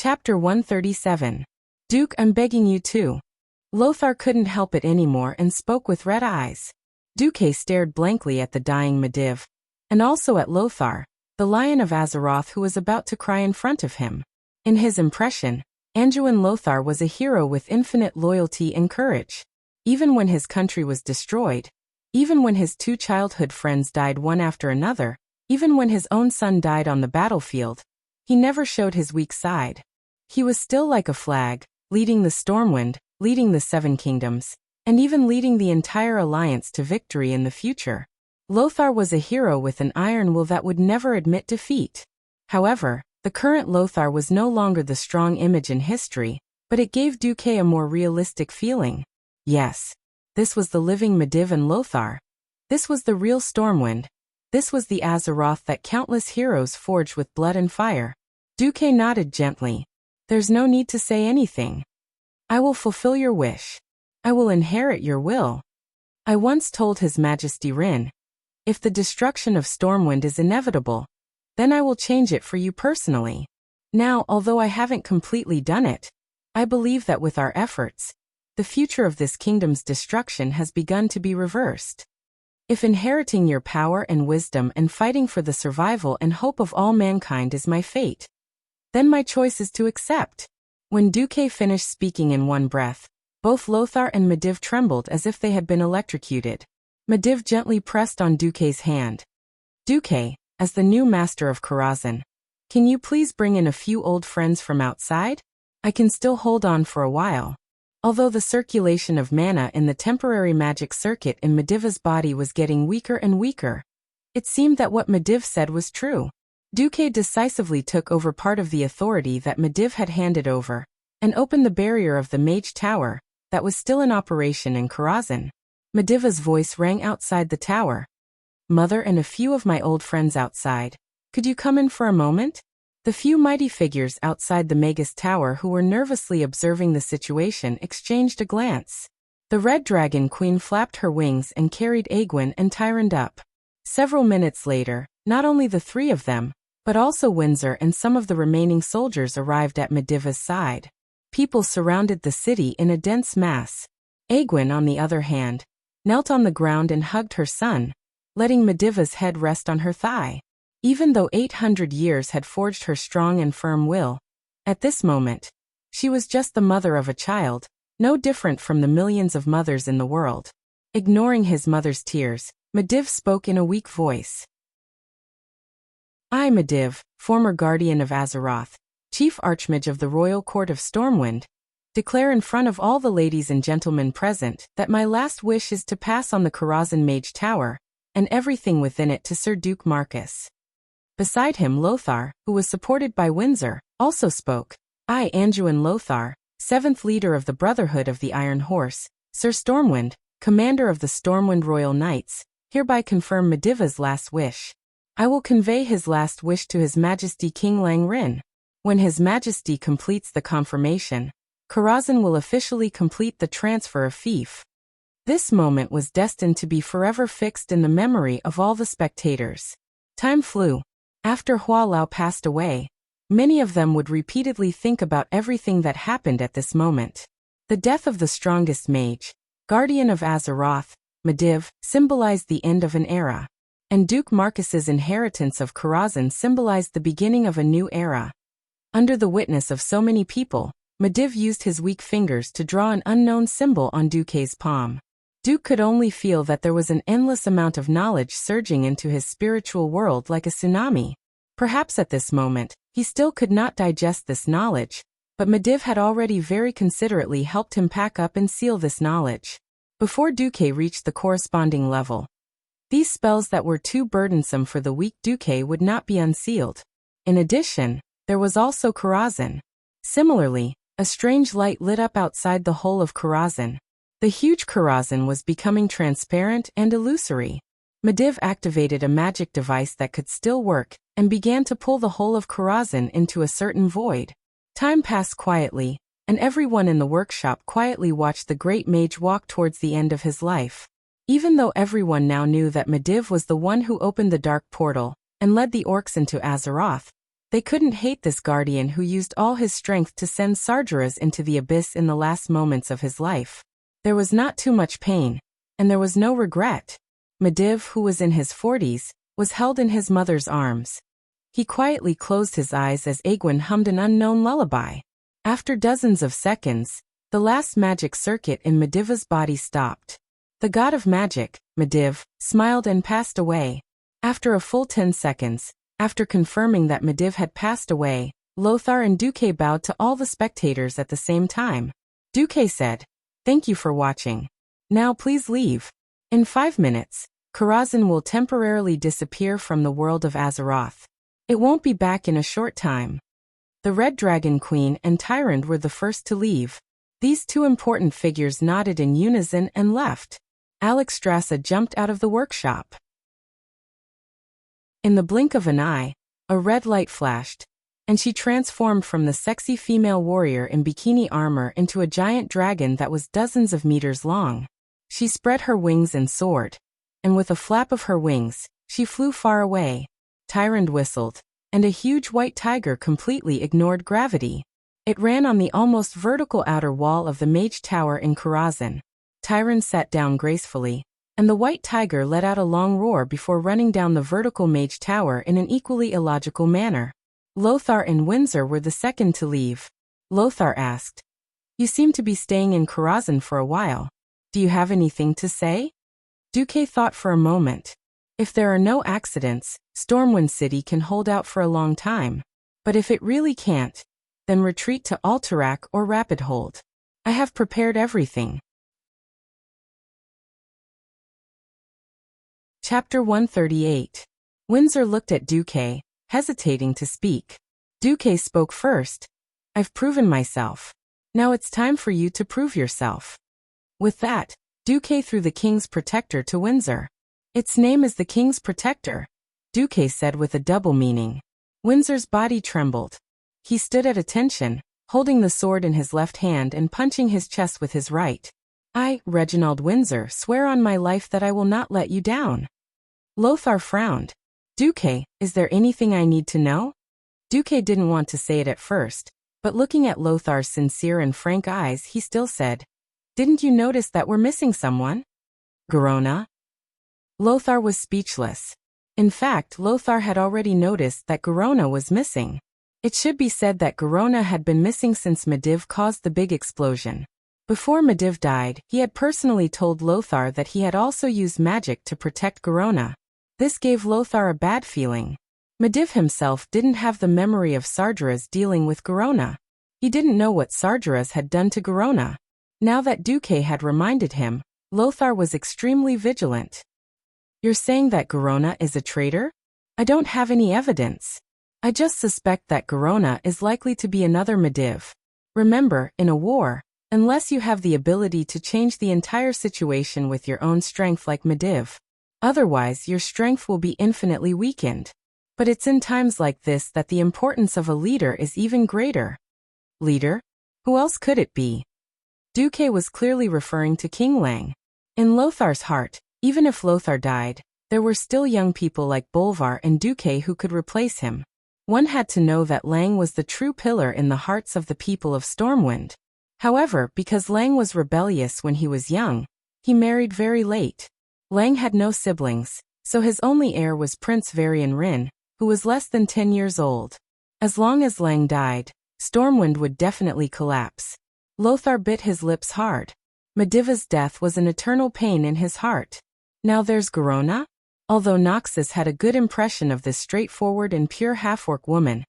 Chapter 137. Duke, I'm begging you to. Lothar couldn't help it anymore and spoke with red eyes. Duque stared blankly at the dying Medivh, and also at Lothar, the Lion of Azeroth, who was about to cry in front of him. In his impression, Anduin Lothar was a hero with infinite loyalty and courage. Even when his country was destroyed, even when his two childhood friends died one after another, even when his own son died on the battlefield, he never showed his weak side. He was still like a flag, leading the Stormwind, leading the Seven Kingdoms, and even leading the entire alliance to victory in the future. Lothar was a hero with an iron will that would never admit defeat. However, the current Lothar was no longer the strong image in history, but it gave Duque a more realistic feeling. Yes, this was the living Medivh and Lothar. This was the real Stormwind. This was the Azeroth that countless heroes forged with blood and fire. Duque nodded gently. There's no need to say anything. I will fulfill your wish. I will inherit your will. I once told His Majesty Rin, if the destruction of Stormwind is inevitable, then I will change it for you personally. Now, although I haven't completely done it, I believe that with our efforts, the future of this kingdom's destruction has begun to be reversed. If inheriting your power and wisdom and fighting for the survival and hope of all mankind is my fate, then my choice is to accept. When Duque finished speaking in one breath, both Lothar and Medivh trembled as if they had been electrocuted. Medivh gently pressed on Duque's hand. Duque, as the new master of Karazhan, can you please bring in a few old friends from outside? I can still hold on for a while. Although the circulation of mana in the temporary magic circuit in Medivh's body was getting weaker and weaker, it seemed that what Medivh said was true. Duque decisively took over part of the authority that Medivh had handed over, and opened the barrier of the Mage Tower, that was still in operation in Karazhan. Medivh's voice rang outside the tower. Mother and a few of my old friends outside. Could you come in for a moment? The few mighty figures outside the Magus Tower who were nervously observing the situation exchanged a glance. The Red Dragon Queen flapped her wings and carried Aegwynn and Tyrande up. Several minutes later, not only the three of them, but also Windsor and some of the remaining soldiers arrived at Medivh's side. People surrounded the city in a dense mass. Aegwynn, on the other hand, knelt on the ground and hugged her son, letting Medivh's head rest on her thigh. Even though 800 years had forged her strong and firm will, at this moment, she was just the mother of a child, no different from the millions of mothers in the world. Ignoring his mother's tears, Medivh spoke in a weak voice. I, Medivh, former guardian of Azeroth, chief archmage of the royal court of Stormwind, declare in front of all the ladies and gentlemen present that my last wish is to pass on the Karazhan Mage Tower, and everything within it to Sir Duke Marcus. Beside him Lothar, who was supported by Windsor, also spoke. I, Anduin Lothar, 7th leader of the Brotherhood of the Iron Horse, Sir Stormwind, commander of the Stormwind Royal Knights, hereby confirm Medivh's last wish. I will convey his last wish to His Majesty King Langrin. When His Majesty completes the confirmation, Karazhan will officially complete the transfer of fief. This moment was destined to be forever fixed in the memory of all the spectators. Time flew. After Hua Lao passed away, many of them would repeatedly think about everything that happened at this moment. The death of the strongest mage, guardian of Azeroth, Medivh, symbolized the end of an era, and Duke Marcus's inheritance of Karazhan symbolized the beginning of a new era. Under the witness of so many people, Medivh used his weak fingers to draw an unknown symbol on Duque's palm. Duke could only feel that there was an endless amount of knowledge surging into his spiritual world like a tsunami. Perhaps at this moment, he still could not digest this knowledge, but Medivh had already very considerately helped him pack up and seal this knowledge. Before Duque reached the corresponding level, these spells that were too burdensome for the weak Duque would not be unsealed. In addition, there was also Karazhan. Similarly, a strange light lit up outside the whole of Karazhan. The huge Karazhan was becoming transparent and illusory. Medivh activated a magic device that could still work, and began to pull the whole of Karazhan into a certain void. Time passed quietly, and everyone in the workshop quietly watched the great mage walk towards the end of his life. Even though everyone now knew that Medivh was the one who opened the dark portal, and led the orcs into Azeroth, They couldn't hate this guardian who used all his strength to send Sargeras into the abyss in the last moments of his life. There was not too much pain, and there was no regret. Medivh, who was in his 40s, was held in his mother's arms. He quietly closed his eyes as Egwene hummed an unknown lullaby. After dozens of seconds, the last magic circuit in Medivh's body stopped. The god of magic, Medivh, smiled and passed away. After a full 10 seconds, after confirming that Medivh had passed away, Lothar and Duque bowed to all the spectators at the same time. Duque said, "Thank you for watching. Now please leave. In 5 minutes, Karazhan will temporarily disappear from the world of Azeroth. It won't be back in a short time." The Red Dragon Queen and Tyrant were the first to leave. These two important figures nodded in unison and left. Alexstrasza jumped out of the workshop. In the blink of an eye, a red light flashed, and she transformed from the sexy female warrior in bikini armor into a giant dragon that was dozens of meters long. She spread her wings and soared, and with a flap of her wings, she flew far away. Tyrant whistled, and a huge white tiger completely ignored gravity. It ran on the almost vertical outer wall of the Mage Tower in Karazhan. Tyrant sat down gracefully, and the white tiger let out a long roar before running down the vertical Mage Tower in an equally illogical manner. Lothar and Windsor were the second to leave. Lothar asked, "You seem to be staying in Karazhan for a while. Do you have anything to say?" Duque thought for a moment. If there are no accidents, Stormwind City can hold out for a long time. But if it really can't, then retreat to Alterac or Rapid Hold. I have prepared everything. Chapter 138. Windsor looked at Duque, hesitating to speak. Duque spoke first. "I've proven myself. Now it's time for you to prove yourself." With that, Duque threw the King's Protector to Windsor. "Its name is the King's Protector," Duque said with a double meaning. Windsor's body trembled. He stood at attention, holding the sword in his left hand and punching his chest with his right. "I, Reginald Windsor, swear on my life that I will not let you down." Lothar frowned. "Duque, is there anything I need to know?" Duque didn't want to say it at first, but looking at Lothar's sincere and frank eyes, he still said, "Didn't you notice that we're missing someone?" "Garona?" Lothar was speechless. In fact, Lothar had already noticed that Garona was missing. It should be said that Garona had been missing since Medivh caused the big explosion. Before Medivh died, he had personally told Lothar that he had also used magic to protect Garona. This gave Lothar a bad feeling. Medivh himself didn't have the memory of Sargeras dealing with Garona. He didn't know what Sargeras had done to Garona. Now that Duque had reminded him, Lothar was extremely vigilant. "You're saying that Garona is a traitor?" "I don't have any evidence. I just suspect that Garona is likely to be another Medivh. Remember, in a war, unless you have the ability to change the entire situation with your own strength like Medivh, otherwise your strength will be infinitely weakened. But it's in times like this that the importance of a leader is even greater." "Leader? Who else could it be?" Duque was clearly referring to King Lang. In Lothar's heart, even if Lothar died, there were still young people like Bolvar and Duque who could replace him. One had to know that Lang was the true pillar in the hearts of the people of Stormwind. However, because Lang was rebellious when he was young, he married very late. Lang had no siblings, so his only heir was Prince Varian Rin, who was less than 10 years old. As long as Lang died, Stormwind would definitely collapse. Lothar bit his lips hard. Medivh's death was an eternal pain in his heart. Now there's Garona? Although Noxus had a good impression of this straightforward and pure half-orc woman,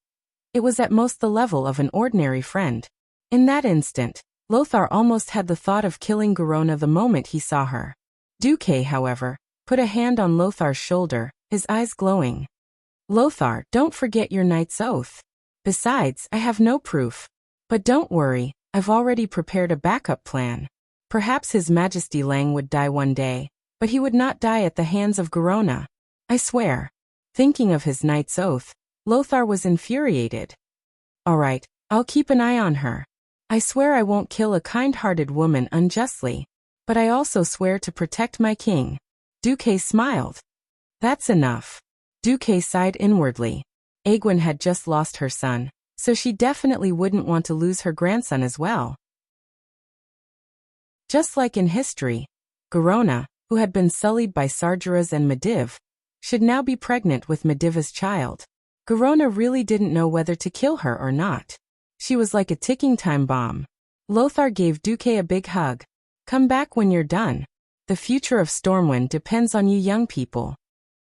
it was at most the level of an ordinary friend. In that instant, Lothar almost had the thought of killing Garona the moment he saw her. Duque, however, put a hand on Lothar's shoulder, his eyes glowing. "Lothar, don't forget your knight's oath. Besides, I have no proof. But don't worry, I've already prepared a backup plan. Perhaps His Majesty Lang would die one day, but he would not die at the hands of Garona. I swear." Thinking of his knight's oath, Lothar was infuriated. "All right, I'll keep an eye on her. I swear I won't kill a kind-hearted woman unjustly, but I also swear to protect my king." Duque smiled. "That's enough." Duque sighed inwardly. Aegwyn had just lost her son, so she definitely wouldn't want to lose her grandson as well. Just like in history, Garona, who had been sullied by Sargeras and Medivh, should now be pregnant with Medivh's child. Garona really didn't know whether to kill her or not. She was like a ticking time bomb. Lothar gave Duque a big hug. Come back when you're done. The future of Stormwind depends on you young people.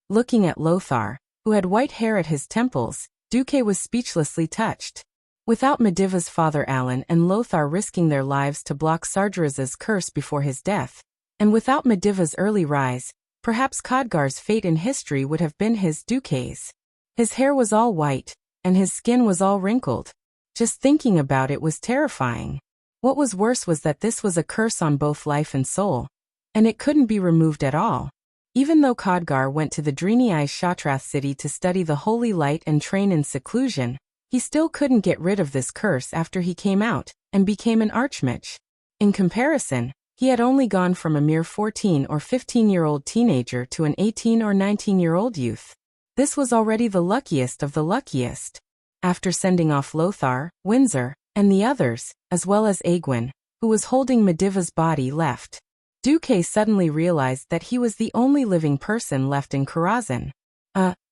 Looking at Lothar, who had white hair at his temples, Duque was speechlessly touched. Without Medivh's father Alan and Lothar risking their lives to block Sargeras's curse before his death, and without Medivh's early rise, perhaps Khadgar's fate in history would have been his Duque's. His hair was all white, and his skin was all wrinkled. Just thinking about it was terrifying. What was worse was that this was a curse on both life and soul, and it couldn't be removed at all. Even though Khadgar went to the Dreenii Shatrath city to study the holy light and train in seclusion, he still couldn't get rid of this curse after he came out and became an archmage. In comparison, he had only gone from a mere 14 or 15-year-old teenager to an 18 or 19-year-old youth. This was already the luckiest of the luckiest. After sending off Lothar, Windsor, and the others, as well as Aegwyn, who was holding Medivh's body, left, Duque suddenly realized that he was the only living person left in Karazhan.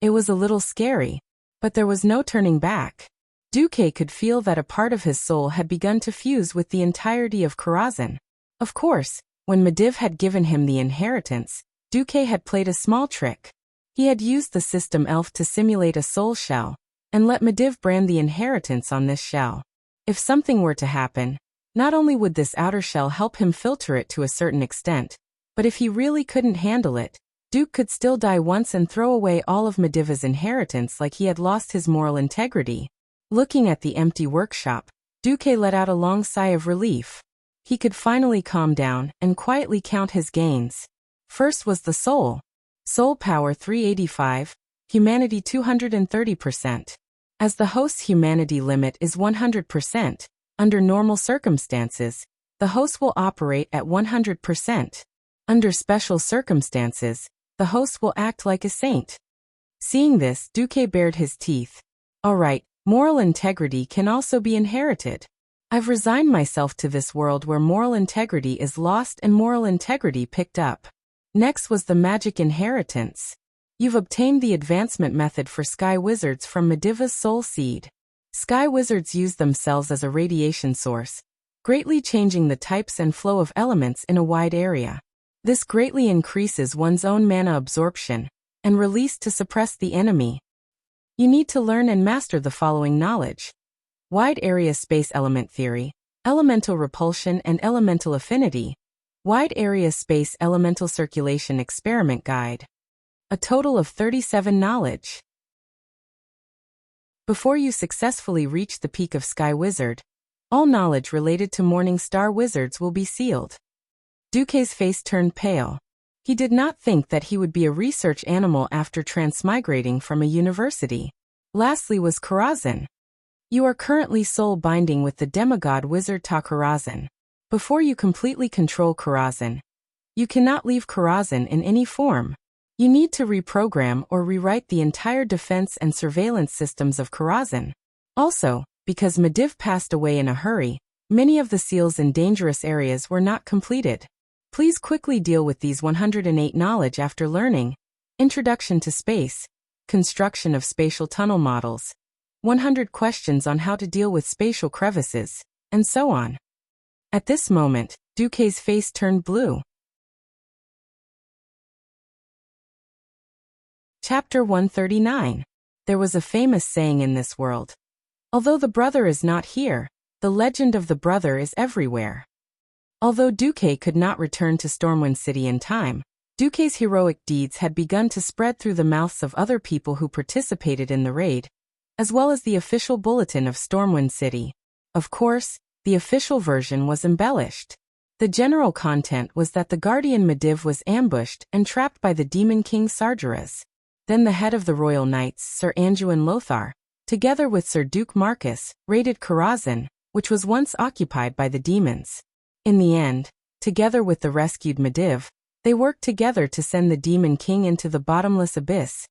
It was a little scary, but there was no turning back. Duque could feel that a part of his soul had begun to fuse with the entirety of Karazhan. Of course, when Medivh had given him the inheritance, Duque had played a small trick. He had used the system elf to simulate a soul shell, and let Medivh brand the inheritance on this shell. If something were to happen, not only would this outer shell help him filter it to a certain extent, but if he really couldn't handle it, Duke could still die once and throw away all of Medivh's inheritance like he had lost his moral integrity. Looking at the empty workshop, Duque let out a long sigh of relief. He could finally calm down and quietly count his gains. First was the soul. Soul power 385, humanity 230%. As the host's humanity limit is 100%, under normal circumstances, the host will operate at 100%. Under special circumstances, the host will act like a saint. Seeing this, Duque bared his teeth. Alright, moral integrity can also be inherited. I've resigned myself to this world where moral integrity is lost and moral integrity picked up. Next was the magic inheritance. You've obtained the advancement method for sky wizards from Medivh's soul seed. Sky wizards use themselves as a radiation source, greatly changing the types and flow of elements in a wide area. This greatly increases one's own mana absorption and release to suppress the enemy. You need to learn and master the following knowledge: wide area space element theory, elemental repulsion and elemental affinity, wide area space elemental circulation experiment guide. A total of 37 knowledge. Before you successfully reach the peak of Sky Wizard, all knowledge related to Morning Star Wizards will be sealed. Duque's face turned pale. He did not think that he would be a research animal after transmigrating from a university. Lastly was Karazhan. You are currently soul binding with the demigod wizard Ta Karazhan. Before you completely control Karazhan, you cannot leave Karazhan in any form. You need to reprogram or rewrite the entire defense and surveillance systems of Karazhan. Also, because Medivh passed away in a hurry, many of the seals in dangerous areas were not completed. Please quickly deal with these 108 knowledge after learning: Introduction to Space, Construction of Spatial Tunnel Models, 100 questions on how to deal with spatial crevices, and so on. At this moment, Duque's face turned blue. Chapter 139. There was a famous saying in this world: although the brother is not here, the legend of the brother is everywhere. Although Duque could not return to Stormwind City in time, Duque's heroic deeds had begun to spread through the mouths of other people who participated in the raid, as well as the official bulletin of Stormwind City. Of course, the official version was embellished. The general content was that the guardian Medivh was ambushed and trapped by the demon king Sargeras. Then the head of the royal knights, Sir Anduin Lothar, together with Sir Duke Marcus, raided Karazhan, which was once occupied by the demons. In the end, together with the rescued Medivh, they worked together to send the demon king into the bottomless abyss,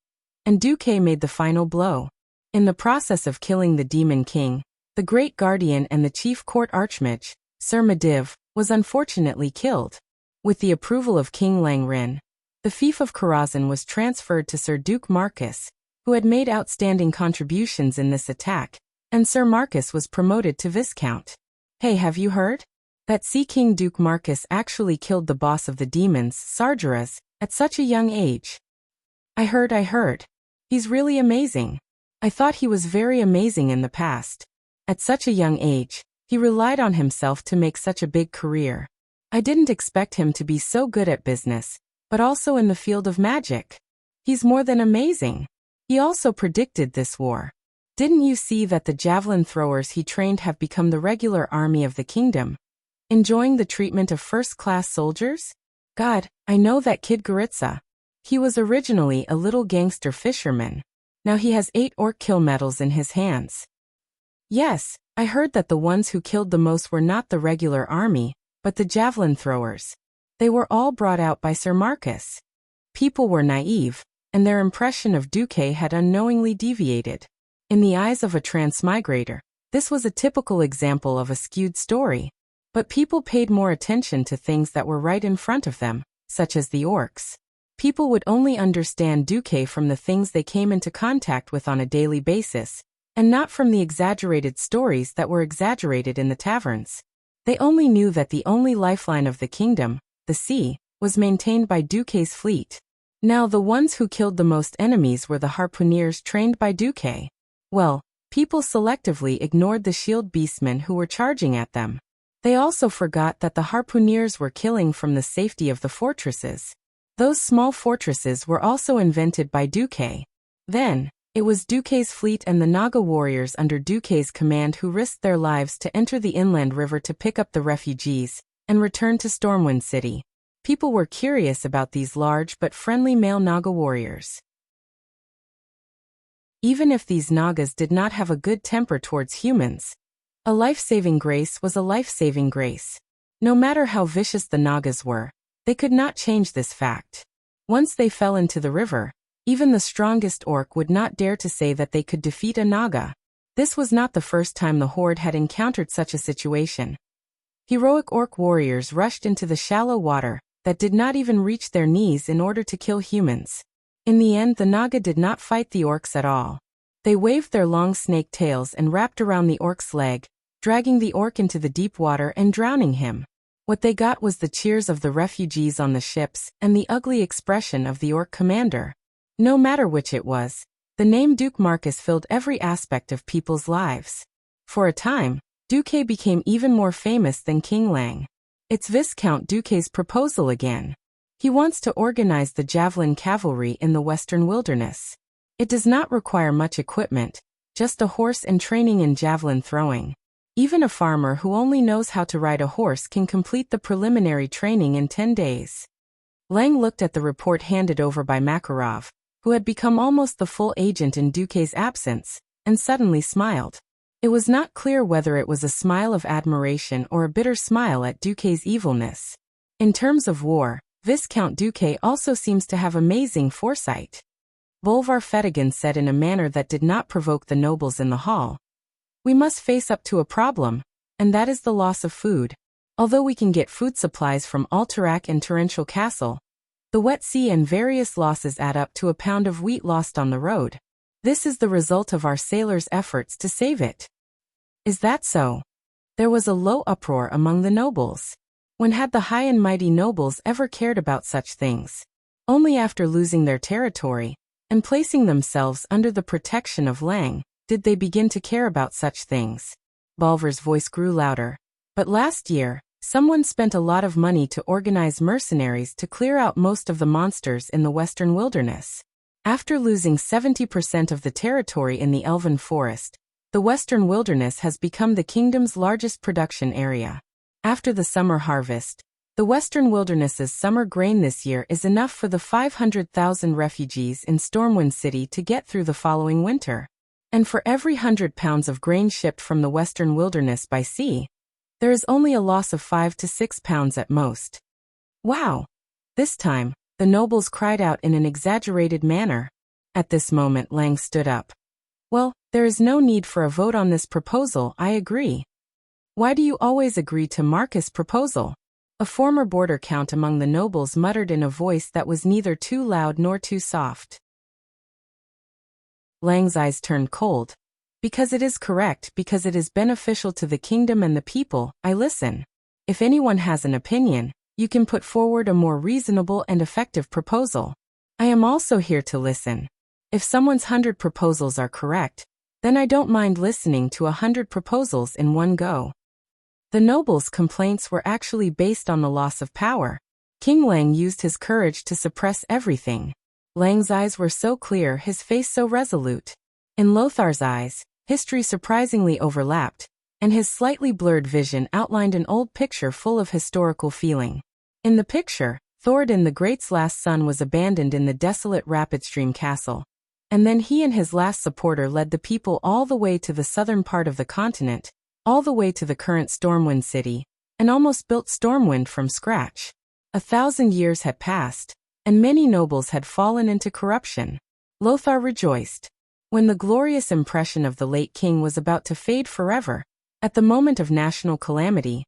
and Duque made the final blow. In the process of killing the Demon King, the Great Guardian and the Chief Court Archmage, Sir Medivh, was unfortunately killed. With the approval of King Lang Rin, the fief of Karazhan was transferred to Sir Duke Marcus, who had made outstanding contributions in this attack, and Sir Marcus was promoted to Viscount. Hey, have you heard? That Sea King Duke Marcus actually killed the boss of the demons, Sargeras, at such a young age. I heard. He's really amazing. I thought he was very amazing in the past. At such a young age, he relied on himself to make such a big career. I didn't expect him to be so good at business, but also in the field of magic. He's more than amazing. He also predicted this war. Didn't you see that the javelin throwers he trained have become the regular army of the kingdom? Enjoying the treatment of first-class soldiers? God, I know that kid Goritza. He was originally a little gangster fisherman. Now he has 8 orc kill medals in his hands. Yes, I heard that the ones who killed the most were not the regular army, but the javelin throwers. They were all brought out by Sir Marcus. People were naive, and their impression of Duque had unknowingly deviated. In the eyes of a transmigrator, this was a typical example of a skewed story. But people paid more attention to things that were right in front of them, such as the orcs. People would only understand Duque from the things they came into contact with on a daily basis, and not from the exaggerated stories that were exaggerated in the taverns. They only knew that the only lifeline of the kingdom, the sea, was maintained by Duque's fleet. Now the ones who killed the most enemies were the harpooneers trained by Duque. Well, people selectively ignored the shield beastmen who were charging at them. They also forgot that the harpooneers were killing from the safety of the fortresses. Those small fortresses were also invented by Duque. Then, it was Duque's fleet and the Naga warriors under Duque's command who risked their lives to enter the inland river to pick up the refugees and return to Stormwind City. People were curious about these large but friendly male Naga warriors. Even if these Nagas did not have a good temper towards humans, a life-saving grace was a life-saving grace. No matter how vicious the Nagas were, they could not change this fact. Once they fell into the river, even the strongest orc would not dare to say that they could defeat a Naga. This was not the first time the Horde had encountered such a situation. Heroic orc warriors rushed into the shallow water that did not even reach their knees in order to kill humans. In the end, the Naga did not fight the orcs at all. They waved their long snake tails and wrapped around the orc's leg, dragging the orc into the deep water and drowning him. What they got was the cheers of the refugees on the ships and the ugly expression of the orc commander. No matter which it was, the name Duke Marcus filled every aspect of people's lives. For a time, Duque became even more famous than King Lang. It's Viscount Duque's proposal again. He wants to organize the javelin cavalry in the western wilderness. It does not require much equipment, just a horse and training in javelin throwing. Even a farmer who only knows how to ride a horse can complete the preliminary training in 10 days. Lang looked at the report handed over by Makarov, who had become almost the full agent in Duque's absence, and suddenly smiled. It was not clear whether it was a smile of admiration or a bitter smile at Duque's evilness. In terms of war, Viscount Duque also seems to have amazing foresight. Bolvar Fetigan said in a manner that did not provoke the nobles in the hall. We must face up to a problem, and that is the loss of food. Although we can get food supplies from Alterac and Torrential Castle, the wet sea and various losses add up to a pound of wheat lost on the road. This is the result of our sailors' efforts to save it. Is that so? There was a low uproar among the nobles. When had the high and mighty nobles ever cared about such things? Only after losing their territory and placing themselves under the protection of Lang did they begin to care about such things. Bolvar's voice grew louder. But last year, someone spent a lot of money to organize mercenaries to clear out most of the monsters in the western wilderness. After losing 70% of the territory in the Elven Forest, the western wilderness has become the kingdom's largest production area. After the summer harvest, the western wilderness's summer grain this year is enough for the 500,000 refugees in Stormwind City to get through the following winter. And for every 100 pounds of grain shipped from the western wilderness by sea, there is only a loss of 5 to 6 pounds at most. Wow! This time, the nobles cried out in an exaggerated manner. At this moment Lang stood up. Well, there is no need for a vote on this proposal, I agree. Why do you always agree to Marcus' proposal? A former border count among the nobles muttered in a voice that was neither too loud nor too soft. Lang's eyes turned cold. Because it is correct, because it is beneficial to the kingdom and the people, I listen. If anyone has an opinion, you can put forward a more reasonable and effective proposal. I am also here to listen. If someone's 100 proposals are correct, then I don't mind listening to 100 proposals in one go. The nobles' complaints were actually based on the loss of power. King Lang used his courage to suppress everything. Lang's eyes were so clear, his face so resolute. In Lothar's eyes, history surprisingly overlapped, and his slightly blurred vision outlined an old picture full of historical feeling. In the picture, Thoradin the Great's last son was abandoned in the desolate Rapidstream castle. And then he and his last supporter led the people all the way to the southern part of the continent, all the way to the current Stormwind city, and almost built Stormwind from scratch. 1,000 years had passed, and many nobles had fallen into corruption. Lothar rejoiced. When the glorious impression of the late king was about to fade forever, at the moment of national calamity,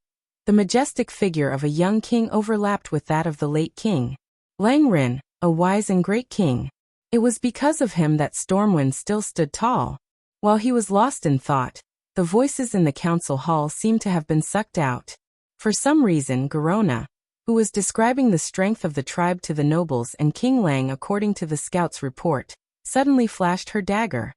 the majestic figure of a young king overlapped with that of the late king. Lang Rin, a wise and great king. It was because of him that Stormwind still stood tall. While he was lost in thought, the voices in the council hall seemed to have been sucked out. For some reason, Garona, who was describing the strength of the tribe to the nobles and King Lang according to the scout's report, suddenly flashed her dagger.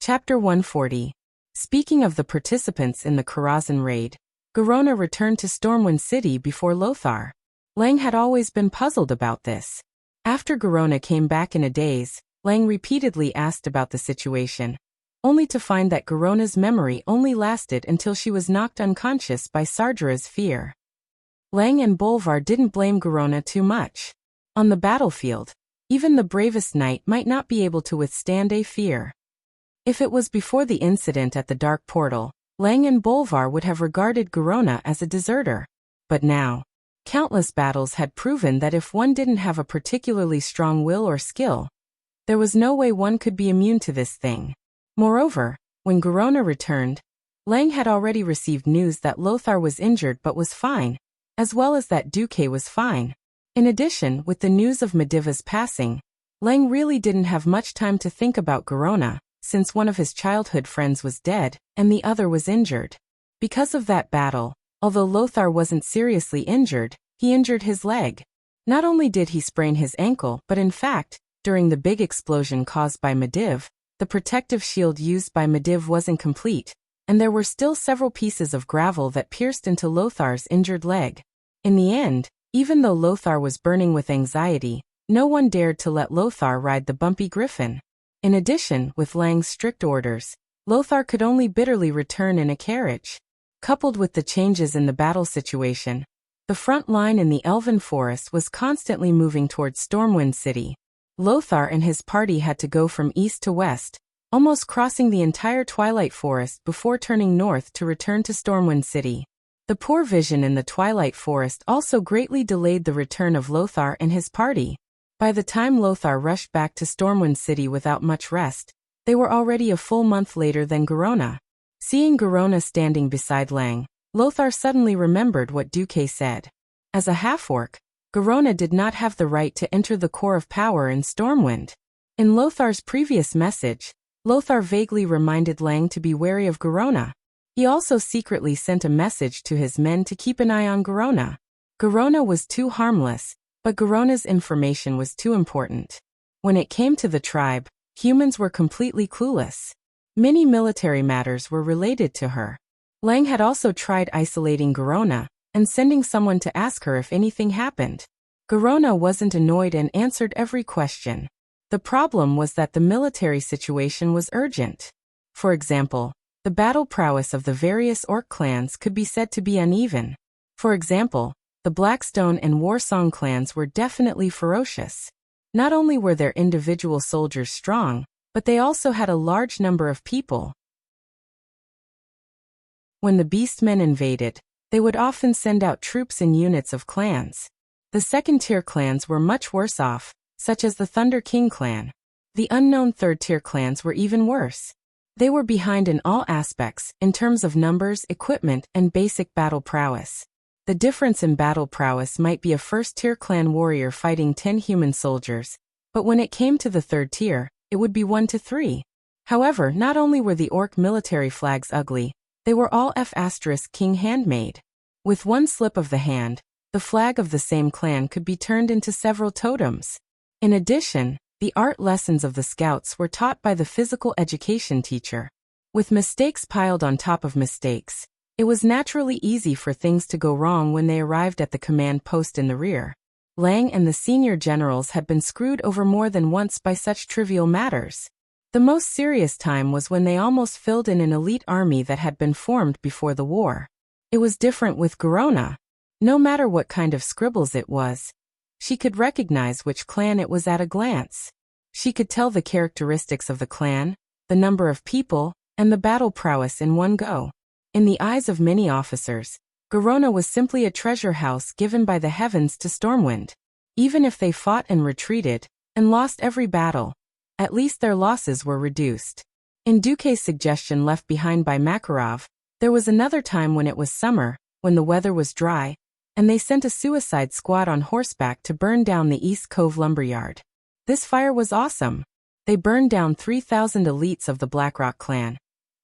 Chapter 140. Speaking of the participants in the Karazhan raid, Garona returned to Stormwind City before Lothar. Lang had always been puzzled about this. After Garona came back in a daze, Lang repeatedly asked about the situation, only to find that Garona's memory only lasted until she was knocked unconscious by Sardra's fear. Lang and Bolvar didn't blame Garona too much. On the battlefield, even the bravest knight might not be able to withstand a fear. If it was before the incident at the Dark Portal, Lang and Bolvar would have regarded Garona as a deserter. But now, countless battles had proven that if one didn't have a particularly strong will or skill, there was no way one could be immune to this thing. Moreover, when Garona returned, Lang had already received news that Lothar was injured but was fine, as well as that Duque was fine. In addition, with the news of Mediva's passing, Lang really didn't have much time to think about Garona, since one of his childhood friends was dead, and the other was injured. Because of that battle, although Lothar wasn't seriously injured, he injured his leg. Not only did he sprain his ankle, but in fact, during the big explosion caused by Mediv, the protective shield used by Mediv wasn't complete, and there were still several pieces of gravel that pierced into Lothar's injured leg. In the end, even though Lothar was burning with anxiety, no one dared to let Lothar ride the bumpy griffin. In addition, with Lang's strict orders, Lothar could only bitterly return in a carriage. Coupled with the changes in the battle situation, the front line in the Elven Forest was constantly moving towards Stormwind City. Lothar and his party had to go from east to west, almost crossing the entire Twilight Forest before turning north to return to Stormwind City. The poor vision in the Twilight Forest also greatly delayed the return of Lothar and his party. By the time Lothar rushed back to Stormwind City without much rest, they were already a full month later than Garona. Seeing Garona standing beside Lang, Lothar suddenly remembered what Duque said. As a half-orc, Garona did not have the right to enter the core of power in Stormwind. In Lothar's previous message, Lothar vaguely reminded Lang to be wary of Garona. He also secretly sent a message to his men to keep an eye on Garona. Garona was too harmless, but Garona's information was too important. When it came to the tribe, humans were completely clueless. Many military matters were related to her. Lang had also tried isolating Garona and sending someone to ask her if anything happened. Garona wasn't annoyed and answered every question. The problem was that the military situation was urgent. For example, the battle prowess of the various orc clans could be said to be uneven. For example, the Blackstone and Warsong clans were definitely ferocious. Not only were their individual soldiers strong, but they also had a large number of people. When the Beastmen invaded, they would often send out troops in units of clans. The second-tier clans were much worse off, such as the Thunder King clan. The unknown third-tier clans were even worse. They were behind in all aspects, in terms of numbers, equipment, and basic battle prowess. The difference in battle prowess might be a first-tier clan warrior fighting 10 human soldiers, but when it came to the third tier, it would be 1 to 3. However, not only were the orc military flags ugly, they were all F*King handmade. With one slip of the hand, the flag of the same clan could be turned into several totems. In addition, the art lessons of the scouts were taught by the physical education teacher. With mistakes piled on top of mistakes, it was naturally easy for things to go wrong when they arrived at the command post in the rear. Lang and the senior generals had been screwed over more than once by such trivial matters. The most serious time was when they almost filled in an elite army that had been formed before the war. It was different with Garona. No matter what kind of scribbles it was, she could recognize which clan it was at a glance. She could tell the characteristics of the clan, the number of people, and the battle prowess in one go. In the eyes of many officers, Garona was simply a treasure house given by the heavens to Stormwind. Even if they fought and retreated, and lost every battle, at least their losses were reduced. In Duque's suggestion left behind by Makarov, there was another time when it was summer, when the weather was dry, and they sent a suicide squad on horseback to burn down the East Cove lumberyard. This fire was awesome. They burned down 3,000 elites of the Blackrock clan.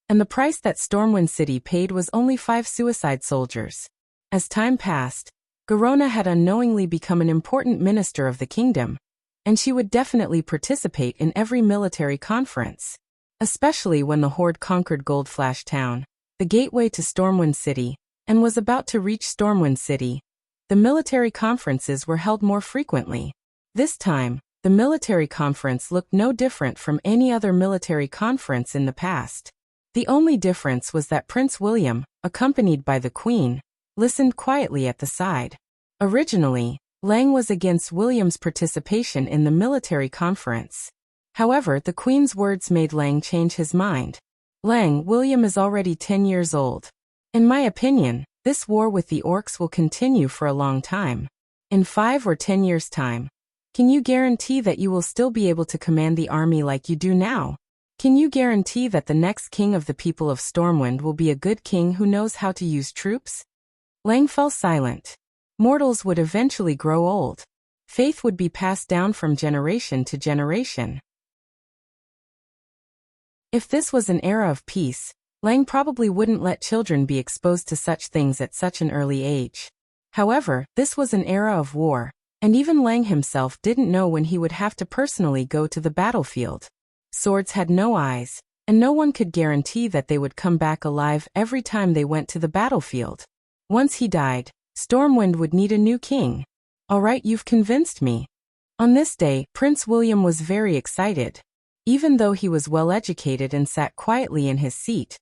And the price that Stormwind City paid was only 5 suicide soldiers. As time passed, Garona had unknowingly become an important minister of the kingdom, and she would definitely participate in every military conference. Especially when the Horde conquered Goldflash Town, the gateway to Stormwind City, and was about to reach Stormwind City. The military conferences were held more frequently. This time, the military conference looked no different from any other military conference in the past. The only difference was that Prince William, accompanied by the Queen, listened quietly at the side. Originally, Lang was against William's participation in the military conference. However, the Queen's words made Lang change his mind. William is already 10 years old. In my opinion, this war with the orcs will continue for a long time. In 5 or 10 years' time, can you guarantee that you will still be able to command the army like you do now? Can you guarantee that the next king of the people of Stormwind will be a good king who knows how to use troops? Lang fell silent. Mortals would eventually grow old. Faith would be passed down from generation to generation. If this was an era of peace, Lang probably wouldn't let children be exposed to such things at such an early age. However, this was an era of war, and even Lang himself didn't know when he would have to personally go to the battlefield. Swords had no eyes, and no one could guarantee that they would come back alive every time they went to the battlefield. Once he died, Stormwind would need a new king. All right, you've convinced me. On this day, Prince William was very excited. Even though he was well educated and sat quietly in his seat,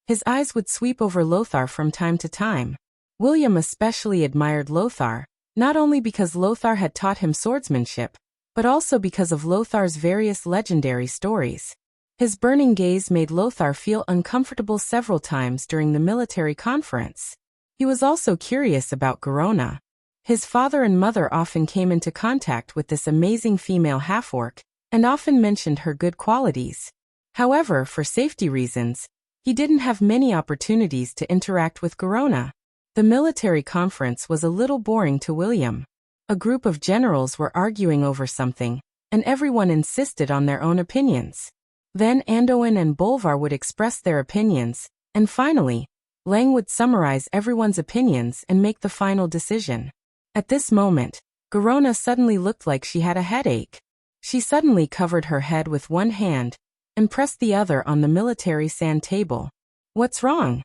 his eyes would sweep over Lothar from time to time. William especially admired Lothar, not only because Lothar had taught him swordsmanship, but also because of Lothar's various legendary stories. His burning gaze made Lothar feel uncomfortable several times during the military conference. He was also curious about Garona. His father and mother often came into contact with this amazing female half-orc, and often mentioned her good qualities. However, for safety reasons, he didn't have many opportunities to interact with Garona. The military conference was a little boring to William. A group of generals were arguing over something, and everyone insisted on their own opinions. Then Anduin and Bolvar would express their opinions, and finally, Lang would summarize everyone's opinions and make the final decision. At this moment, Garona suddenly looked like she had a headache. She suddenly covered her head with one hand, and pressed the other on the military sand table. "What's wrong?"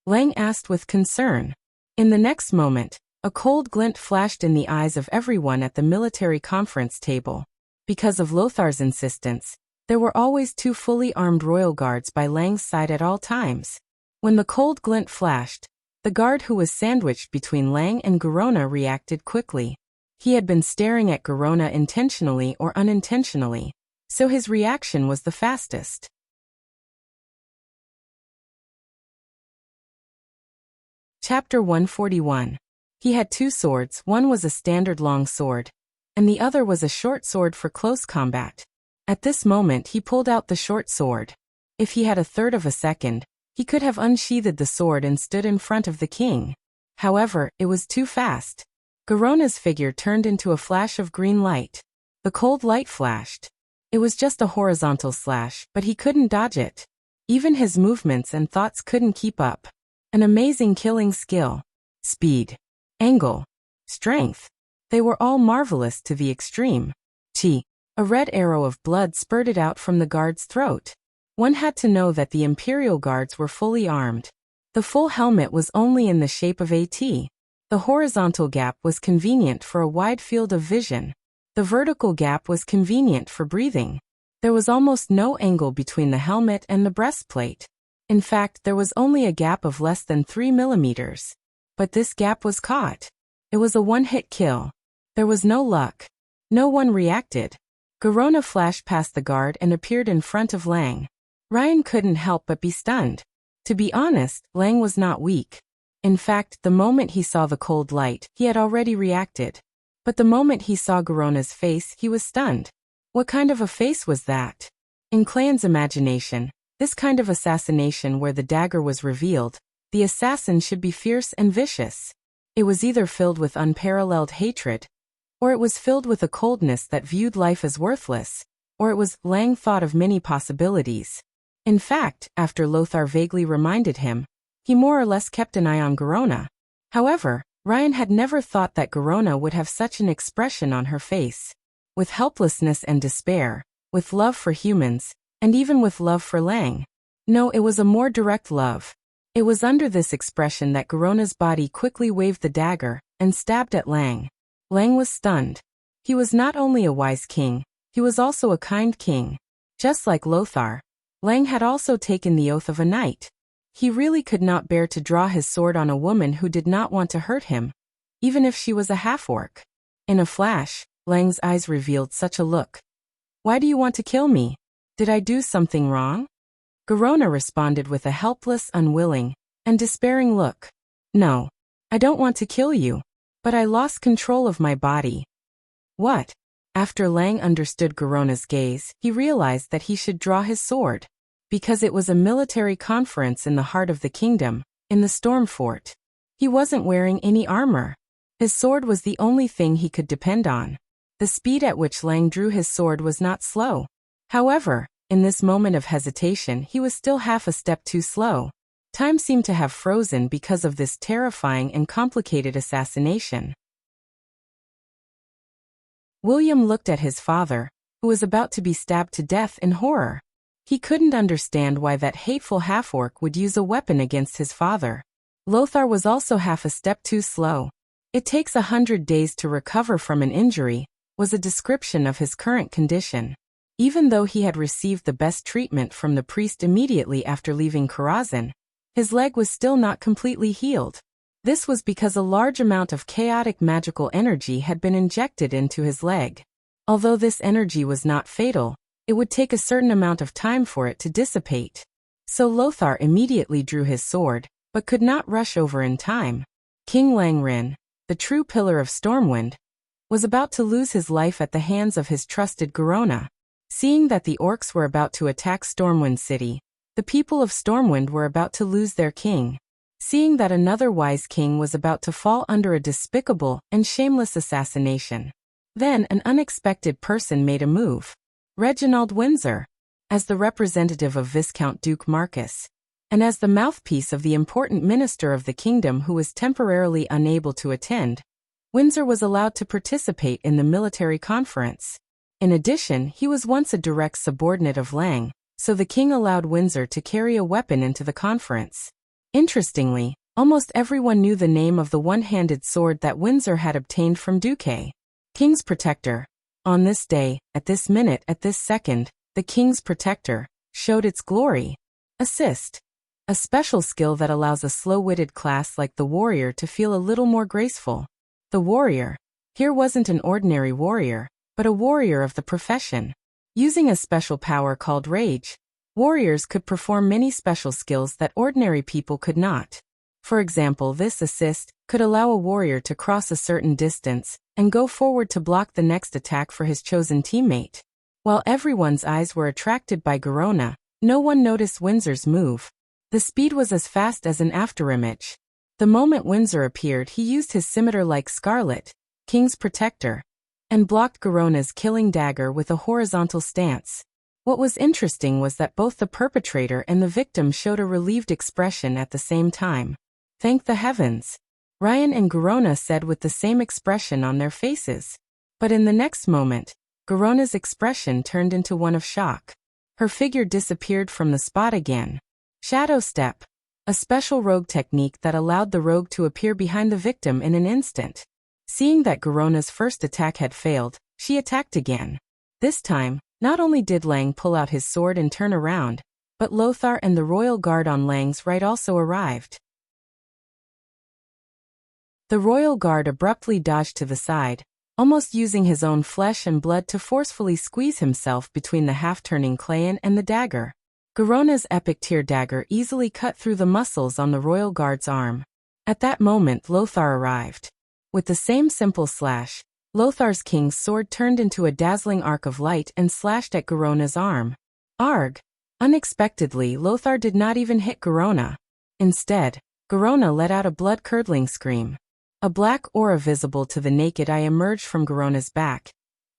Lang asked with concern. In the next moment, a cold glint flashed in the eyes of everyone at the military conference table. Because of Lothar's insistence, there were always 2 fully armed royal guards by Lang's side at all times. When the cold glint flashed, the guard who was sandwiched between Lang and Garona reacted quickly. He had been staring at Garona intentionally or unintentionally, so his reaction was the fastest. Chapter 141. He had 2 swords. One was a standard long sword, and the other was a short sword for close combat. At this moment he pulled out the short sword. If he had a third of a second, he could have unsheathed the sword and stood in front of the king. However, it was too fast. Garona's figure turned into a flash of green light. The cold light flashed. It was just a horizontal slash, but he couldn't dodge it. Even his movements and thoughts couldn't keep up. An amazing killing skill. Speed. Angle. Strength. They were all marvelous to the extreme. A red arrow of blood spurted out from the guard's throat. One had to know that the Imperial Guards were fully armed. The full helmet was only in the shape of a T. The horizontal gap was convenient for a wide field of vision. The vertical gap was convenient for breathing. There was almost no angle between the helmet and the breastplate. In fact, there was only a gap of less than 3 millimeters. But this gap was caught. It was a one-hit kill. There was no luck. No one reacted. Garona flashed past the guard and appeared in front of Lang. Ryan couldn't help but be stunned. To be honest, Lang was not weak. In fact, the moment he saw the cold light, he had already reacted. But the moment he saw Garona's face, he was stunned. What kind of a face was that? In Clan's imagination, this kind of assassination where the dagger was revealed, the assassin should be fierce and vicious. It was either filled with unparalleled hatred, or it was filled with a coldness that viewed life as worthless, or it was, Lang thought of many possibilities. In fact, after Lothar vaguely reminded him, he more or less kept an eye on Garona. However, Ryan had never thought that Garona would have such an expression on her face. With helplessness and despair, with love for humans, and even with love for Lang. No, it was a more direct love. It was under this expression that Garona's body quickly waved the dagger, and stabbed at Lang. Lang was stunned. He was not only a wise king, he was also a kind king. Just like Lothar, Lang had also taken the oath of a knight. He really could not bear to draw his sword on a woman who did not want to hurt him, even if she was a half-orc. In a flash, Lang's eyes revealed such a look. Why do you want to kill me? Did I do something wrong? Garona responded with a helpless, unwilling, and despairing look. No. I don't want to kill you, but I lost control of my body. What? After Lang understood Garona's gaze, he realized that he should draw his sword. Because it was a military conference in the heart of the kingdom, in the storm fort. He wasn't wearing any armor. His sword was the only thing he could depend on. The speed at which Lang drew his sword was not slow. However, in this moment of hesitation he was still half a step too slow. Time seemed to have frozen because of this terrifying and complicated assassination. William looked at his father, who was about to be stabbed to death, in horror. He couldn't understand why that hateful half-orc would use a weapon against his father. Lothar was also half a step too slow. It takes 100 days to recover from an injury, was a description of his current condition. Even though he had received the best treatment from the priest immediately after leaving Karazhan, his leg was still not completely healed. This was because a large amount of chaotic magical energy had been injected into his leg. Although this energy was not fatal, it would take a certain amount of time for it to dissipate. So Lothar immediately drew his sword, but could not rush over in time. King Langren, the true pillar of Stormwind, was about to lose his life at the hands of his trusted Garona. Seeing that the orcs were about to attack Stormwind City, the people of Stormwind were about to lose their king. Seeing that another wise king was about to fall under a despicable and shameless assassination. Then an unexpected person made a move. Reginald Windsor, as the representative of Viscount Duke Marcus, and as the mouthpiece of the important minister of the kingdom who was temporarily unable to attend, Windsor was allowed to participate in the military conference. In addition, he was once a direct subordinate of Lang, so the king allowed Windsor to carry a weapon into the conference. Interestingly, almost everyone knew the name of the one-handed sword that Windsor had obtained from Duque. King's Protector. On this day, at this minute, at this second, the King's Protector showed its glory. Assist. A special skill that allows a slow-witted class like the warrior to feel a little more graceful. The warrior. Here wasn't an ordinary warrior, but a warrior of the profession. Using a special power called Rage, warriors could perform many special skills that ordinary people could not. For example, this assist could allow a warrior to cross a certain distance, and go forward to block the next attack for his chosen teammate. While everyone's eyes were attracted by Garona, no one noticed Windsor's move. The speed was as fast as an afterimage. The moment Windsor appeared, he used his scimitar like Scarlet, King's Protector, and blocked Garona's killing dagger with a horizontal stance. What was interesting was that both the perpetrator and the victim showed a relieved expression at the same time. Thank the heavens, Ryan and Garona said with the same expression on their faces. But in the next moment, Garona's expression turned into one of shock. Her figure disappeared from the spot again. Shadow Step, a special rogue technique that allowed the rogue to appear behind the victim in an instant. Seeing that Garona's first attack had failed, she attacked again. This time, not only did Lang pull out his sword and turn around, but Lothar and the royal guard on Lang's right also arrived. The royal guard abruptly dodged to the side, almost using his own flesh and blood to forcefully squeeze himself between the half-turning Clayan and the dagger. Garona's epic tear dagger easily cut through the muscles on the royal guard's arm. At that moment, Lothar arrived. With the same simple slash, Lothar's king's sword turned into a dazzling arc of light and slashed at Garona's arm. Arg! Unexpectedly, Lothar did not even hit Garona. Instead, Garona let out a blood-curdling scream. A black aura visible to the naked eye emerged from Garona's back,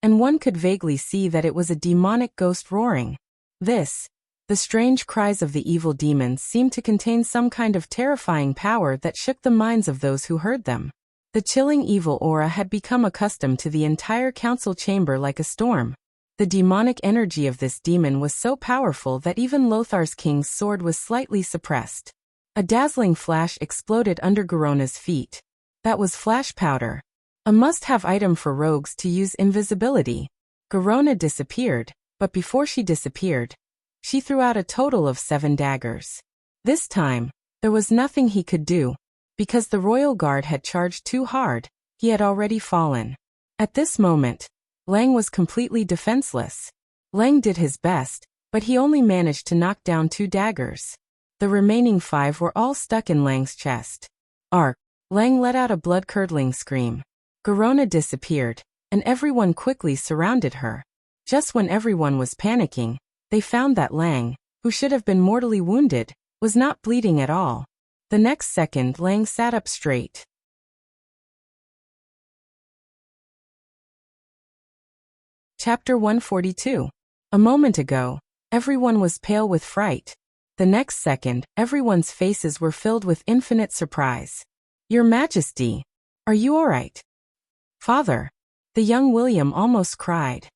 and one could vaguely see that it was a demonic ghost roaring. The strange cries of the evil demons seemed to contain some kind of terrifying power that shook the minds of those who heard them. The chilling evil aura had become accustomed to the entire council chamber like a storm. The demonic energy of this demon was so powerful that even Lothar's king's sword was slightly suppressed. A dazzling flash exploded under Garona's feet. That was flash powder, a must-have item for rogues to use invisibility. Garona disappeared, but before she disappeared, she threw out a total of 7 daggers. This time, there was nothing he could do. Because the royal guard had charged too hard, he had already fallen. At this moment, Lang was completely defenseless. Lang did his best, but he only managed to knock down 2 daggers. The remaining 5 were all stuck in Lang's chest. Arg! Lang let out a blood-curdling scream. Garona disappeared, and everyone quickly surrounded her. Just when everyone was panicking, they found that Lang, who should have been mortally wounded, was not bleeding at all. The next second, Lang sat up straight. Chapter 142. A moment ago, everyone was pale with fright. The next second, everyone's faces were filled with infinite surprise. Your Majesty, are you all right? Father, the young William almost cried.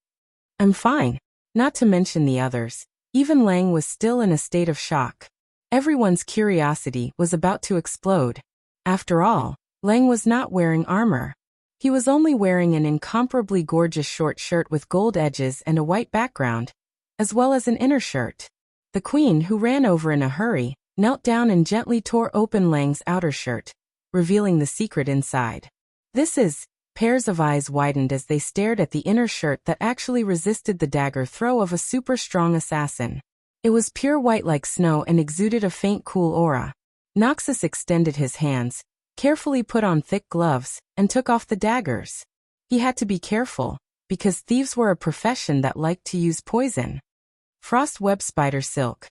I'm fine. Not to mention the others, even Lang was still in a state of shock. Everyone's curiosity was about to explode. After all, Lang was not wearing armor. He was only wearing an incomparably gorgeous short shirt with gold edges and a white background, as well as an inner shirt. The queen, who ran over in a hurry, knelt down and gently tore open Lang's outer shirt, revealing the secret inside. Pairs of eyes widened as they stared at the inner shirt that actually resisted the dagger throw of a super-strong assassin. It was pure white like snow and exuded a faint cool aura. Noxus extended his hands, carefully put on thick gloves, and took off the daggers. He had to be careful, because thieves were a profession that liked to use poison. Frost web spider silk.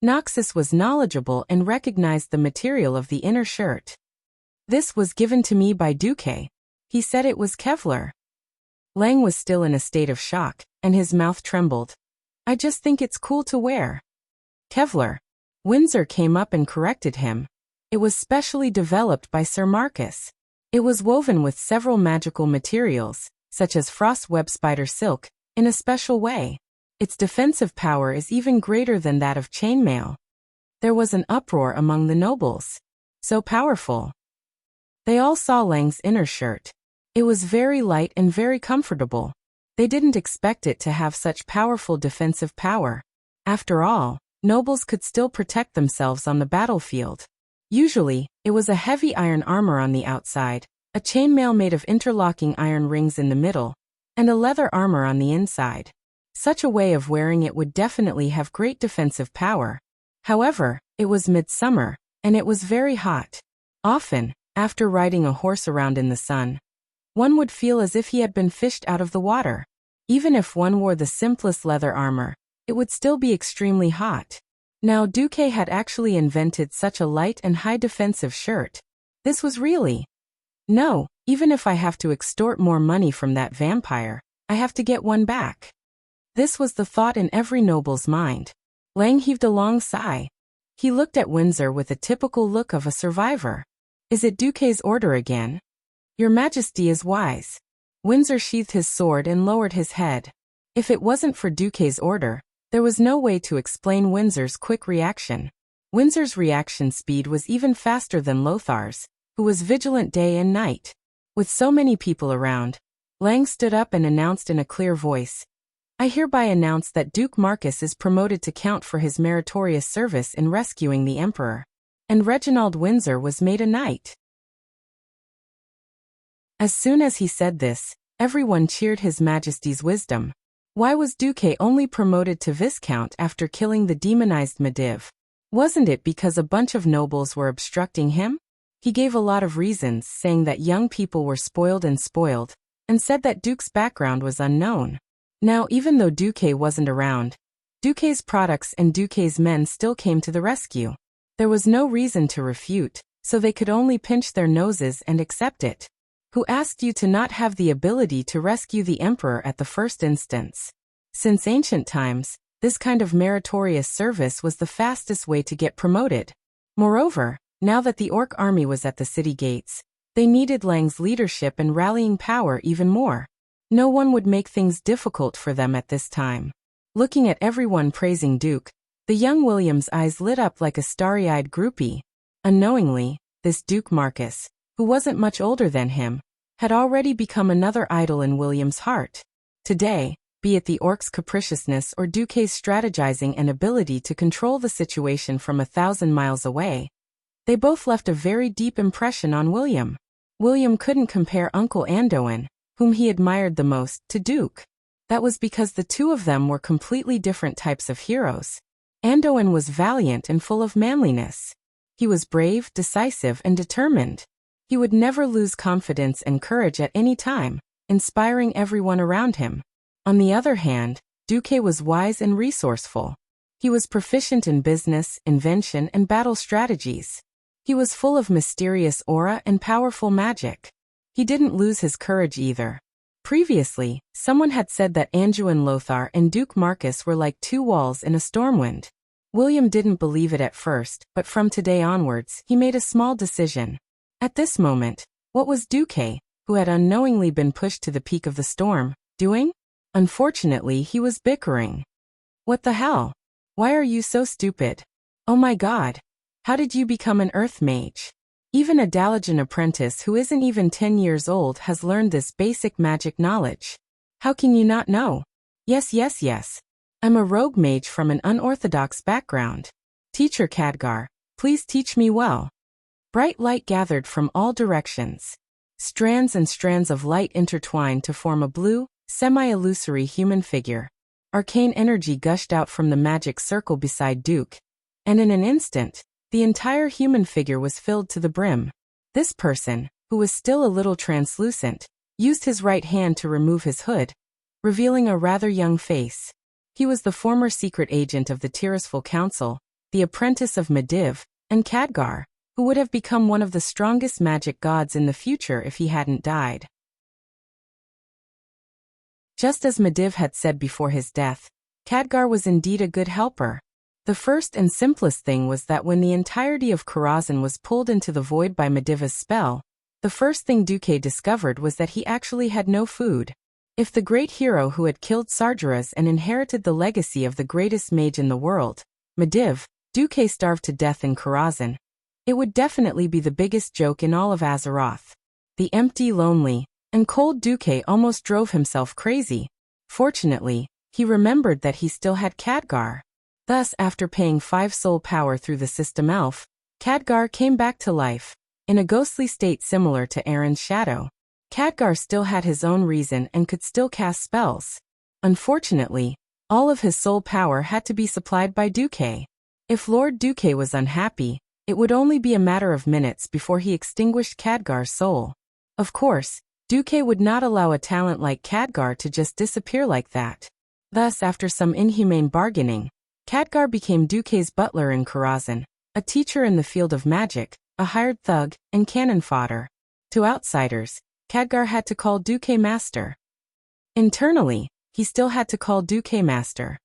Noxus was knowledgeable and recognized the material of the inner shirt. This was given to me by Duque. He said it was Kevlar. Lang was still in a state of shock, and his mouth trembled. I just think it's cool to wear. Kevlar. Windsor came up and corrected him. It was specially developed by Sir Marcus. It was woven with several magical materials, such as frost web spider silk, in a special way. Its defensive power is even greater than that of chainmail. There was an uproar among the nobles. So powerful. They all saw Lang's inner shirt. It was very light and very comfortable. They didn't expect it to have such powerful defensive power. After all, nobles could still protect themselves on the battlefield. Usually, it was a heavy iron armor on the outside, a chainmail made of interlocking iron rings in the middle, and a leather armor on the inside. Such a way of wearing it would definitely have great defensive power. However, it was midsummer, and it was very hot. Often, after riding a horse around in the sun, One would feel as if he had been fished out of the water. Even if one wore the simplest leather armor, it would still be extremely hot. Now Duque had actually invented such a light and high defensive shirt. This was really... No, even if I have to extort more money from that vampire, I have to get one back. This was the thought in every noble's mind. Lang heaved a long sigh. He looked at Windsor with a typical look of a survivor. Is it Duque's order again? Your Majesty is wise. Windsor sheathed his sword and lowered his head. If it wasn't for Duque's order, there was no way to explain Windsor's quick reaction. Windsor's reaction speed was even faster than Lothar's, who was vigilant day and night. With so many people around, Lang stood up and announced in a clear voice, I hereby announce that Duke Marcus is promoted to Count for his meritorious service in rescuing the Emperor. And Reginald Windsor was made a knight. As soon as he said this, everyone cheered His Majesty's wisdom. Why was Duque only promoted to Viscount after killing the demonized Mediv? Wasn't it because a bunch of nobles were obstructing him? He gave a lot of reasons, saying that young people were spoiled, and said that Duke's background was unknown. Now, even though Duque wasn't around, Duque's products and Duque's men still came to the rescue. There was no reason to refute, so they could only pinch their noses and accept it. Who asked you to not have the ability to rescue the Emperor at the first instance? Since ancient times, this kind of meritorious service was the fastest way to get promoted. Moreover, now that the Orc army was at the city gates, they needed Lang's leadership and rallying power even more. No one would make things difficult for them at this time. Looking at everyone praising Duke, the young William's eyes lit up like a starry-eyed groupie. Unknowingly, this Duke Marcus, who wasn't much older than him, had already become another idol in William's heart. Today, be it the Orc's capriciousness or Duque's strategizing and ability to control the situation from 1,000 miles away, they both left a very deep impression on William. William couldn't compare Uncle Andoin, whom he admired the most, to Duke. That was because the two of them were completely different types of heroes. Andoin was valiant and full of manliness. He was brave, decisive, and determined. He would never lose confidence and courage at any time, inspiring everyone around him. On the other hand, Duque was wise and resourceful. He was proficient in business, invention, and battle strategies. He was full of mysterious aura and powerful magic. He didn't lose his courage either. Previously, someone had said that Anduin Lothar and Duke Marcus were like two walls in a stormwind. William didn't believe it at first, but from today onwards, he made a small decision. At this moment, what was Duque, who had unknowingly been pushed to the peak of the storm, doing? Unfortunately, he was bickering. What the hell? Why are you so stupid? Oh my god. How did you become an earth mage? Even a Dalajan apprentice who isn't even 10 years old has learned this basic magic knowledge. How can you not know? Yes. I'm a rogue mage from an unorthodox background. Teacher Khadgar, please teach me well. Bright light gathered from all directions. Strands and strands of light intertwined to form a blue, semi-illusory human figure. Arcane energy gushed out from the magic circle beside Duke. And in an instant, the entire human figure was filled to the brim. This person, who was still a little translucent, used his right hand to remove his hood, revealing a rather young face. He was the former secret agent of the Tirisful Council, the apprentice of Mediv, and Khadgar, who would have become one of the strongest magic gods in the future if he hadn't died. Just as Mediv had said before his death, Khadgar was indeed a good helper. The first and simplest thing was that when the entirety of Karazhan was pulled into the void by Medivh's spell, the first thing Duque discovered was that he actually had no food. If the great hero who had killed Sargeras and inherited the legacy of the greatest mage in the world, Mediv, Duque starved to death in Karazhan, it would definitely be the biggest joke in all of Azeroth. The empty, lonely, and cold Duque almost drove himself crazy. Fortunately, he remembered that he still had Khadgar. Thus, after paying 5 soul power through the system elf, Khadgar came back to life, in a ghostly state similar to Aaron's shadow. Khadgar still had his own reason and could still cast spells. Unfortunately, all of his soul power had to be supplied by Duque. If Lord Duque was unhappy, it would only be a matter of minutes before he extinguished Khadgar's soul. Of course, Duque would not allow a talent like Khadgar to just disappear like that. Thus, after some inhumane bargaining, Khadgar became Duque's butler in Karazhan, a teacher in the field of magic, a hired thug, and cannon fodder. To outsiders, Khadgar had to call Duque master. Internally, he still had to call Duque master.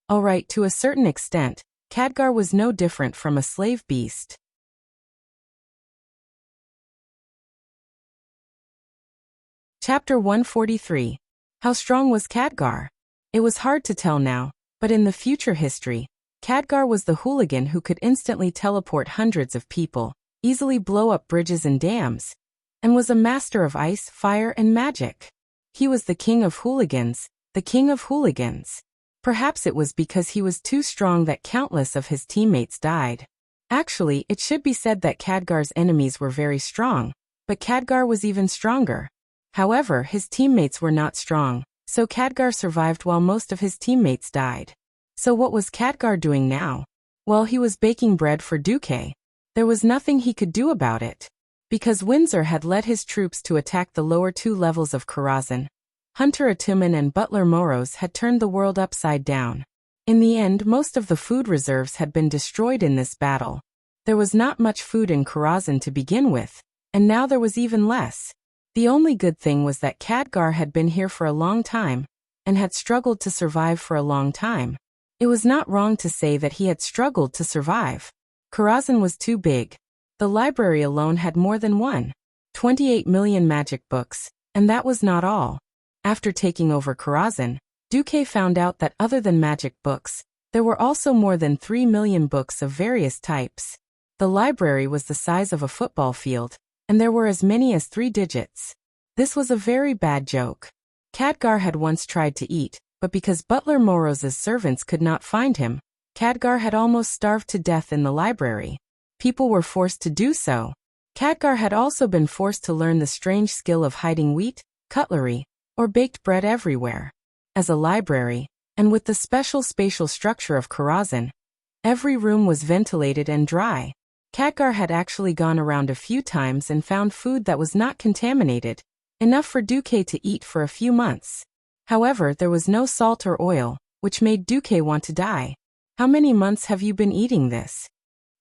Alright, to a certain extent, Khadgar was no different from a slave beast. Chapter 143. How strong was Khadgar? It was hard to tell now, but in the future history, Khadgar was the hooligan who could instantly teleport hundreds of people, easily blow up bridges and dams, and was a master of ice, fire, and magic. He was the king of hooligans, the king of hooligans. Perhaps it was because he was too strong that countless of his teammates died. Actually, it should be said that Khadgar's enemies were very strong, but Khadgar was even stronger. However, his teammates were not strong, so Khadgar survived while most of his teammates died. So what was Khadgar doing now? Well, he was baking bread for Duque. There was nothing he could do about it. Because Windsor had led his troops to attack the lower two levels of Karazhan, Hunter Atuman and Butler Moros had turned the world upside down. In the end, most of the food reserves had been destroyed in this battle. There was not much food in Karazhan to begin with, and now there was even less. The only good thing was that Khadgar had been here for a long time, and had struggled to survive for a long time. It was not wrong to say that he had struggled to survive. Karazhan was too big. The library alone had more than 28 million magic books, and that was not all. After taking over Karazhan, Duque found out that other than magic books, there were also more than 3 million books of various types. The library was the size of a football field, and there were as many as 3 digits. This was a very bad joke. Khadgar had once tried to eat, but because Butler Moros's servants could not find him, Khadgar had almost starved to death in the library. People were forced to do so. Khadgar had also been forced to learn the strange skill of hiding wheat, cutlery, or baked bread everywhere. As a library, and with the special spatial structure of Karazhan, every room was ventilated and dry. Khadgar had actually gone around a few times and found food that was not contaminated, enough for Duque to eat for a few months. However, there was no salt or oil, which made Duque want to die. How many months have you been eating this?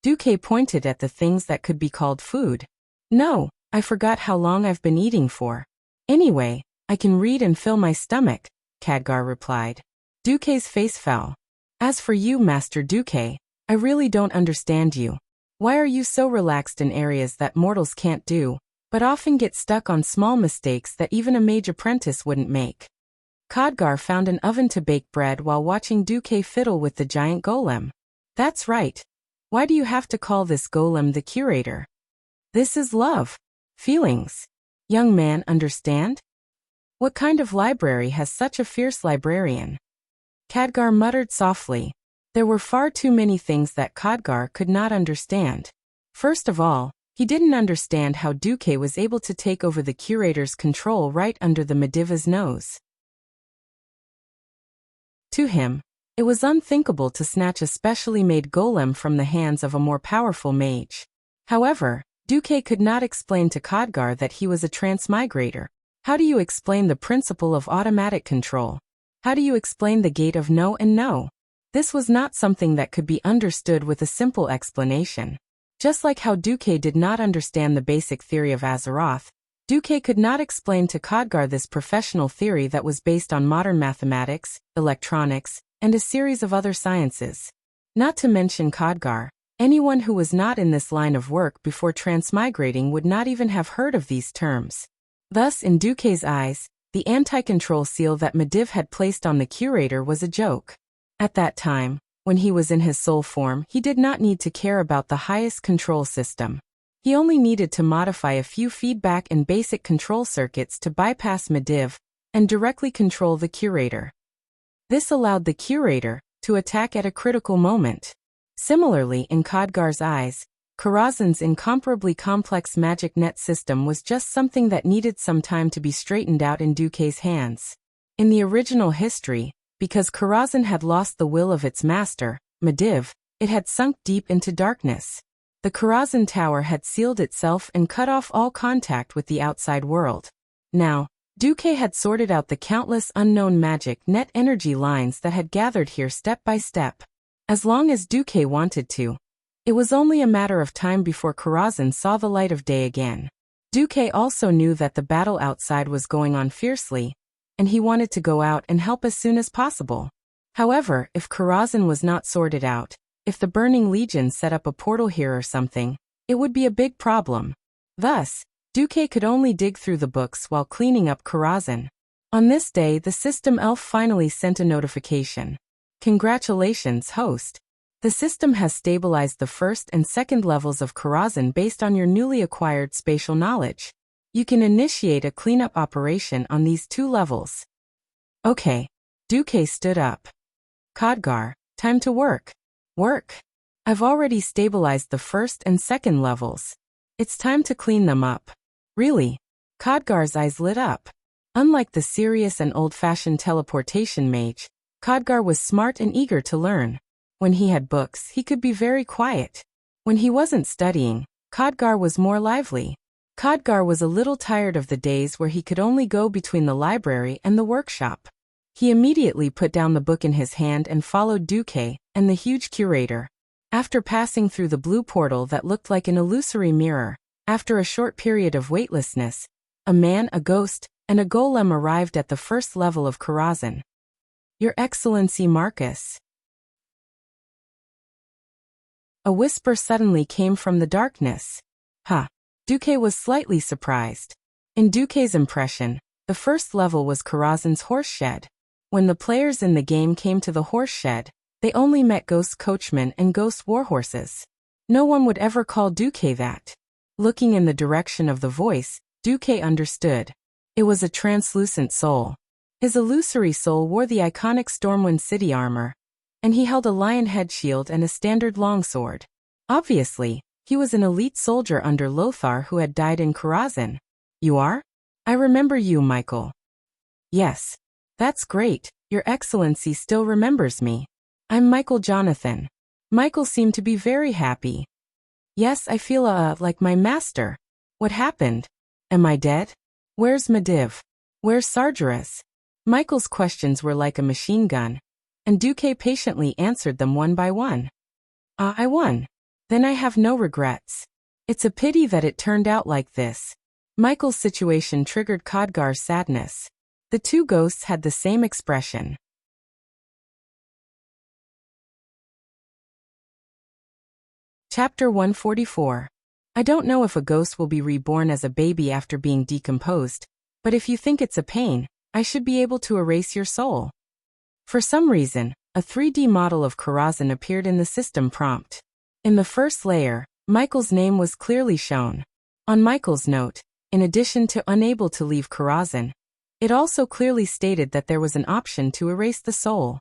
Duque pointed at the things that could be called food. No, I forgot how long I've been eating for. Anyway, I can read and fill my stomach, Khadgar replied. Duque's face fell. As for you, Master Duque, I really don't understand you. Why are you so relaxed in areas that mortals can't do, but often get stuck on small mistakes that even a mage apprentice wouldn't make? Khadgar found an oven to bake bread while watching Duque fiddle with the giant golem. That's right. Why do you have to call this golem the curator? This is love. Feelings. Young man, understand? What kind of library has such a fierce librarian? Khadgar muttered softly. There were far too many things that Khadgar could not understand. First of all, he didn't understand how Duque was able to take over the curator's control right under the Mediva's nose. To him, it was unthinkable to snatch a specially made golem from the hands of a more powerful mage. However, Duque could not explain to Khadgar that he was a transmigrator. How do you explain the principle of automatic control? How do you explain the gate of no and no? This was not something that could be understood with a simple explanation. Just like how Duque did not understand the basic theory of Azeroth, Duque could not explain to Khadgar this professional theory that was based on modern mathematics, electronics, and a series of other sciences. Not to mention Khadgar, anyone who was not in this line of work before transmigrating would not even have heard of these terms. Thus, in Duque's eyes, the anti-control seal that Mediv had placed on the curator was a joke. At that time, when he was in his soul form, he did not need to care about the highest control system. He only needed to modify a few feedback and basic control circuits to bypass Mediv and directly control the curator. This allowed the curator to attack at a critical moment. Similarly, in Khadgar's eyes, Karazhan's incomparably complex magic net system was just something that needed some time to be straightened out in Duque's hands. In the original history, because Karazhan had lost the will of its master, Mediv, it had sunk deep into darkness. The Karazhan Tower had sealed itself and cut off all contact with the outside world. Now, Duque had sorted out the countless unknown magic net energy lines that had gathered here step by step. As long as Duque wanted to, it was only a matter of time before Karazhan saw the light of day again. Duque also knew that the battle outside was going on fiercely, and he wanted to go out and help as soon as possible. However, if Karazhan was not sorted out, if the Burning Legion set up a portal here or something, it would be a big problem. Thus, Duque could only dig through the books while cleaning up Karazhan. On this day, the system elf finally sent a notification. Congratulations, host. The system has stabilized the first and second levels of Karazhan based on your newly acquired spatial knowledge. You can initiate a cleanup operation on these 2 levels. Okay. Duque stood up. Khadgar, time to work. Work. I've already stabilized the first and second levels. It's time to clean them up. Really? Khadgar's eyes lit up. Unlike the serious and old-fashioned teleportation mage, Khadgar was smart and eager to learn. When he had books, he could be very quiet. When he wasn't studying, Khadgar was more lively. Khadgar was a little tired of the days where he could only go between the library and the workshop. He immediately put down the book in his hand and followed Duque and the huge curator. After passing through the blue portal that looked like an illusory mirror, after a short period of weightlessness, a man, a ghost, and a golem arrived at the first level of Karazhan. Your Excellency Marcus. A whisper suddenly came from the darkness. Duque was slightly surprised. In Duque's impression, the first level was Karazhan's horse shed. When the players in the game came to the horse shed, they only met ghost coachmen and ghost warhorses. No one would ever call Duque that. Looking in the direction of the voice, Duque understood. It was a translucent soul. His illusory soul wore the iconic Stormwind city armor, and he held a lion head shield and a standard longsword. Obviously, he was an elite soldier under Lothar who had died in Karazhan. You are? I remember you, Michael. Yes. That's great, Your Excellency still remembers me. I'm Michael Jonathan. Michael seemed to be very happy. Yes, I feel like my master. What happened? Am I dead? Where's Medivh? Where's Sargeras? Michael's questions were like a machine gun, and Duque patiently answered them one by one. I won. Then I have no regrets. It's a pity that it turned out like this. Michael's situation triggered Khadgar's sadness. The 2 ghosts had the same expression. Chapter 144. I don't know if a ghost will be reborn as a baby after being decomposed, but if you think it's a pain, I should be able to erase your soul. For some reason, a 3D model of Karazhan appeared in the system prompt. In the first layer, Michael's name was clearly shown. On Michael's note, in addition to unable to leave Karazhan, it also clearly stated that there was an option to erase the soul.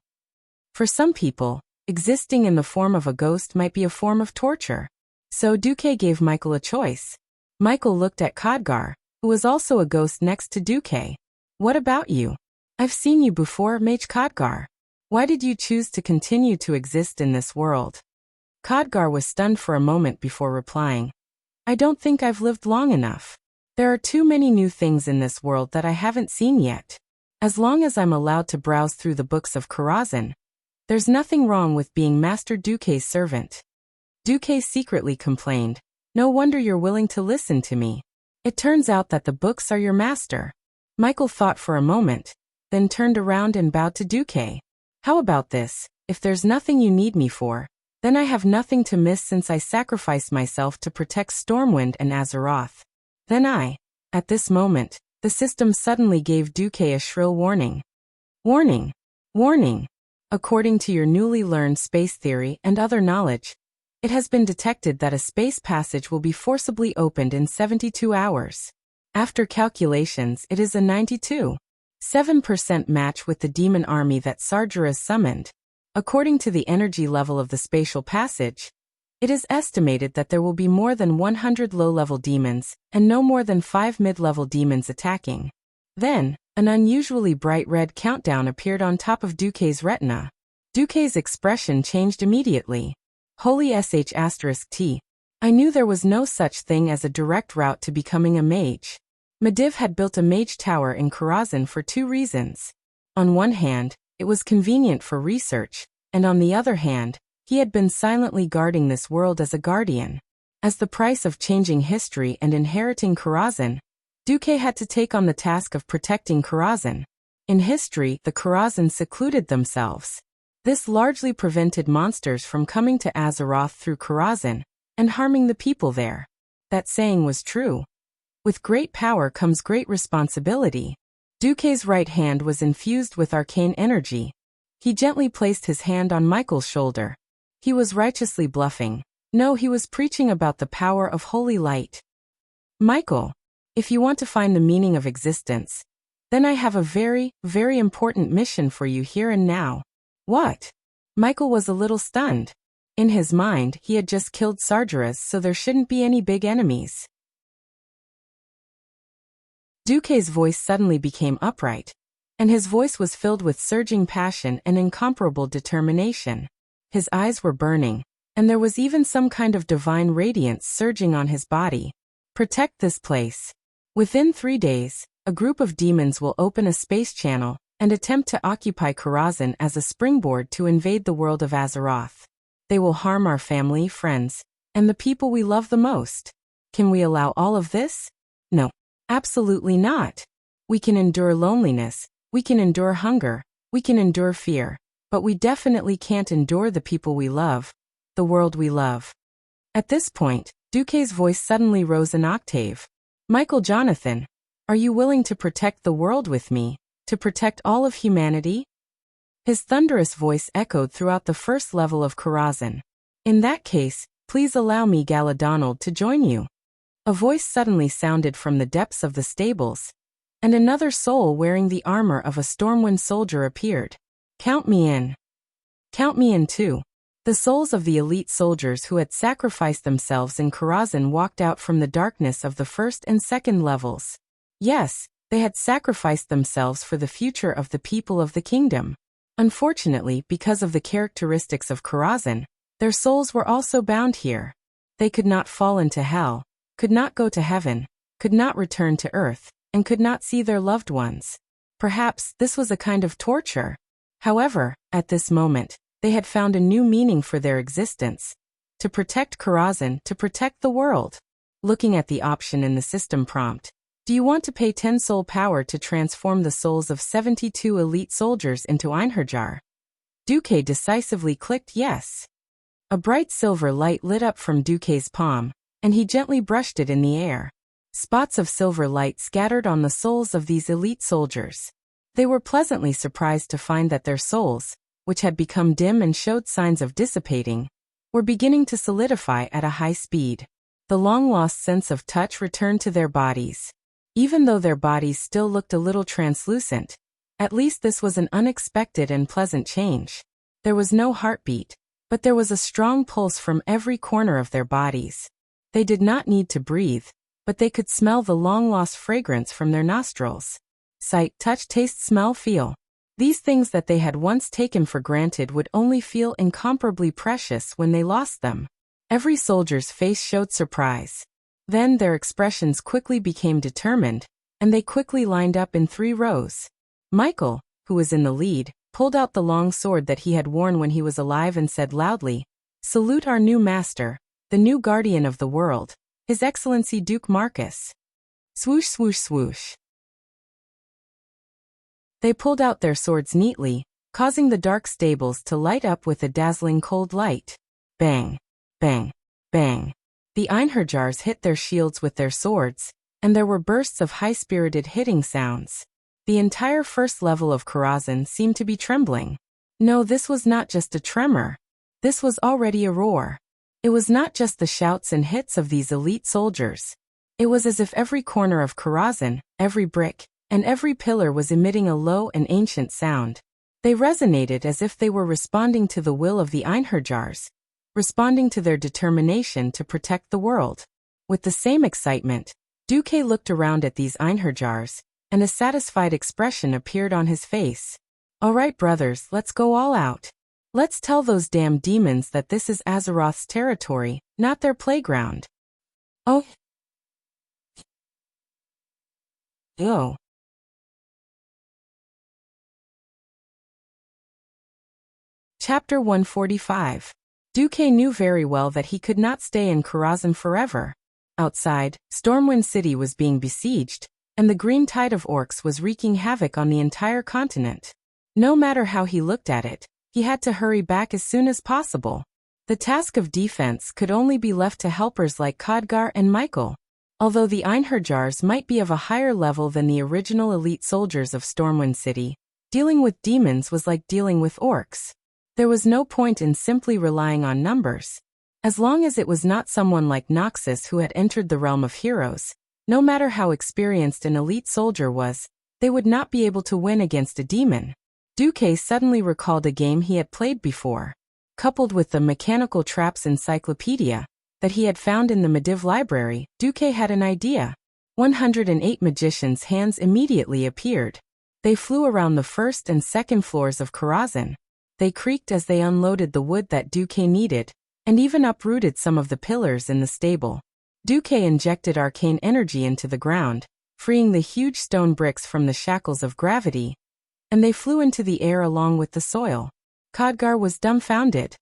For some people, existing in the form of a ghost might be a form of torture. So Duque gave Michael a choice. Michael looked at Khadgar, who was also a ghost next to Duque. What about you? I've seen you before, Mage Khadgar. Why did you choose to continue to exist in this world? Khadgar was stunned for a moment before replying. I don't think I've lived long enough. There are too many new things in this world that I haven't seen yet. As long as I'm allowed to browse through the books of Karazhan, there's nothing wrong with being Master Duque's servant. Duque secretly complained. No wonder you're willing to listen to me. It turns out that the books are your master. Michael thought for a moment, then turned around and bowed to Duque. How about this? If there's nothing you need me for, then I have nothing to miss since I sacrificed myself to protect Stormwind and Azeroth. Then at this moment, the system suddenly gave Duque a shrill warning. Warning! Warning! According to your newly learned space theory and other knowledge, it has been detected that a space passage will be forcibly opened in 72 hours. After calculations, it is a 92.7% match with the demon army that Sargeras summoned. According to the energy level of the spatial passage, it is estimated that there will be more than 100 low-level demons and no more than 5 mid-level demons attacking. Then, an unusually bright red countdown appeared on top of Duque's retina. Duque's expression changed immediately. Holy sh*t. I knew there was no such thing as a direct route to becoming a mage. Medivh had built a mage tower in Karazhan for two reasons. On one hand, it was convenient for research, and on the other hand, he had been silently guarding this world as a guardian. As the price of changing history and inheriting Karazhan, Duque had to take on the task of protecting Karazhan. In history, the Karazhan secluded themselves. This largely prevented monsters from coming to Azeroth through Karazhan and harming the people there. That saying was true. With great power comes great responsibility. Duque's right hand was infused with arcane energy. He gently placed his hand on Michael's shoulder. He was righteously bluffing. No, he was preaching about the power of holy light. Michael, if you want to find the meaning of existence, then I have a very, very important mission for you here and now. What? Michael was a little stunned. In his mind, he had just killed Sargeras, so there shouldn't be any big enemies. Duque's voice suddenly became upright, and his voice was filled with surging passion and incomparable determination. His eyes were burning, and there was even some kind of divine radiance surging on his body. Protect this place. Within 3 days, a group of demons will open a space channel and attempt to occupy Karazhan as a springboard to invade the world of Azeroth. They will harm our family, friends, and the people we love the most. Can we allow all of this? No. Absolutely not. We can endure loneliness, we can endure hunger, we can endure fear, but we definitely can't endure the people we love, the world we love. At this point, Duque's voice suddenly rose an octave. Michael Jonathan, are you willing to protect the world with me, to protect all of humanity? His thunderous voice echoed throughout the first level of Karazhan. In that case, please allow me, Galadonald, to join you. A voice suddenly sounded from the depths of the stables, and another soul wearing the armor of a Stormwind soldier appeared. Count me in. Count me in too. The souls of the elite soldiers who had sacrificed themselves in Karazhan walked out from the darkness of the first and second levels. Yes, they had sacrificed themselves for the future of the people of the kingdom. Unfortunately, because of the characteristics of Karazhan, their souls were also bound here. They could not fall into hell, could not go to heaven, could not return to earth, and could not see their loved ones. Perhaps this was a kind of torture. However, at this moment, they had found a new meaning for their existence. To protect Karazhan, to protect the world. Looking at the option in the system prompt, do you want to pay 10 soul power to transform the souls of 72 elite soldiers into Einherjar? Duque decisively clicked yes. A bright silver light lit up from Duque's palm, and he gently brushed it in the air. Spots of silver light scattered on the souls of these elite soldiers. They were pleasantly surprised to find that their souls, which had become dim and showed signs of dissipating, were beginning to solidify at a high speed. The long-lost sense of touch returned to their bodies. Even though their bodies still looked a little translucent, at least this was an unexpected and pleasant change. There was no heartbeat, but there was a strong pulse from every corner of their bodies. They did not need to breathe, but they could smell the long-lost fragrance from their nostrils. Sight, touch, taste, smell, feel. These things that they had once taken for granted would only feel incomparably precious when they lost them. Every soldier's face showed surprise. Then their expressions quickly became determined, and they quickly lined up in 3 rows. Michael, who was in the lead, pulled out the long sword that he had worn when he was alive and said loudly, "Salute our new master, the new guardian of the world, His Excellency Duke Marcus." Swoosh, swoosh, swoosh. They pulled out their swords neatly, causing the dark stables to light up with a dazzling cold light. Bang, bang, bang. The Einherjars hit their shields with their swords, and there were bursts of high-spirited hitting sounds. The entire first level of Karazhan seemed to be trembling. No, this was not just a tremor. This was already a roar. It was not just the shouts and hits of these elite soldiers. It was as if every corner of Karazhan, every brick, and every pillar was emitting a low and ancient sound. They resonated as if they were responding to the will of the Einherjars, responding to their determination to protect the world. With the same excitement, Duque looked around at these Einherjars, and a satisfied expression appeared on his face. All right, brothers, let's go all out. Let's tell those damn demons that this is Azeroth's territory, not their playground. Oh. Oh. Chapter 145. Duque knew very well that he could not stay in Karazhan forever. Outside, Stormwind City was being besieged, and the green tide of orcs was wreaking havoc on the entire continent. No matter how he looked at it, he had to hurry back as soon as possible. The task of defense could only be left to helpers like Khadgar and Michael. Although the Einherjars might be of a higher level than the original elite soldiers of Stormwind City, dealing with demons was like dealing with orcs. There was no point in simply relying on numbers. As long as it was not someone like Noxus who had entered the realm of heroes, no matter how experienced an elite soldier was, they would not be able to win against a demon. Duque suddenly recalled a game he had played before. Coupled with the Mechanical Traps Encyclopedia that he had found in the Mediv library, Duque had an idea. 108 magicians' hands immediately appeared. They flew around the first and second floors of Karazhan. They creaked as they unloaded the wood that Duque needed, and even uprooted some of the pillars in the stable. Duque injected arcane energy into the ground, freeing the huge stone bricks from the shackles of gravity, and they flew into the air along with the soil. Khadgar was dumbfounded.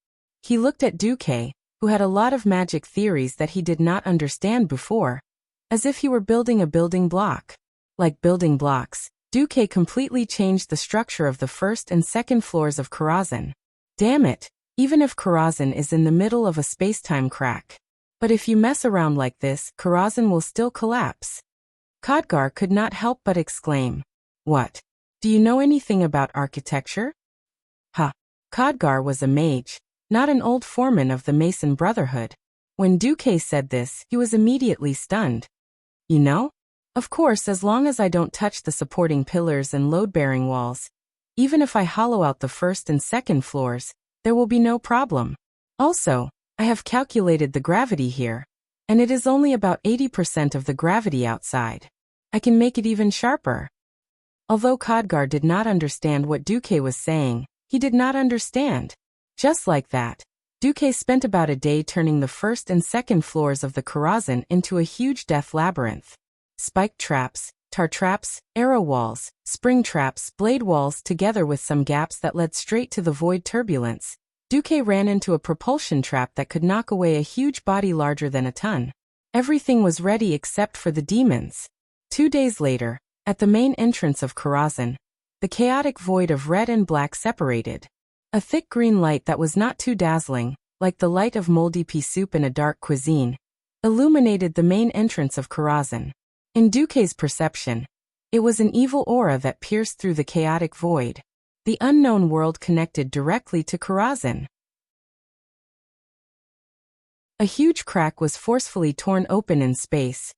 He looked at Duque, who had a lot of magic theories that he did not understand before, as if he were building a building block. Like building blocks, Duque completely changed the structure of the first and second floors of Karazhan. Damn it, even if Karazhan is in the middle of a space-time crack. But if you mess around like this, Karazhan will still collapse. Khadgar could not help but exclaim, "What? Do you know anything about architecture?" Ha! Khadgar was a mage, not an old foreman of the Mason Brotherhood. When Duque said this, he was immediately stunned. You know? Of course, as long as I don't touch the supporting pillars and load-bearing walls, even if I hollow out the first and second floors, there will be no problem. Also, I have calculated the gravity here, and it is only about 80% of the gravity outside. I can make it even sharper. Although Khadgar did not understand what Duque was saying, he did not understand. Just like that, Duque spent about a day turning the first and second floors of the Karazhan into a huge death labyrinth. Spike traps, tar traps, arrow walls, spring traps, blade walls together with some gaps that led straight to the void turbulence. Duque ran into a propulsion trap that could knock away a huge body larger than a ton. Everything was ready except for the demons. 2 days later, at the main entrance of Karazhan, the chaotic void of red and black separated. A thick green light that was not too dazzling, like the light of moldy pea soup in a dark cuisine, illuminated the main entrance of Karazhan. In Duque's perception, it was an evil aura that pierced through the chaotic void. The unknown world connected directly to Karazhan. A huge crack was forcefully torn open in space,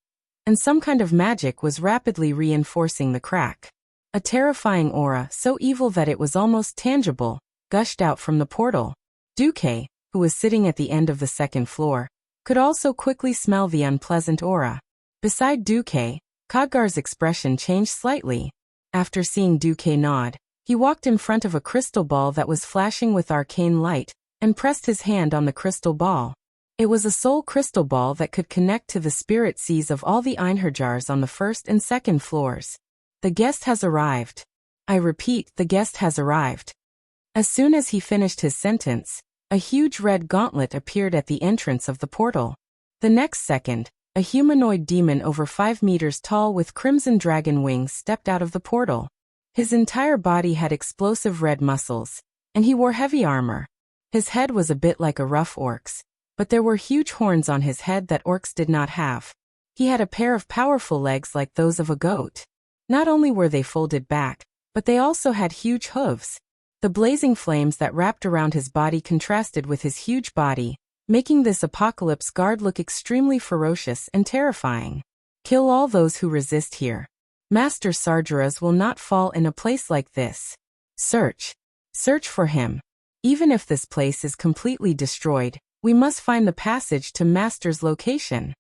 and some kind of magic was rapidly reinforcing the crack. A terrifying aura, so evil that it was almost tangible, gushed out from the portal. Duque, who was sitting at the end of the second floor, could also quickly smell the unpleasant aura. Beside Duque, Khadgar's expression changed slightly. After seeing Duque nod, he walked in front of a crystal ball that was flashing with arcane light, and pressed his hand on the crystal ball. It was a soul crystal ball that could connect to the spirit seas of all the Einherjars on the first and second floors. The guest has arrived. I repeat, the guest has arrived. As soon as he finished his sentence, a huge red gauntlet appeared at the entrance of the portal. The next second, a humanoid demon over 5 meters tall with crimson dragon wings stepped out of the portal. His entire body had explosive red muscles, and he wore heavy armor. His head was a bit like a rough orc's, but there were huge horns on his head that orcs did not have. He had a pair of powerful legs like those of a goat. Not only were they folded back, but they also had huge hooves. The blazing flames that wrapped around his body contrasted with his huge body, making this apocalypse guard look extremely ferocious and terrifying. Kill all those who resist here. Master Sargeras will not fall in a place like this. Search. Search for him. Even if this place is completely destroyed, we must find the passage to Master's location.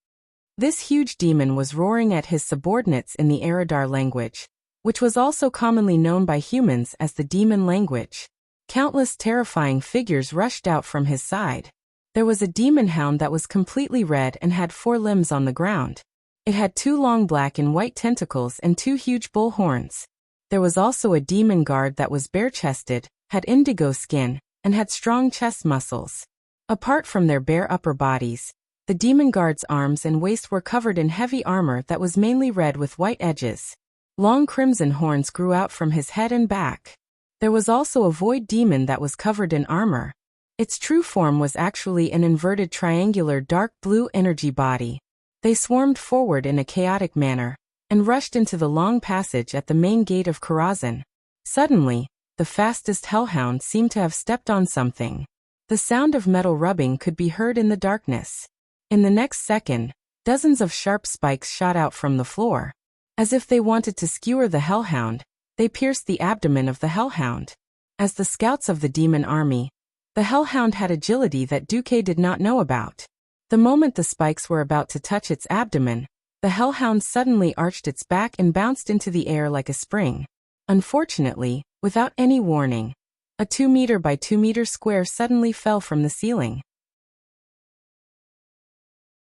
This huge demon was roaring at his subordinates in the Eridar language, which was also commonly known by humans as the demon language. Countless terrifying figures rushed out from his side. There was a demon hound that was completely red and had 4 limbs on the ground. It had 2 long black and white tentacles and 2 huge bull horns. There was also a demon guard that was bare-chested, had indigo skin, and had strong chest muscles. Apart from their bare upper bodies, the demon guard's arms and waist were covered in heavy armor that was mainly red with white edges. Long crimson horns grew out from his head and back. There was also a void demon that was covered in armor. Its true form was actually an inverted triangular dark blue energy body. They swarmed forward in a chaotic manner, and rushed into the long passage at the main gate of Karazhan. Suddenly, the fastest hellhound seemed to have stepped on something. The sound of metal rubbing could be heard in the darkness. In the next second, dozens of sharp spikes shot out from the floor. As if they wanted to skewer the hellhound, they pierced the abdomen of the hellhound. As the scouts of the demon army, the hellhound had agility that Duque did not know about. The moment the spikes were about to touch its abdomen, the hellhound suddenly arched its back and bounced into the air like a spring. Unfortunately, without any warning, a 2 meter by 2 meter square suddenly fell from the ceiling.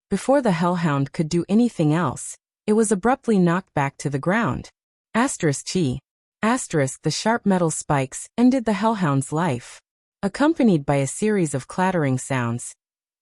Before the hellhound could do anything else, it was abruptly knocked back to the ground. Chi. The sharp metal spikes ended the hellhound's life. Accompanied by a series of clattering sounds,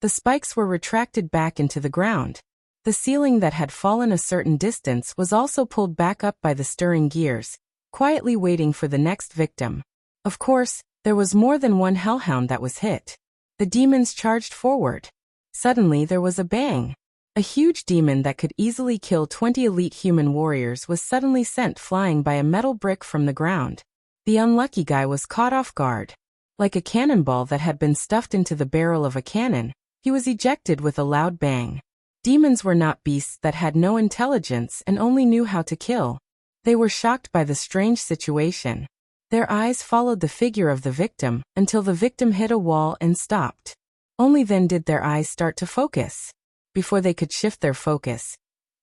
the spikes were retracted back into the ground. The ceiling that had fallen a certain distance was also pulled back up by the stirring gears, quietly waiting for the next victim. Of course, there was more than one hellhound that was hit. The demons charged forward. Suddenly there was a bang. A huge demon that could easily kill 20 elite human warriors was suddenly sent flying by a metal brick from the ground. The unlucky guy was caught off guard. Like a cannonball that had been stuffed into the barrel of a cannon, he was ejected with a loud bang. Demons were not beasts that had no intelligence and only knew how to kill. They were shocked by the strange situation. Their eyes followed the figure of the victim until the victim hit a wall and stopped. Only then did their eyes start to focus. Before they could shift their focus,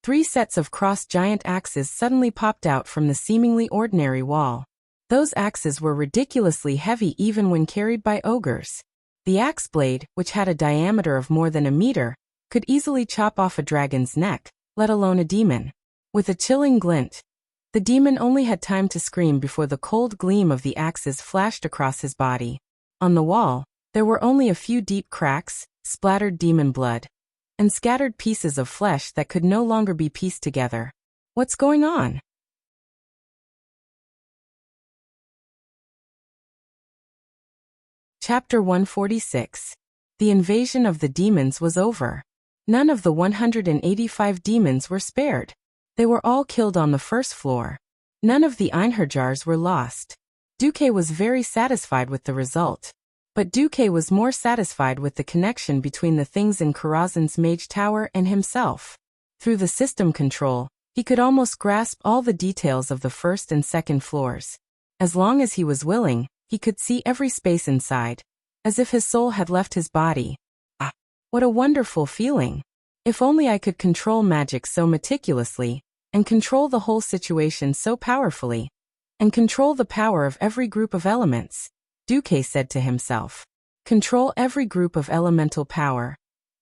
3 sets of crossed giant axes suddenly popped out from the seemingly ordinary wall. Those axes were ridiculously heavy even when carried by ogres. The axe blade, which had a diameter of more than a meter, could easily chop off a dragon's neck, let alone a demon. With a chilling glint, the demon only had time to scream before the cold gleam of the axes flashed across his body. On the wall, there were only a few deep cracks, splattered demon blood, and scattered pieces of flesh that could no longer be pieced together. What's going on? Chapter 146. The invasion of the demons was over. None of the 185 demons were spared. They were all killed on the first floor. None of the Einherjars were lost. Duque was very satisfied with the result. But Duque was more satisfied with the connection between the things in Karazhan's mage tower and himself. Through the system control, he could almost grasp all the details of the first and second floors. As long as he was willing, he could see every space inside, as if his soul had left his body. Ah, what a wonderful feeling! If only I could control magic so meticulously, and control the whole situation so powerfully, and control the power of every group of elements, Duque said to himself. Control every group of elemental power.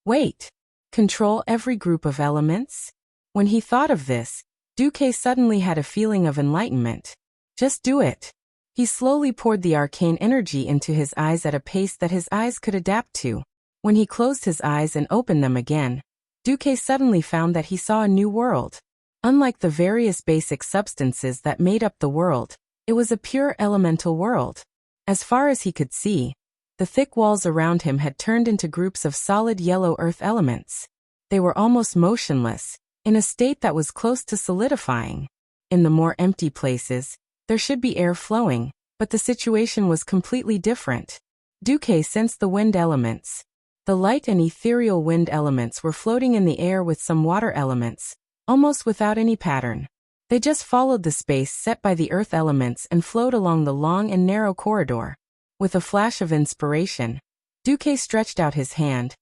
Wait, control every group of elements? When he thought of this, Duque suddenly had a feeling of enlightenment. Just do it. He slowly poured the arcane energy into his eyes at a pace that his eyes could adapt to. When he closed his eyes and opened them again, Duque suddenly found that he saw a new world. Unlike the various basic substances that made up the world, it was a pure elemental world. As far as he could see, the thick walls around him had turned into groups of solid yellow earth elements. They were almost motionless, in a state that was close to solidifying. In the more empty places, there should be air flowing, but the situation was completely different. Duque sensed the wind elements. The light and ethereal wind elements were floating in the air with some water elements, almost without any pattern. They just followed the space set by the earth elements and flowed along the long and narrow corridor. With a flash of inspiration, Duque stretched out his hand,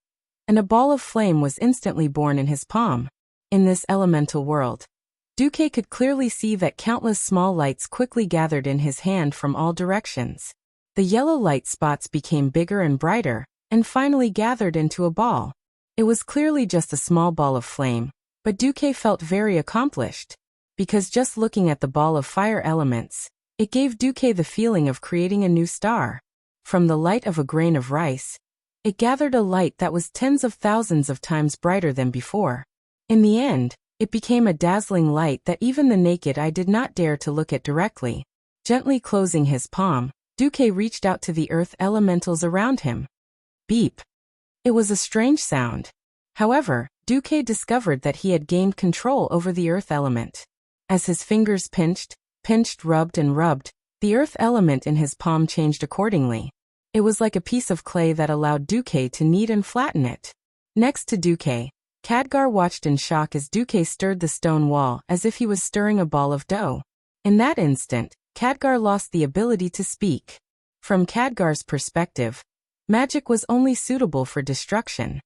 and a ball of flame was instantly born in his palm. In this elemental world, Duque could clearly see that countless small lights quickly gathered in his hand from all directions. The yellow light spots became bigger and brighter, and finally gathered into a ball. It was clearly just a small ball of flame, But Duque felt very accomplished, because just looking at the ball of fire elements, it gave Duque the feeling of creating a new star. From the light of a grain of rice, it gathered a light that was tens of thousands of times brighter than before. In the end, it became a dazzling light that even the naked eye did not dare to look at directly. Gently closing his palm, Duque reached out to the earth elementals around him. Beep. It was a strange sound. However, Duque discovered that he had gained control over the earth element. As his fingers pinched, rubbed and rubbed, the earth element in his palm changed accordingly. It was like a piece of clay that allowed Duque to knead and flatten it. Next to Duque, Khadgar watched in shock as Duque stirred the stone wall as if he was stirring a ball of dough. In that instant, Khadgar lost the ability to speak. From Khadgar's perspective, magic was only suitable for destruction.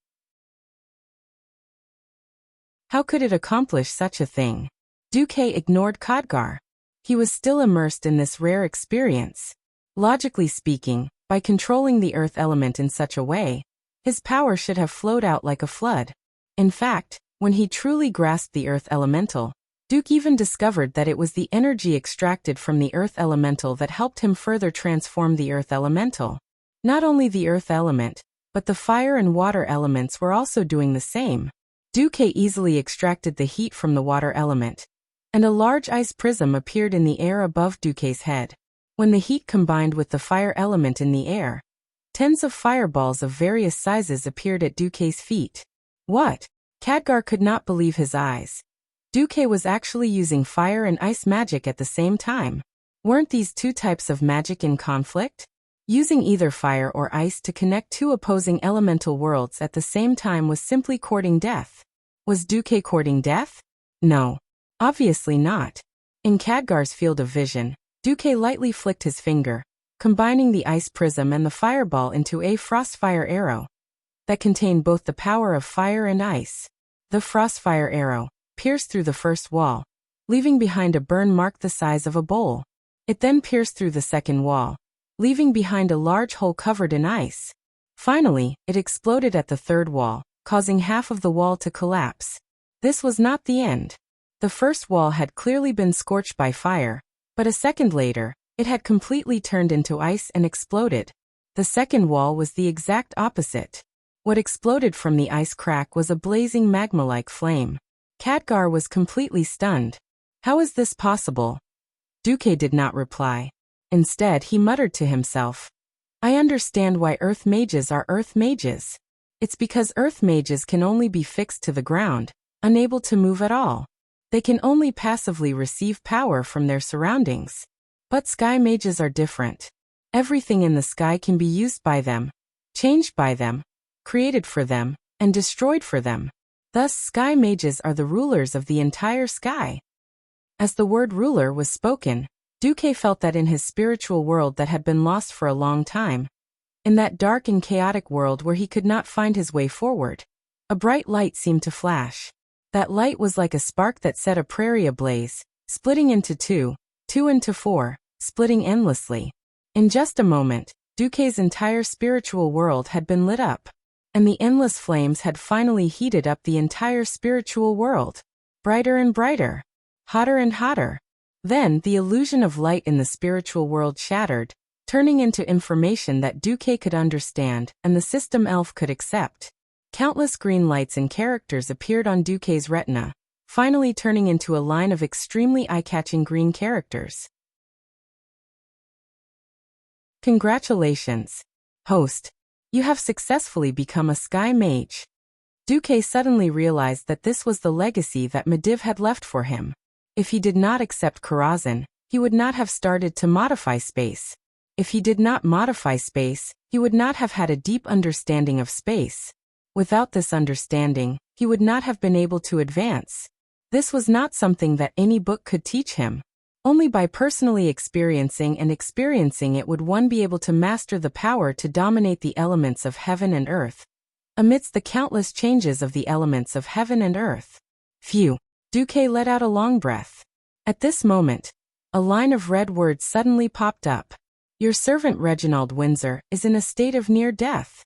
How could it accomplish such a thing? Duque ignored Khadgar. He was still immersed in this rare experience. Logically speaking, by controlling the earth element in such a way, his power should have flowed out like a flood. In fact, when he truly grasped the earth elemental, Duque even discovered that it was the energy extracted from the earth elemental that helped him further transform the earth elemental. Not only the earth element, but the fire and water elements were also doing the same. Duque easily extracted the heat from the water element, and a large ice prism appeared in the air above Duque's head. When the heat combined with the fire element in the air, tens of fireballs of various sizes appeared at Duque's feet. What? Khadgar could not believe his eyes. Duque was actually using fire and ice magic at the same time. Weren't these two types of magic in conflict? Using either fire or ice to connect two opposing elemental worlds at the same time was simply courting death. Was Duque courting death? No. Obviously not. In Khadgar's field of vision, Duque lightly flicked his finger, combining the ice prism and the fireball into a frostfire arrow that contained both the power of fire and ice. The frostfire arrow pierced through the first wall, leaving behind a burn mark the size of a bowl. It then pierced through the second wall, leaving behind a large hole covered in ice. Finally, it exploded at the third wall, causing half of the wall to collapse. This was not the end. The first wall had clearly been scorched by fire, but a second later, it had completely turned into ice and exploded. The second wall was the exact opposite. What exploded from the ice crack was a blazing magma-like flame. Khadgar was completely stunned. How is this possible? Duque did not reply. Instead, he muttered to himself, I understand why earth mages are earth mages. It's because earth mages can only be fixed to the ground, unable to move at all. They can only passively receive power from their surroundings. But sky mages are different. Everything in the sky can be used by them, changed by them, created for them, and destroyed for them. Thus, sky mages are the rulers of the entire sky. As the word ruler was spoken, Duque felt that in his spiritual world that had been lost for a long time, in that dark and chaotic world where he could not find his way forward, a bright light seemed to flash. That light was like a spark that set a prairie ablaze, splitting into two into four, splitting endlessly. In just a moment, Duque's entire spiritual world had been lit up, and the endless flames had finally heated up the entire spiritual world. Brighter and brighter, hotter and hotter. Then the illusion of light in the spiritual world shattered, turning into information that Duque could understand and the system elf could accept. Countless green lights and characters appeared on Duque's retina, finally turning into a line of extremely eye-catching green characters. Congratulations, host. You have successfully become a sky mage. Duque suddenly realized that this was the legacy that Medivh had left for him. If he did not accept Karazhan, he would not have started to modify space. If he did not modify space, he would not have had a deep understanding of space. Without this understanding, he would not have been able to advance. This was not something that any book could teach him. Only by personally experiencing it would one be able to master the power to dominate the elements of heaven and earth. Amidst the countless changes of the elements of heaven and earth. Phew! Duque let out a long breath. At this moment, a line of red words suddenly popped up. Your servant Reginald Windsor is in a state of near death.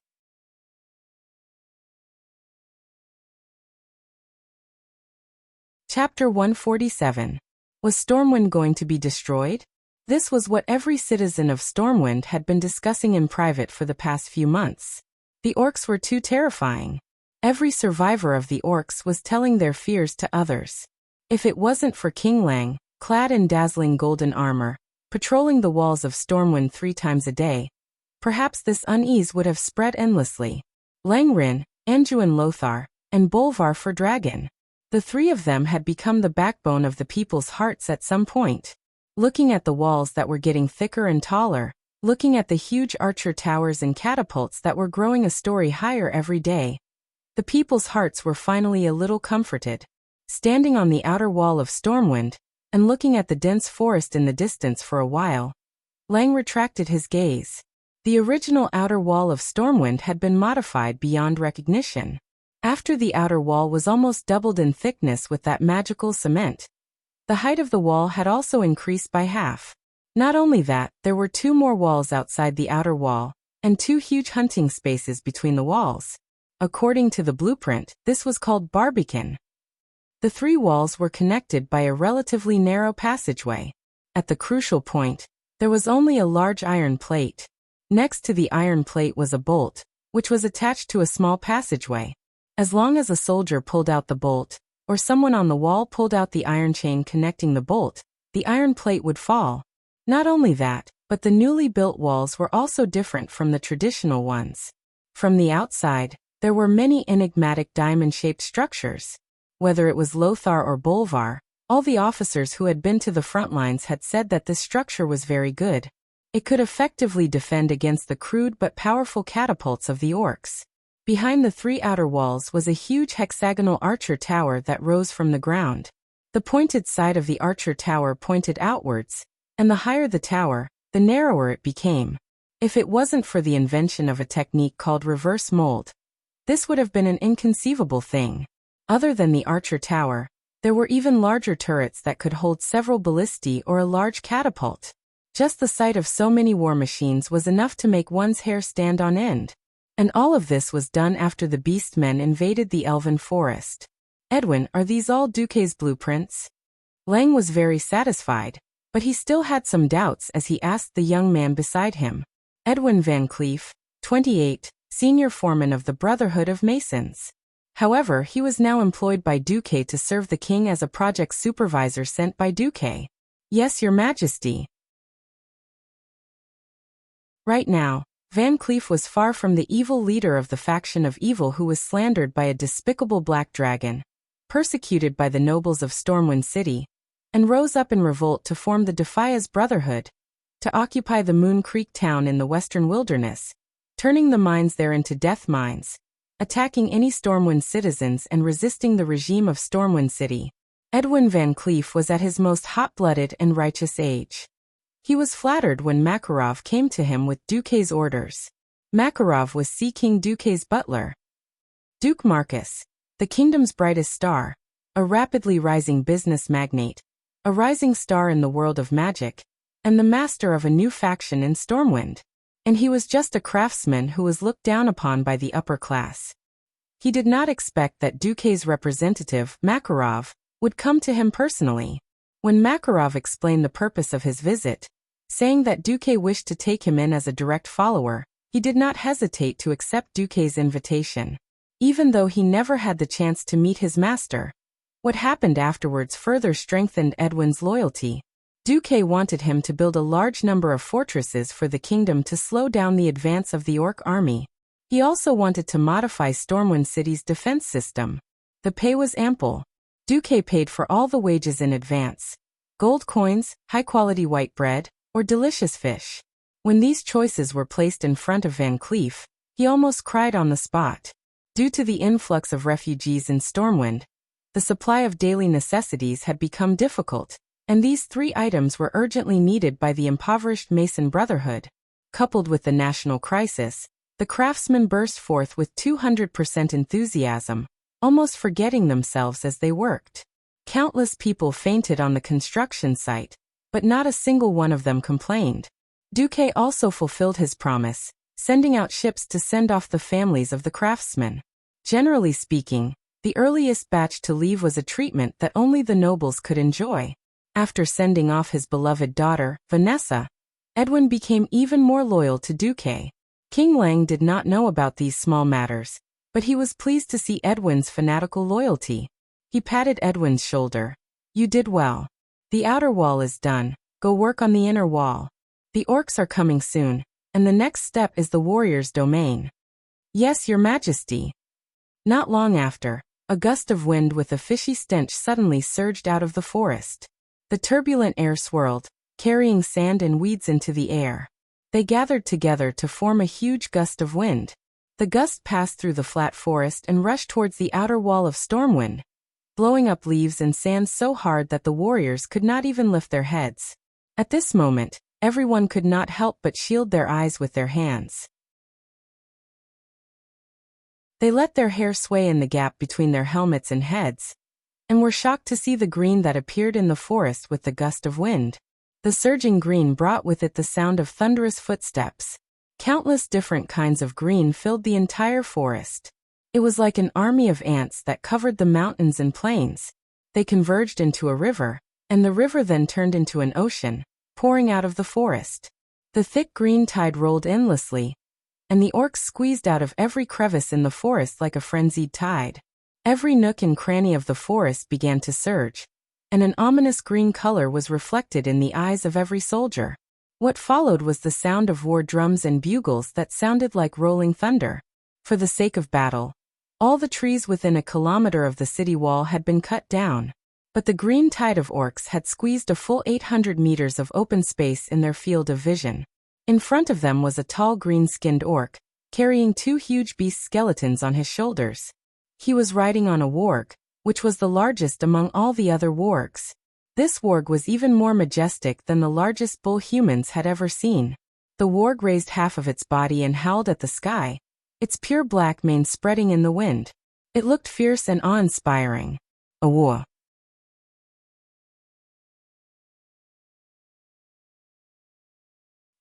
Chapter 147. Was Stormwind going to be destroyed? This was what every citizen of Stormwind had been discussing in private for the past few months. The orcs were too terrifying. Every survivor of the orcs was telling their fears to others. If it wasn't for King Lang, clad in dazzling golden armor, patrolling the walls of Stormwind 3 times a day, perhaps this unease would have spread endlessly. Langrin, Anduin Lothar, and Bolvar for Dragon. The 3 of them had become the backbone of the people's hearts at some point. Looking at the walls that were getting thicker and taller, looking at the huge archer towers and catapults that were growing a story higher every day, the people's hearts were finally a little comforted. Standing on the outer wall of Stormwind, and looking at the dense forest in the distance for a while, Lang retracted his gaze. The original outer wall of Stormwind had been modified beyond recognition. After the outer wall was almost doubled in thickness with that magical cement, the height of the wall had also increased by half. Not only that, there were 2 more walls outside the outer wall, and 2 huge hunting spaces between the walls. According to the blueprint, this was called Barbican. The 3 walls were connected by a relatively narrow passageway. At the crucial point, there was only a large iron plate. Next to the iron plate was a bolt, which was attached to a small passageway. As long as a soldier pulled out the bolt, or someone on the wall pulled out the iron chain connecting the bolt, the iron plate would fall. Not only that, but the newly built walls were also different from the traditional ones. From the outside, there were many enigmatic diamond-shaped structures. Whether it was Lothar or Bolvar, all the officers who had been to the front lines had said that this structure was very good. It could effectively defend against the crude but powerful catapults of the orcs. Behind the 3 outer walls was a huge hexagonal archer tower that rose from the ground. The pointed side of the archer tower pointed outwards, and the higher the tower, the narrower it became. If it wasn't for the invention of a technique called reverse mold, this would have been an inconceivable thing. Other than the archer tower, there were even larger turrets that could hold several ballistae or a large catapult. Just the sight of so many war machines was enough to make one's hair stand on end. And all of this was done after the beastmen invaded the elven forest. Edwin, are these all Duque's blueprints? Lang was very satisfied, but he still had some doubts as he asked the young man beside him. Edwin Van Cleef, 28, senior foreman of the Brotherhood of Masons. However, he was now employed by Duque to serve the king as a project supervisor sent by Duque. Yes, your majesty. Right now, Van Cleef was far from the evil leader of the faction of evil who was slandered by a despicable black dragon, persecuted by the nobles of Stormwind City, and rose up in revolt to form the Defias Brotherhood, to occupy the Moon Creek town in the western wilderness, turning the mines there into death mines, attacking any Stormwind citizens and resisting the regime of Stormwind City. Edwin Van Cleef was at his most hot-blooded and righteous age. He was flattered when Makarov came to him with Duque's orders. Makarov was Sea King Duque's butler. Duke Marcus, the kingdom's brightest star, a rapidly rising business magnate, a rising star in the world of magic, and the master of a new faction in Stormwind. And he was just a craftsman who was looked down upon by the upper class. He did not expect that Duque's representative, Makarov, would come to him personally. When Makarov explained the purpose of his visit, saying that Duque wished to take him in as a direct follower, he did not hesitate to accept Duque's invitation. Even though he never had the chance to meet his master, what happened afterwards further strengthened Edwin's loyalty. Duque wanted him to build a large number of fortresses for the kingdom to slow down the advance of the orc army. He also wanted to modify Stormwind City's defense system. The pay was ample. Duque paid for all the wages in advance. Gold coins, high-quality white bread, or delicious fish. When these choices were placed in front of Van Cleef, he almost cried on the spot. Due to the influx of refugees in Stormwind, the supply of daily necessities had become difficult, and these 3 items were urgently needed by the impoverished Mason Brotherhood. Coupled with the national crisis, the craftsmen burst forth with 200% enthusiasm, almost forgetting themselves as they worked. Countless people fainted on the construction site, but not a single one of them complained. Duque also fulfilled his promise, sending out ships to send off the families of the craftsmen. Generally speaking, The earliest batch to leave was a treatment that only the nobles could enjoy. After sending off his beloved daughter, Vanessa, Edwin became even more loyal to Duque. King Lang did not know about these small matters, but he was pleased to see Edwin's fanatical loyalty. He patted Edwin's shoulder. "You did well. The outer wall is done. Go work on the inner wall. The orcs are coming soon, and the next step is the warrior's domain." "Yes, your majesty." Not long after, a gust of wind with a fishy stench suddenly surged out of the forest. The turbulent air swirled, carrying sand and weeds into the air. They gathered together to form a huge gust of wind. The gust passed through the flat forest and rushed towards the outer wall of Stormwind, blowing up leaves and sand so hard that the warriors could not even lift their heads. At this moment, everyone could not help but shield their eyes with their hands. They let their hair sway in the gap between their helmets and heads, and were shocked to see the green that appeared in the forest with the gust of wind. The surging green brought with it the sound of thunderous footsteps. Countless different kinds of green filled the entire forest. It was like an army of ants that covered the mountains and plains. They converged into a river, and the river then turned into an ocean, pouring out of the forest. The thick green tide rolled endlessly, and the orcs squeezed out of every crevice in the forest like a frenzied tide. Every nook and cranny of the forest began to surge, and an ominous green color was reflected in the eyes of every soldier. What followed was the sound of war drums and bugles that sounded like rolling thunder. For the sake of battle, all the trees within a kilometer of the city wall had been cut down, but the green tide of orcs had squeezed a full 800 meters of open space in their field of vision. In front of them was a tall green-skinned orc, carrying two huge beast skeletons on his shoulders. He was riding on a warg, which was the largest among all the other wargs. This warg was even more majestic than the largest bull humans had ever seen. The warg raised half of its body and howled at the sky, its pure black mane spreading in the wind. It looked fierce and awe-inspiring. A war.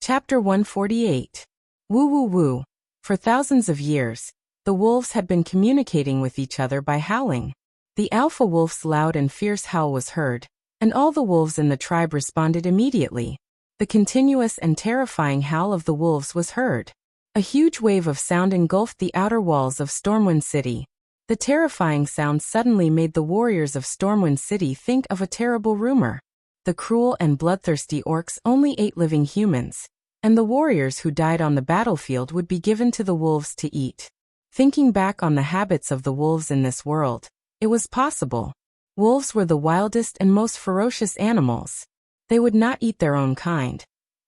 Chapter 148. Woo woo woo. For thousands of years, the wolves had been communicating with each other by howling. The alpha wolf's loud and fierce howl was heard, and all the wolves in the tribe responded immediately. The continuous and terrifying howl of the wolves was heard. A huge wave of sound engulfed the outer walls of Stormwind City. The terrifying sound suddenly made the warriors of Stormwind City think of a terrible rumor. The cruel and bloodthirsty orcs only ate living humans, and the warriors who died on the battlefield would be given to the wolves to eat. Thinking back on the habits of the wolves in this world, it was possible. Wolves were the wildest and most ferocious animals. They would not eat their own kind,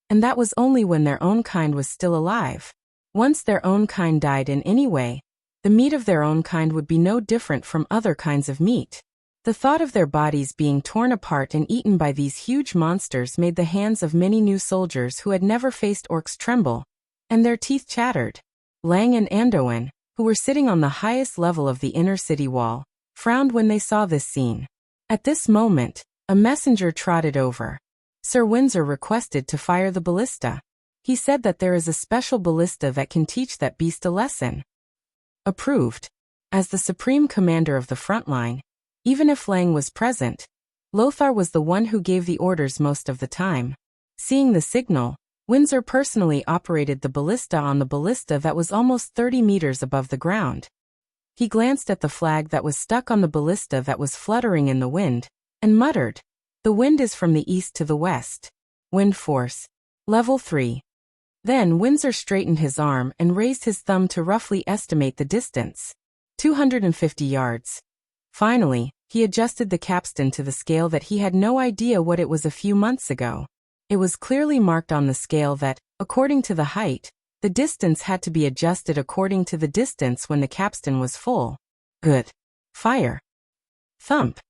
and that was only when their own kind was still alive. Once their own kind died in any way, the meat of their own kind would be no different from other kinds of meat. The thought of their bodies being torn apart and eaten by these huge monsters made the hands of many new soldiers who had never faced orcs tremble, and their teeth chattered. Lang and Andoin, who were sitting on the highest level of the inner city wall, frowned when they saw this scene. At this moment, a messenger trotted over. Sir Windsor requested to fire the ballista. He said that there is a special ballista that can teach that beast a lesson. Approved. As the supreme commander of the front line, even if Lang was present, Lothar was the one who gave the orders most of the time. Seeing the signal, Windsor personally operated the ballista on the ballista that was almost 30 meters above the ground. He glanced at the flag that was stuck on the ballista that was fluttering in the wind, and muttered, "The wind is from the east to the west. Wind force. Level 3. Then Windsor straightened his arm and raised his thumb to roughly estimate the distance. 250 yards. Finally, he adjusted the capstan to the scale that he had no idea what it was a few months ago. It was clearly marked on the scale that, according to the height, the distance had to be adjusted according to the distance when the capstan was full. Good. Fire. Thump.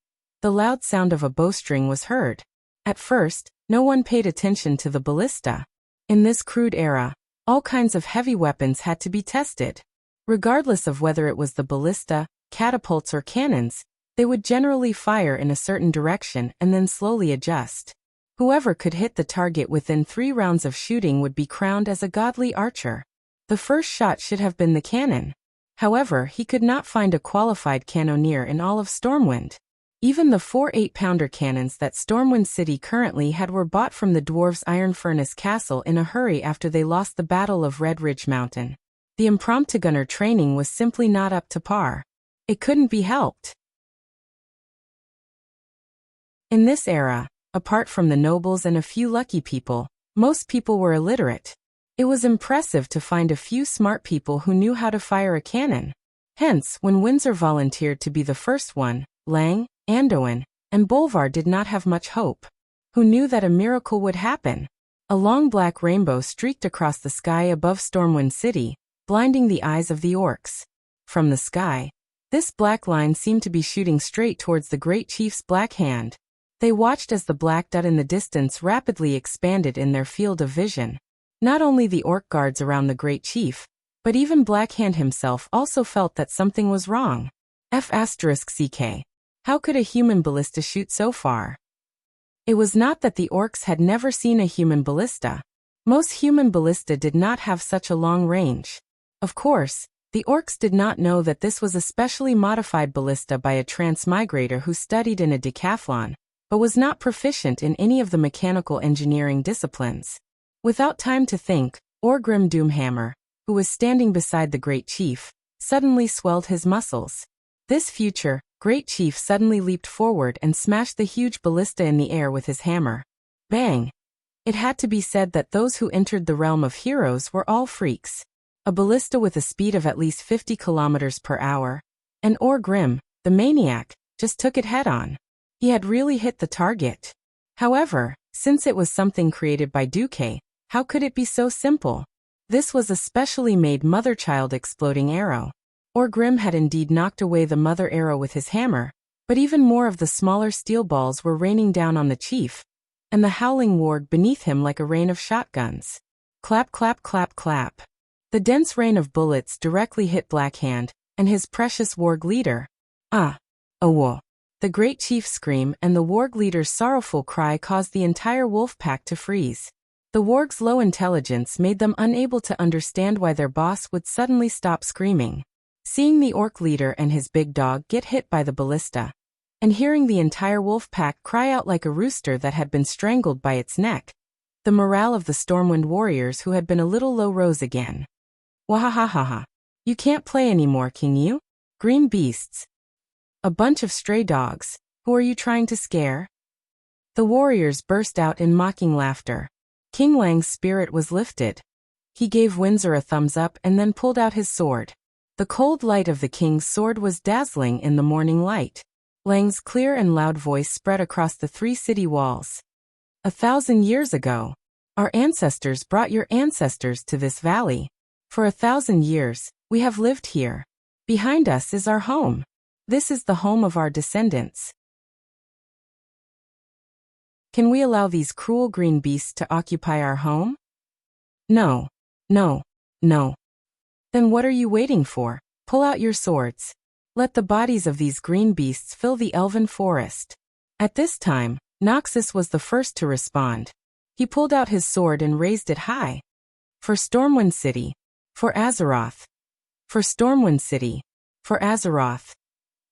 The loud sound of a bowstring was heard. At first, no one paid attention to the ballista. In this crude era, all kinds of heavy weapons had to be tested. Regardless of whether it was the ballista, catapults or cannons, they would generally fire in a certain direction and then slowly adjust. Whoever could hit the target within 3 rounds of shooting would be crowned as a godly archer. The first shot should have been the cannon. However, he could not find a qualified cannoneer in all of Stormwind. Even the 4 8-pounder cannons that Stormwind City currently had were bought from the dwarves' Iron Furnace Castle in a hurry after they lost the Battle of Red Ridge Mountain. The impromptu gunner training was simply not up to par. It couldn't be helped. In this era, apart from the nobles and a few lucky people, most people were illiterate. It was impressive to find a few smart people who knew how to fire a cannon. Hence, when Windsor volunteered to be the first one, Lang, Anduin, and Bolvar did not have much hope. Who knew that a miracle would happen? A long black rainbow streaked across the sky above Stormwind City, blinding the eyes of the orcs. From the sky, this black line seemed to be shooting straight towards the Great Chief's black hand. They watched as the black dot in the distance rapidly expanded in their field of vision. Not only the orc guards around the Great Chief, but even Black Hand himself also felt that something was wrong. F***CK. How could a human ballista shoot so far? It was not that the orcs had never seen a human ballista. Most human ballista did not have such a long range. Of course, the orcs did not know that this was a specially modified ballista by a transmigrator who studied in a decathlon, but was not proficient in any of the mechanical engineering disciplines. Without time to think, Orgrim Doomhammer, who was standing beside the Great Chief, suddenly swelled his muscles. This future Great Chief suddenly leaped forward and smashed the huge ballista in the air with his hammer. Bang! It had to be said that those who entered the realm of heroes were all freaks. A ballista with a speed of at least 50 kilometers per hour. And Orgrim, the maniac, just took it head-on. He had really hit the target. However, since it was something created by Duque, how could it be so simple? This was a specially made mother-child exploding arrow. Orgrim had indeed knocked away the mother arrow with his hammer, but even more of the smaller steel balls were raining down on the chief, and the howling warg beneath him like a rain of shotguns. Clap, clap, clap, clap. The dense rain of bullets directly hit Black Hand and his precious warg leader. Whoa. The Great Chief's scream and the warg leader's sorrowful cry caused the entire wolf pack to freeze. The warg's low intelligence made them unable to understand why their boss would suddenly stop screaming. Seeing the orc leader and his big dog get hit by the ballista, and hearing the entire wolf pack cry out like a rooster that had been strangled by its neck, the morale of the Stormwind warriors who had been a little low rose again. Wahahaha. You can't play anymore, can you? Green beasts. A bunch of stray dogs. Who are you trying to scare? The warriors burst out in mocking laughter. King Lang's spirit was lifted. He gave Windsor a thumbs up and then pulled out his sword. The cold light of the king's sword was dazzling in the morning light. Lang's clear and loud voice spread across the 3 city walls. 1,000 years ago, our ancestors brought your ancestors to this valley. For 1,000 years, we have lived here. Behind us is our home. This is the home of our descendants. Can we allow these cruel green beasts to occupy our home? No. No. No. Then what are you waiting for? Pull out your swords. Let the bodies of these green beasts fill the elven forest. At this time, Noxus was the first to respond. He pulled out his sword and raised it high. For Stormwind City. For Azeroth. For Stormwind City. For Azeroth.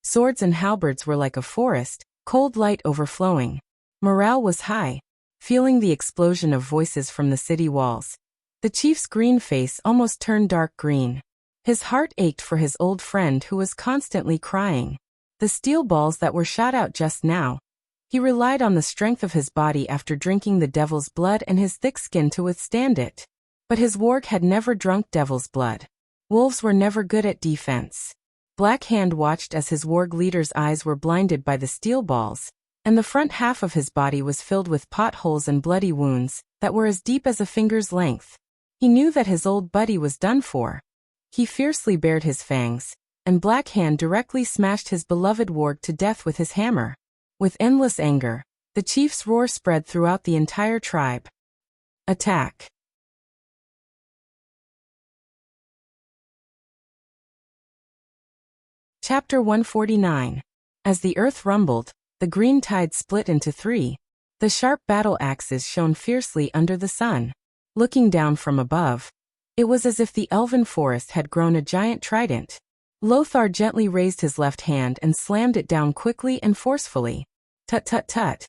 Swords and halberds were like a forest, cold light overflowing. Morale was high. Feeling the explosion of voices from the city walls, the chief's green face almost turned dark green. His heart ached for his old friend who was constantly crying. The steel balls that were shot out just now. He relied on the strength of his body after drinking the devil's blood and his thick skin to withstand it. But his warg had never drunk devil's blood. Wolves were never good at defense. Black Hand watched as his warg leader's eyes were blinded by the steel balls, and the front half of his body was filled with potholes and bloody wounds that were as deep as a finger's length. He knew that his old buddy was done for. He fiercely bared his fangs, and Black Hand directly smashed his beloved warg to death with his hammer. With endless anger, the chief's roar spread throughout the entire tribe. Attack! Chapter 149. As the earth rumbled, the green tide split into 3. The sharp battle axes shone fiercely under the sun. Looking down from above, it was as if the elven forest had grown a giant trident. Lothar gently raised his left hand and slammed it down quickly and forcefully. Tut tut tut.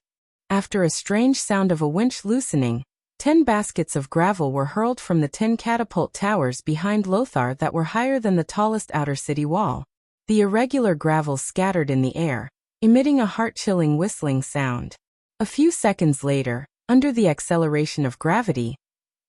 After a strange sound of a winch loosening, 10 baskets of gravel were hurled from the 10 catapult towers behind Lothar that were higher than the tallest outer city wall. The irregular gravel scattered in the air, emitting a heart-chilling whistling sound. A few seconds later, under the acceleration of gravity,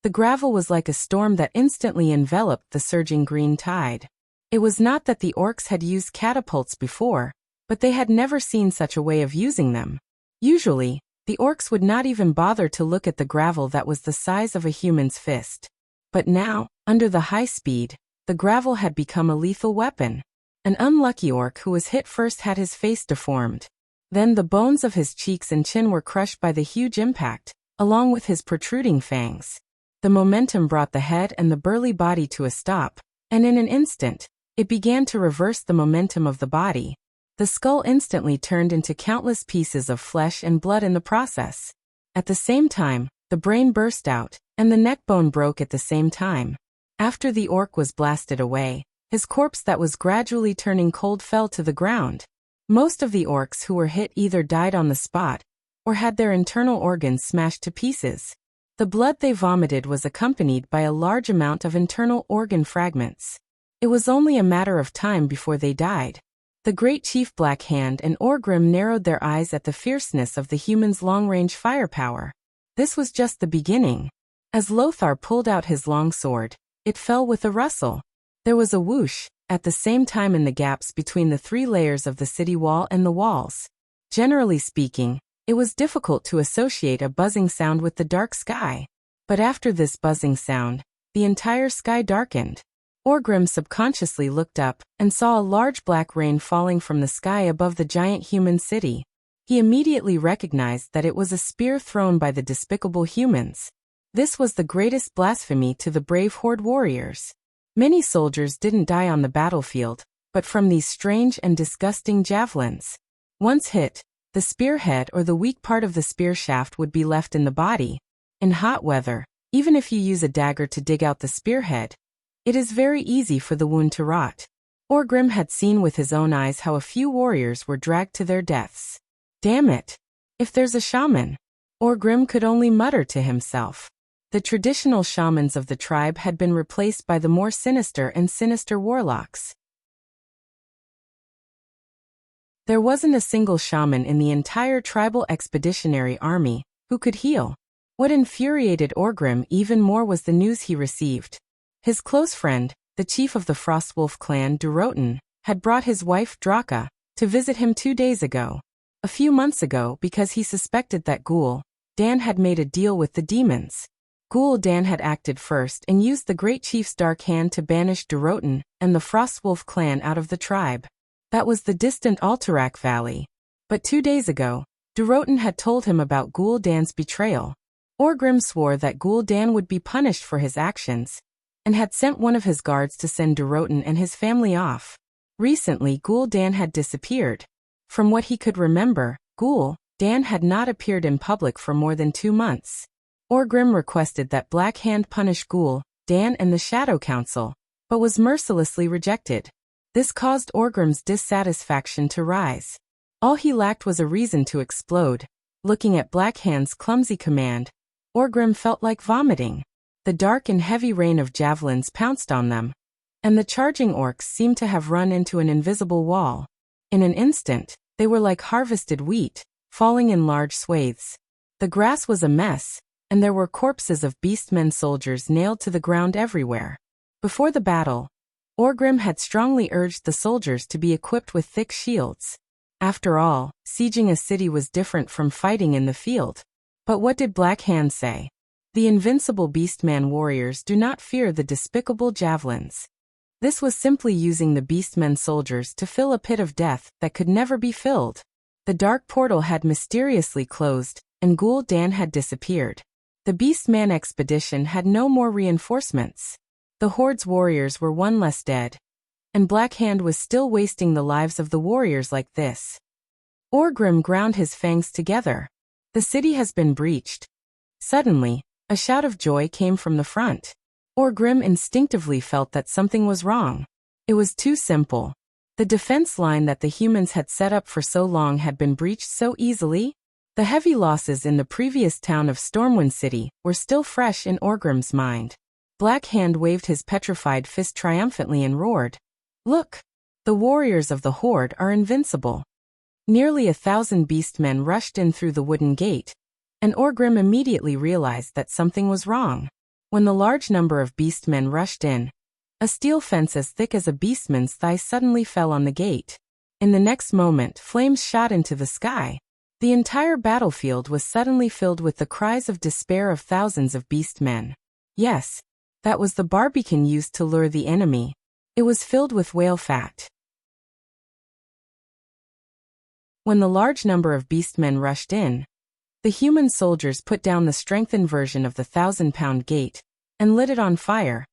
the gravel was like a storm that instantly enveloped the surging green tide. It was not that the orcs had used catapults before, but they had never seen such a way of using them. Usually, the orcs would not even bother to look at the gravel that was the size of a human's fist. But now, under the high speed, the gravel had become a lethal weapon. An unlucky orc who was hit first had his face deformed. Then the bones of his cheeks and chin were crushed by the huge impact, along with his protruding fangs. The momentum brought the head and the burly body to a stop, and in an instant, it began to reverse the momentum of the body. The skull instantly turned into countless pieces of flesh and blood in the process. At the same time, the brain burst out, and the neck bone broke at the same time. After the orc was blasted away, his corpse that was gradually turning cold fell to the ground. Most of the orcs who were hit either died on the spot, or had their internal organs smashed to pieces. The blood they vomited was accompanied by a large amount of internal organ fragments. It was only a matter of time before they died. The great chief Black Hand and Orgrim narrowed their eyes at the fierceness of the human's long-range firepower. This was just the beginning. As Lothar pulled out his long sword, it fell with a rustle. There was a whoosh, at the same time in the gaps between the 3 layers of the city wall and the walls. Generally speaking, it was difficult to associate a buzzing sound with the dark sky. But after this buzzing sound, the entire sky darkened. Orgrim subconsciously looked up and saw a large black rain falling from the sky above the giant human city. He immediately recognized that it was a spear thrown by the despicable humans. This was the greatest blasphemy to the brave horde warriors. Many soldiers didn't die on the battlefield, but from these strange and disgusting javelins. Once hit, the spearhead or the weak part of the spear shaft would be left in the body. In hot weather, even if you use a dagger to dig out the spearhead, it is very easy for the wound to rot. Orgrim had seen with his own eyes how a few warriors were dragged to their deaths. Damn it! If there's a shaman! Orgrim could only mutter to himself. The traditional shamans of the tribe had been replaced by the more sinister and sinister warlocks. There wasn't a single shaman in the entire tribal expeditionary army who could heal. What infuriated Orgrim even more was the news he received. His close friend, the chief of the Frostwolf clan Durotan, had brought his wife Draka to visit him 2 days ago. A few months ago, because he suspected that Dan had made a deal with the demons. Dan had acted first and used the great chief's dark hand to banish Durotan and the Frostwolf clan out of the tribe. That was the distant Alterac Valley. But 2 days ago, Durotan had told him about Dan's betrayal. Orgrim swore that Dan would be punished for his actions, and had sent one of his guards to send Durotan and his family off. Recently Dan had disappeared. From what he could remember, Dan had not appeared in public for more than 2 months. Orgrim requested that Black Hand punish Dan and the Shadow Council, but was mercilessly rejected. This caused Orgrim's dissatisfaction to rise. All he lacked was a reason to explode. Looking at Black Hand's clumsy command, Orgrim felt like vomiting. The dark and heavy rain of javelins pounced on them, and the charging orcs seemed to have run into an invisible wall. In an instant, they were like harvested wheat, falling in large swathes. The grass was a mess, and there were corpses of beastmen soldiers nailed to the ground everywhere. Before the battle, Orgrim had strongly urged the soldiers to be equipped with thick shields. After all, sieging a city was different from fighting in the field. But what did Black Hand say? The invincible beastman warriors do not fear the despicable javelins. This was simply using the beastmen soldiers to fill a pit of death that could never be filled. The dark portal had mysteriously closed, and Dan had disappeared. The beastman expedition had no more reinforcements. The horde's warriors were one less dead, and Black Hand was still wasting the lives of the warriors like this. Orgrim ground his fangs together. The city has been breached. Suddenly, a shout of joy came from the front. Orgrim instinctively felt that something was wrong. It was too simple. The defense line that the humans had set up for so long had been breached so easily. The heavy losses in the previous town of Stormwind City were still fresh in Orgrim's mind. Black Hand waved his petrified fist triumphantly and roared, "Look! The warriors of the Horde are invincible." Nearly 1,000 beastmen rushed in through the wooden gate, and Orgrim immediately realized that something was wrong. When the large number of beastmen rushed in, a steel fence as thick as a beastman's thigh suddenly fell on the gate. In the next moment, flames shot into the sky. The entire battlefield was suddenly filled with the cries of despair of thousands of beastmen. Yes, that was the barbican used to lure the enemy. It was filled with whale fat. When the large number of beastmen rushed in, the human soldiers put down the strengthened version of the 1,000-pound gate and lit it on fire.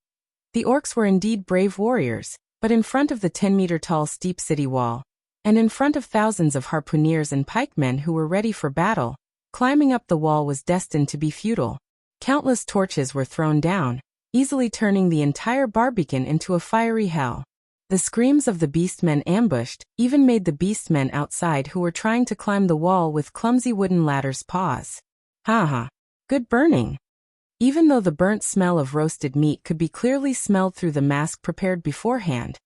The orcs were indeed brave warriors, but in front of the 10-meter-tall steep city wall, and in front of thousands of harpooneers and pikemen who were ready for battle, climbing up the wall was destined to be futile. Countless torches were thrown down, easily turning the entire barbican into a fiery hell. The screams of the beastmen ambushed even made the beastmen outside who were trying to climb the wall with clumsy wooden ladders pause. Ha! Good burning! Even though the burnt smell of roasted meat could be clearly smelled through the mask prepared beforehand,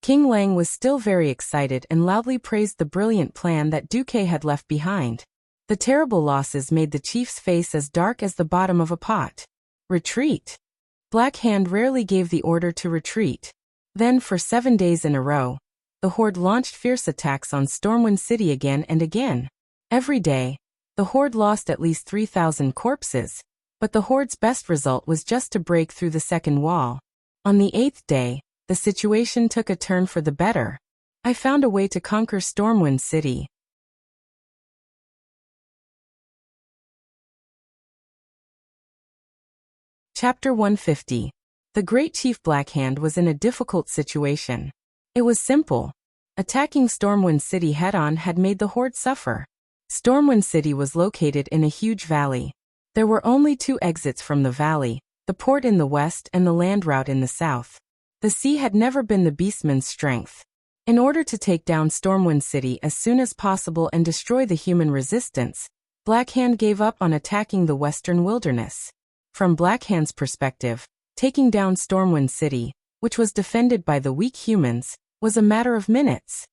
King Lang was still very excited and loudly praised the brilliant plan that Duque had left behind. The terrible losses made the chief's face as dark as the bottom of a pot. Retreat! Black Hand rarely gave the order to retreat. Then, for 7 days in a row, the Horde launched fierce attacks on Stormwind City again and again. Every day, the Horde lost at least 3,000 corpses, but the Horde's best result was just to break through the second wall. On the 8th day, the situation took a turn for the better. I found a way to conquer Stormwind City. Chapter 150. The Great Chief Blackhand was in a difficult situation. It was simple. Attacking Stormwind City head-on had made the Horde suffer. Stormwind City was located in a huge valley. There were only 2 exits from the valley, the port in the west and the land route in the south. The sea had never been the beastman's strength. In order to take down Stormwind City as soon as possible and destroy the human resistance, Blackhand gave up on attacking the western wilderness. From Blackhand's perspective, taking down Stormwind City, which was defended by the weak humans, was a matter of minutes.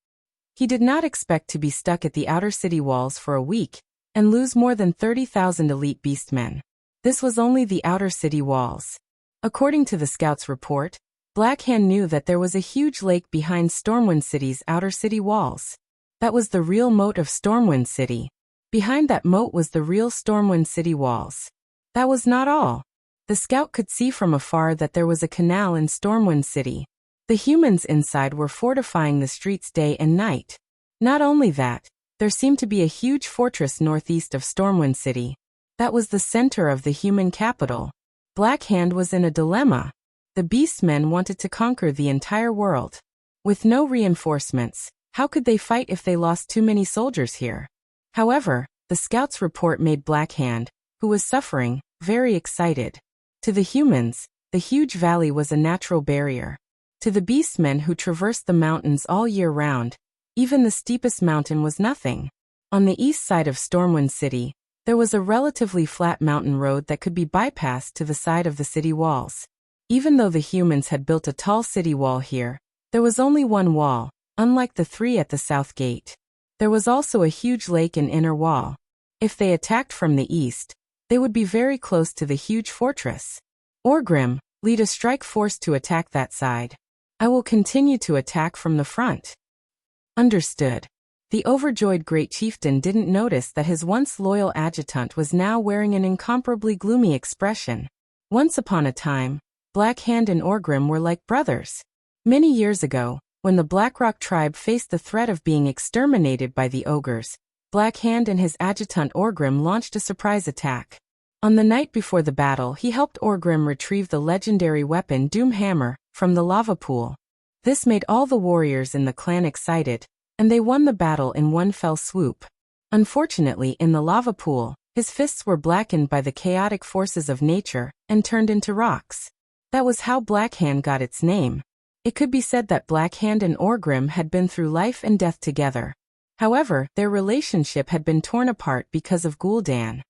He did not expect to be stuck at the outer city walls for a week and lose more than 30,000 elite beastmen. This was only the outer city walls. According to the scout's report, Blackhand knew that there was a huge lake behind Stormwind City's outer city walls. That was the real moat of Stormwind City. Behind that moat was the real Stormwind City walls. That was not all. The scout could see from afar that there was a canal in Stormwind City. The humans inside were fortifying the streets day and night. Not only that, there seemed to be a huge fortress northeast of Stormwind City. That was the center of the human capital. Blackhand was in a dilemma. The beastmen wanted to conquer the entire world. With no reinforcements, how could they fight if they lost too many soldiers here? However, the scout's report made Blackhand, who was suffering, very excited. To the humans, the huge valley was a natural barrier. To the beastmen who traversed the mountains all year round, even the steepest mountain was nothing. On the east side of Stormwind City, there was a relatively flat mountain road that could be bypassed to the side of the city walls. Even though the humans had built a tall city wall here, there was only one wall, unlike the 3 at the south gate. There was also a huge lake and inner wall. If they attacked from the east, they would be very close to the huge fortress. Orgrim, lead a strike force to attack that side. I will continue to attack from the front. Understood. The overjoyed great chieftain didn't notice that his once loyal adjutant was now wearing an incomparably gloomy expression. Once upon a time, Blackhand and Orgrim were like brothers. Many years ago, when the Blackrock tribe faced the threat of being exterminated by the ogres, Blackhand and his adjutant Orgrim launched a surprise attack. On the night before the battle, he helped Orgrim retrieve the legendary weapon Doomhammer from the lava pool. This made all the warriors in the clan excited, and they won the battle in one fell swoop. Unfortunately, in the lava pool, his fists were blackened by the chaotic forces of nature and turned into rocks. That was how Blackhand got its name. It could be said that Blackhand and Orgrim had been through life and death together. However, their relationship had been torn apart because of Gul'dan.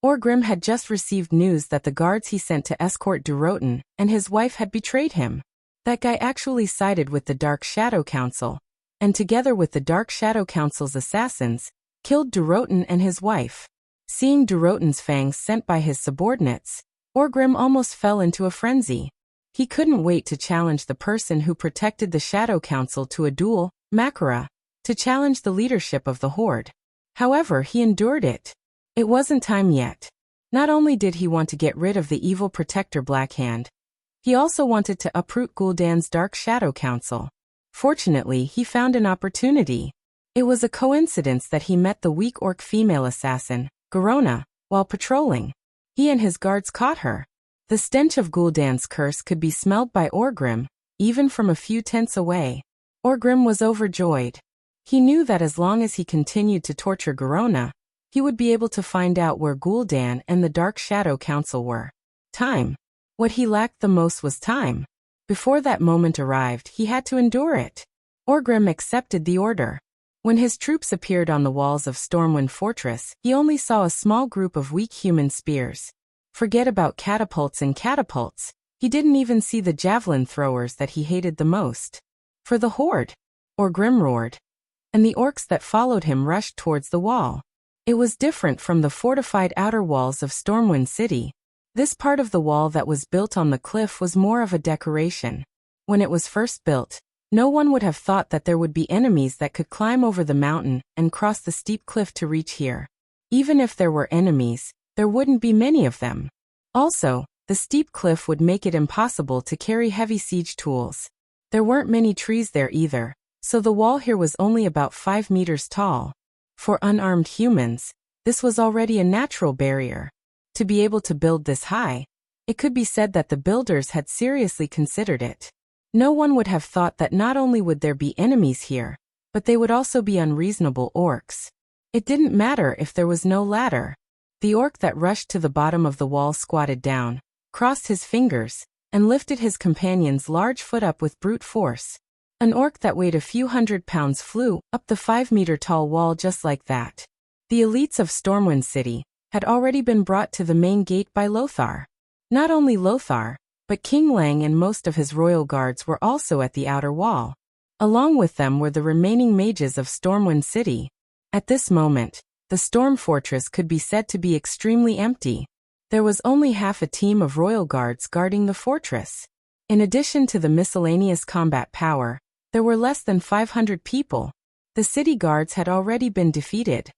Orgrim had just received news that the guards he sent to escort Durotan and his wife had betrayed him. That guy actually sided with the Dark Shadow Council, and together with the Dark Shadow Council's assassins, killed Durotan and his wife. Seeing Durotan's fangs sent by his subordinates, Orgrim almost fell into a frenzy. He couldn't wait to challenge the person who protected the Shadow Council to a duel, Makara, to challenge the leadership of the Horde. However, he endured it. It wasn't time yet. Not only did he want to get rid of the evil protector Blackhand, he also wanted to uproot Gul'dan's Dark Shadow Council. Fortunately, he found an opportunity. It was a coincidence that he met the weak orc female assassin, Garona, while patrolling. He and his guards caught her. The stench of Gul'dan's curse could be smelled by Orgrim, even from a few tents away. Orgrim was overjoyed. He knew that as long as he continued to torture Garona, he would be able to find out where Gul'dan and the Dark Shadow Council were. Time. What he lacked the most was time. Before that moment arrived, he had to endure it. Orgrim accepted the order. When his troops appeared on the walls of Stormwind Fortress, he only saw a small group of weak human spears. Forget about catapults and catapults. He didn't even see the javelin throwers that he hated the most. For the Horde, Orgrim roared, and the orcs that followed him rushed towards the wall. It was different from the fortified outer walls of Stormwind City. This part of the wall that was built on the cliff was more of a decoration. When it was first built, no one would have thought that there would be enemies that could climb over the mountain and cross the steep cliff to reach here. Even if there were enemies, there wouldn't be many of them. Also, the steep cliff would make it impossible to carry heavy siege tools. There weren't many trees there either, so the wall here was only about 5 meters tall. For unarmed humans, this was already a natural barrier. To be able to build this high, it could be said that the builders had seriously considered it. No one would have thought that not only would there be enemies here, but they would also be unreasonable orcs. It didn't matter if there was no ladder. The orc that rushed to the bottom of the wall squatted down, crossed his fingers, and lifted his companion's large foot up with brute force. An orc that weighed a few hundred pounds flew up the 5-meter-tall wall just like that. The elites of Stormwind City had already been brought to the main gate by Lothar. Not only Lothar, but King Lang and most of his royal guards were also at the outer wall. Along with them were the remaining mages of Stormwind City. At this moment, the Storm Fortress could be said to be extremely empty. There was only half a team of royal guards guarding the fortress. In addition to the miscellaneous combat power, there were less than 500 people. The city guards had already been defeated.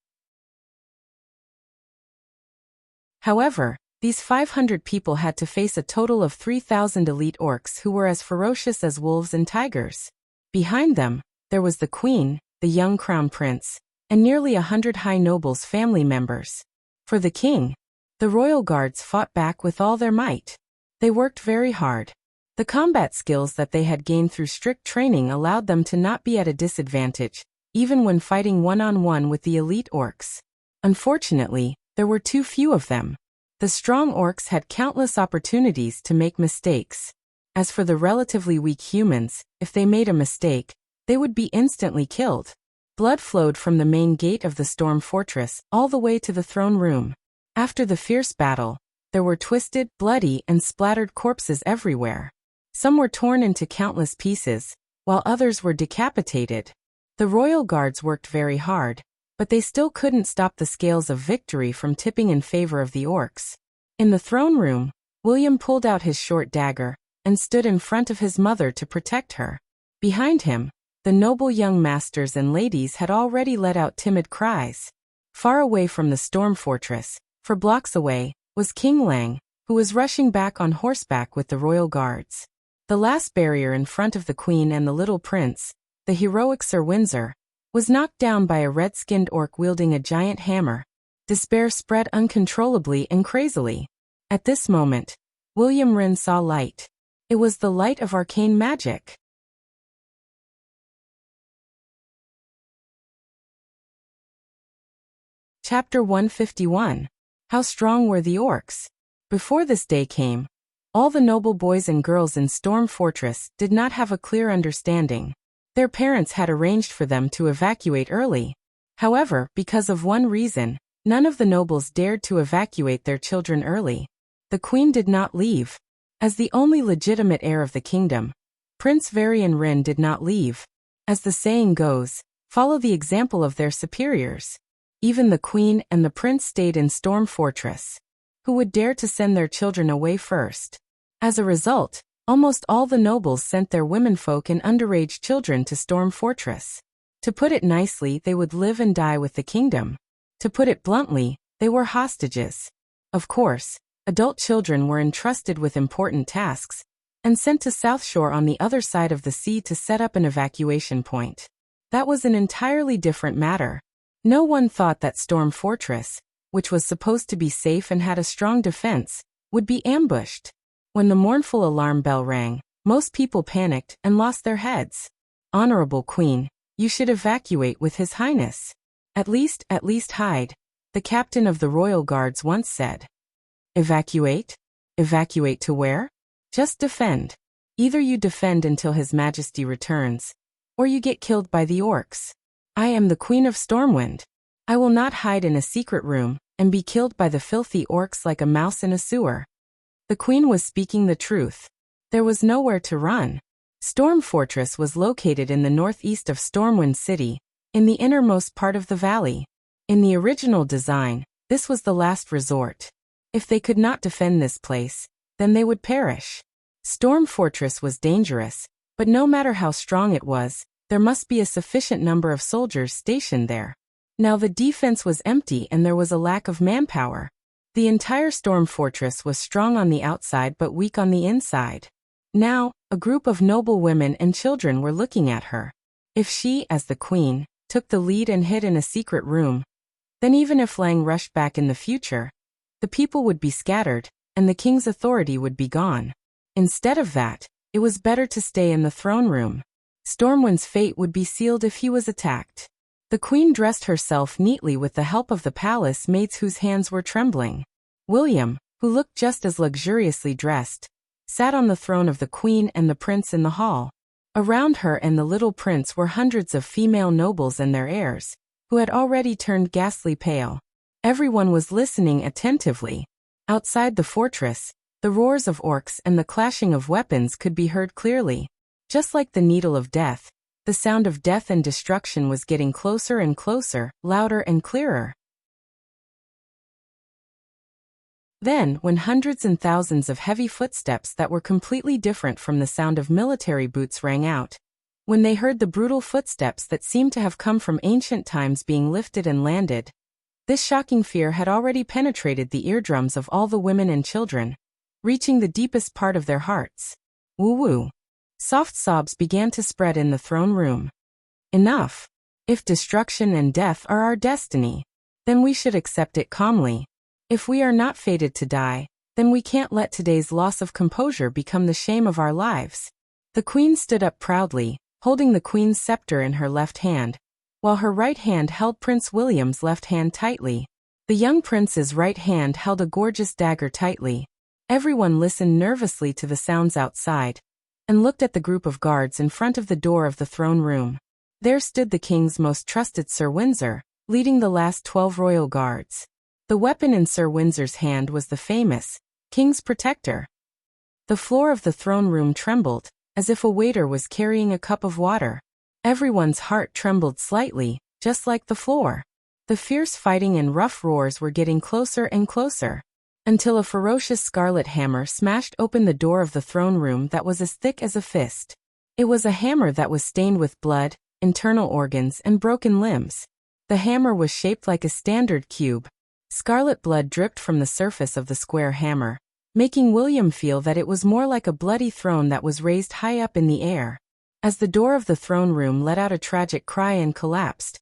However, these 500 people had to face a total of 3,000 elite orcs who were as ferocious as wolves and tigers. Behind them, there was the queen, the young crown prince, and nearly 100 high nobles' family members. For the king, the royal guards fought back with all their might. They worked very hard. The combat skills that they had gained through strict training allowed them to not be at a disadvantage, even when fighting one-on-one with the elite orcs. Unfortunately, there were too few of them. The strong orcs had countless opportunities to make mistakes. As for the relatively weak humans, if they made a mistake, they would be instantly killed. Blood flowed from the main gate of the Storm Fortress all the way to the throne room. After the fierce battle, there were twisted, bloody, and splattered corpses everywhere. Some were torn into countless pieces, while others were decapitated. The royal guards worked very hard, but they still couldn't stop the scales of victory from tipping in favor of the orcs. In the throne room, William pulled out his short dagger and stood in front of his mother to protect her. Behind him, the noble young masters and ladies had already let out timid cries. Far away from the Storm Fortress, for blocks away, was King Lang, who was rushing back on horseback with the royal guards. The last barrier in front of the queen and the little prince, the heroic Sir Windsor, was knocked down by a red-skinned orc wielding a giant hammer. Despair spread uncontrollably and crazily. At this moment, William Wren saw light. It was the light of arcane magic. Chapter 151. How strong were the orcs? Before this day came, All the noble boys and girls in Storm Fortress did not have a clear understanding. Their parents had arranged for them to evacuate early. However, because of one reason, none of the nobles dared to evacuate their children early. The queen did not leave. As the only legitimate heir of the kingdom, Prince Varian Rin did not leave. As the saying goes, follow the example of their superiors. Even the queen and the prince stayed in Storm Fortress. Who would dare to send their children away first? As a result, almost all the nobles sent their womenfolk and underage children to Storm Fortress. To put it nicely, they would live and die with the kingdom. To put it bluntly, they were hostages. Of course, adult children were entrusted with important tasks and sent to South Shore on the other side of the sea to set up an evacuation point. That was an entirely different matter. No one thought that Storm Fortress, which was supposed to be safe and had a strong defense, would be ambushed. When the mournful alarm bell rang, most people panicked and lost their heads. Honorable Queen, you should evacuate with His Highness. At least hide, the captain of the Royal Guards once said. Evacuate? Evacuate to where? Just defend. Either you defend until His Majesty returns, or you get killed by the orcs. I am the Queen of Stormwind. I will not hide in a secret room and be killed by the filthy orcs like a mouse in a sewer. The queen was speaking the truth. There was nowhere to run. Storm Fortress was located in the northeast of Stormwind City, in the innermost part of the valley. In the original design, this was the last resort. If they could not defend this place, then they would perish. Storm Fortress was dangerous, but no matter how strong it was, there must be a sufficient number of soldiers stationed there. Now the defense was empty and there was a lack of manpower. The entire Storm Fortress was strong on the outside but weak on the inside. Now, a group of noble women and children were looking at her. If she, as the queen, took the lead and hid in a secret room, then even if Lang rushed back in the future, the people would be scattered, and the king's authority would be gone. Instead of that, it was better to stay in the throne room. Stormwind's fate would be sealed if he was attacked. The queen dressed herself neatly with the help of the palace maids whose hands were trembling. William, who looked just as luxuriously dressed, sat on the throne of the queen and the prince in the hall. Around her and the little prince were hundreds of female nobles and their heirs, who had already turned ghastly pale. Everyone was listening attentively. Outside the fortress, the roars of orcs and the clashing of weapons could be heard clearly. Just like the needle of death, the sound of death and destruction was getting closer and closer, louder and clearer. Then, when hundreds and thousands of heavy footsteps that were completely different from the sound of military boots rang out, when they heard the brutal footsteps that seemed to have come from ancient times being lifted and landed, this shocking fear had already penetrated the eardrums of all the women and children, reaching the deepest part of their hearts. Woo-woo. Soft sobs began to spread in the throne room. Enough. If destruction and death are our destiny, then we should accept it calmly. If we are not fated to die, then we can't let today's loss of composure become the shame of our lives. The queen stood up proudly, holding the queen's scepter in her left hand, while her right hand held Prince William's left hand tightly. The young prince's right hand held a gorgeous dagger tightly. Everyone listened nervously to the sounds outside, and looked at the group of guards in front of the door of the throne room. There stood the king's most trusted Sir Windsor, leading the last 12 royal guards. The weapon in Sir Windsor's hand was the famous King's Protector. The floor of the throne room trembled, as if a waiter was carrying a cup of water. Everyone's heart trembled slightly, just like the floor. The fierce fighting and rough roars were getting closer and closer, until a ferocious scarlet hammer smashed open the door of the throne room that was as thick as a fist. It was a hammer that was stained with blood, internal organs, and broken limbs. The hammer was shaped like a standard cube. Scarlet blood dripped from the surface of the square hammer, making William feel that it was more like a bloody throne that was raised high up in the air. As the door of the throne room let out a tragic cry and collapsed,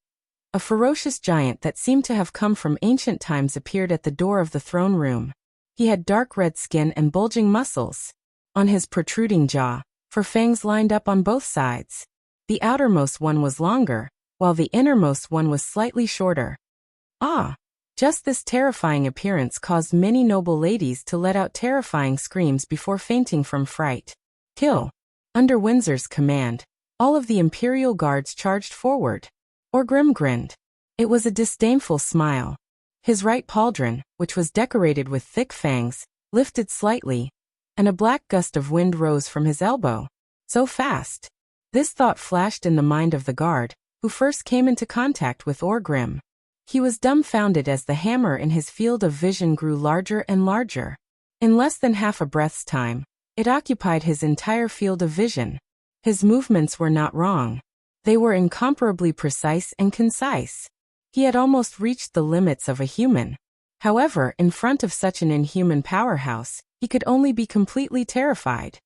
a ferocious giant that seemed to have come from ancient times appeared at the door of the throne room. He had dark red skin and bulging muscles. On his protruding jaw, fangs lined up on both sides. The outermost one was longer, while the innermost one was slightly shorter. Ah! Just this terrifying appearance caused many noble ladies to let out terrifying screams before fainting from fright. Kill. Under Windsor's command, all of the Imperial Guards charged forward. Orgrim grinned. It was a disdainful smile. His right pauldron, which was decorated with thick fangs, lifted slightly, and a black gust of wind rose from his elbow. So fast. This thought flashed in the mind of the guard, who first came into contact with Orgrim. He was dumbfounded as the hammer in his field of vision grew larger and larger. In less than half a breath's time, it occupied his entire field of vision. His movements were not wrong. They were incomparably precise and concise. He had almost reached the limits of a human. However, in front of such an inhuman powerhouse, he could only be completely terrified.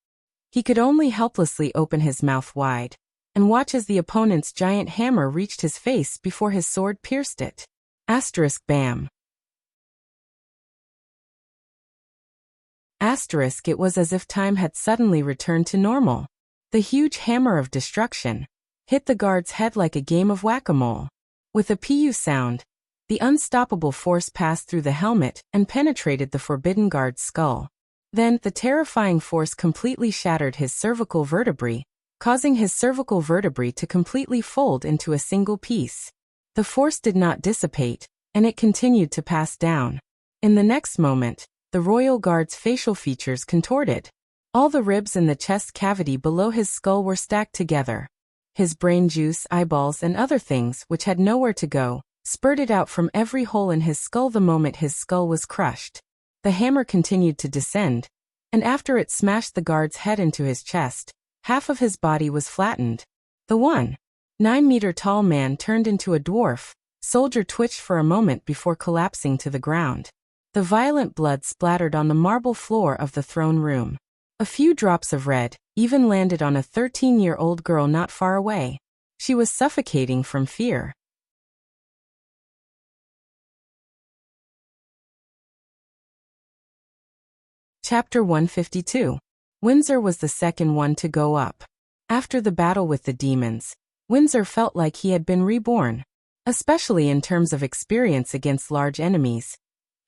He could only helplessly open his mouth wide and watch as the opponent's giant hammer reached his face before his sword pierced it. Bam. It was as if time had suddenly returned to normal. The huge hammer of destruction hit the guard's head like a game of whack-a-mole. With a pu sound, the unstoppable force passed through the helmet and penetrated the forbidden guard's skull. Then, the terrifying force completely shattered his cervical vertebrae, causing his cervical vertebrae to completely fold into a single piece. The force did not dissipate, and it continued to pass down. In the next moment, the royal guard's facial features contorted. All the ribs in the chest cavity below his skull were stacked together. His brain juice, eyeballs, and other things, which had nowhere to go, spurted out from every hole in his skull the moment his skull was crushed. The hammer continued to descend, and after it smashed the guard's head into his chest, half of his body was flattened. The 1.9-meter-tall man turned into a dwarf. Soldier twitched for a moment before collapsing to the ground. The violent blood splattered on the marble floor of the throne room. A few drops of red even landed on a 13-year-old girl not far away. She was suffocating from fear. Chapter 152. Windsor was the second one to go up. After the battle with the demons, Windsor felt like he had been reborn, especially in terms of experience against large enemies.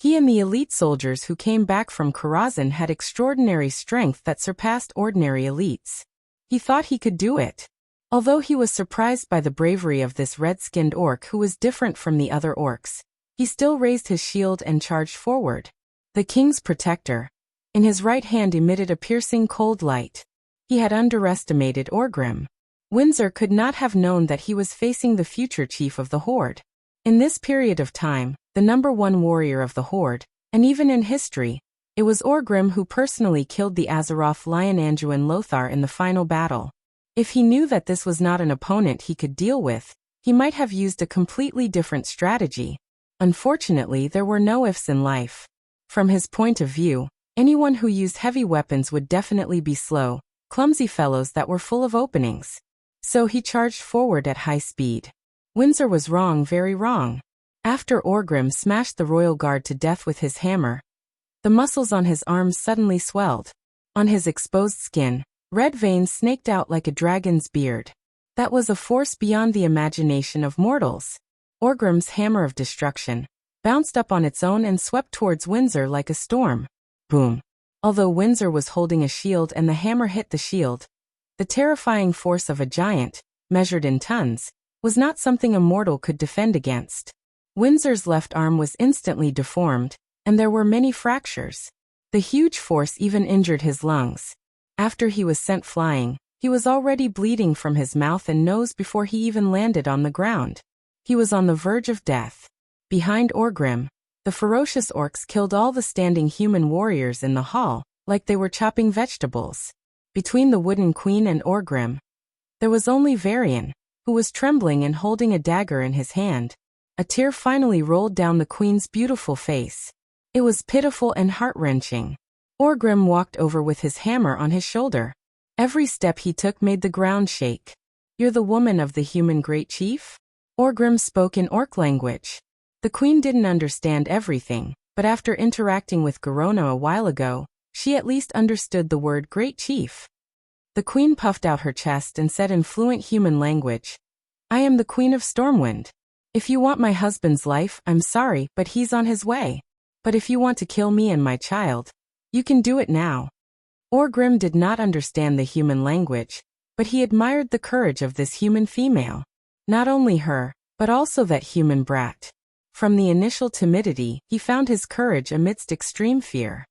He and the elite soldiers who came back from Karazhan had extraordinary strength that surpassed ordinary elites. He thought he could do it. Although he was surprised by the bravery of this red-skinned orc who was different from the other orcs, he still raised his shield and charged forward. The king's protector, in his right hand, emitted a piercing cold light. He had underestimated Orgrim. Windsor could not have known that he was facing the future chief of the Horde. In this period of time, the #1 warrior of the Horde, and even in history, it was Orgrim who personally killed the Azeroth lion Anduin Lothar in the final battle. If he knew that this was not an opponent he could deal with, he might have used a completely different strategy. Unfortunately, there were no ifs in life. From his point of view, anyone who used heavy weapons would definitely be slow, clumsy fellows that were full of openings. So he charged forward at high speed. Windsor was wrong, very wrong. After Orgrim smashed the royal guard to death with his hammer, the muscles on his arms suddenly swelled. On his exposed skin, red veins snaked out like a dragon's beard. That was a force beyond the imagination of mortals. Orgrim's hammer of destruction bounced up on its own and swept towards Windsor like a storm. Boom. Although Windsor was holding a shield and the hammer hit the shield, the terrifying force of a giant, measured in tons, was not something a mortal could defend against. Windsor's left arm was instantly deformed, and there were many fractures. The huge force even injured his lungs. After he was sent flying, he was already bleeding from his mouth and nose before he even landed on the ground. He was on the verge of death. Behind Orgrim, the ferocious orcs killed all the standing human warriors in the hall, like they were chopping vegetables. Between the wooden queen and Orgrim, there was only Varian, who was trembling and holding a dagger in his hand. A tear finally rolled down the queen's beautiful face. It was pitiful and heart-wrenching. Orgrim walked over with his hammer on his shoulder. Every step he took made the ground shake. "You're the woman of the human great chief?" Orgrim spoke in orc language. The queen didn't understand everything, but after interacting with Garona a while ago, she at least understood the word great chief. The queen puffed out her chest and said in fluent human language, "I am the queen of Stormwind. If you want my husband's life, I'm sorry, but he's on his way. But if you want to kill me and my child, you can do it now. Orgrim did not understand the human language, but he admired the courage of this human female. Not only her, but also that human brat. From the initial timidity, he found his courage amidst extreme fear.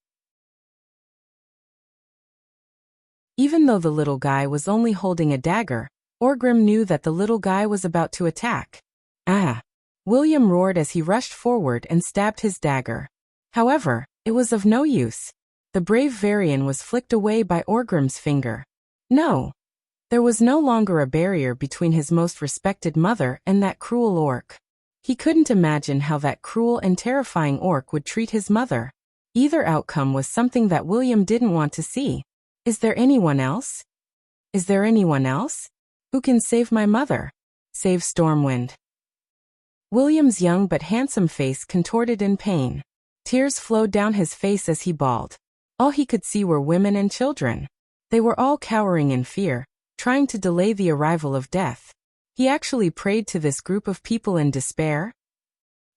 Even though the little guy was only holding a dagger, Orgrim knew that the little guy was about to attack. Ah! William roared as he rushed forward and stabbed his dagger. However, it was of no use. The brave Varian was flicked away by Orgrim's finger. No! There was no longer a barrier between his most respected mother and that cruel orc. He couldn't imagine how that cruel and terrifying orc would treat his mother. Either outcome was something that William didn't want to see. Is there anyone else? Is there anyone else? Who can save my mother? Save Stormwind. William's young but handsome face contorted in pain. Tears flowed down his face as he bawled. All he could see were women and children. They were all cowering in fear, trying to delay the arrival of death. He actually prayed to this group of people in despair.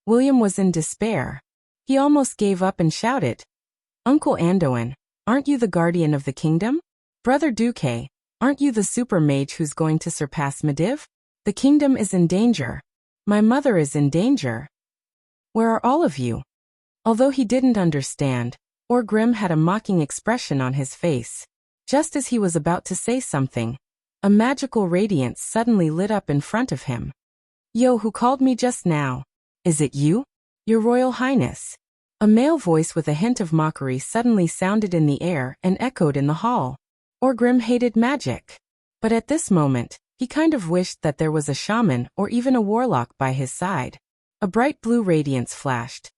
William was in despair. He almost gave up and shouted, "Uncle Anduin, aren't you the guardian of the kingdom? Brother Duque, aren't you the super mage who's going to surpass Medivh? The kingdom is in danger. My mother is in danger. Where are all of you?" Although he didn't understand, Orgrim had a mocking expression on his face. Just as he was about to say something, a magical radiance suddenly lit up in front of him. "Yo, who called me just now? Is it you? Your Royal Highness?" A male voice with a hint of mockery suddenly sounded in the air and echoed in the hall. Orgrim hated magic. But at this moment, he kind of wished that there was a shaman or even a warlock by his side. A bright blue radiance flashed,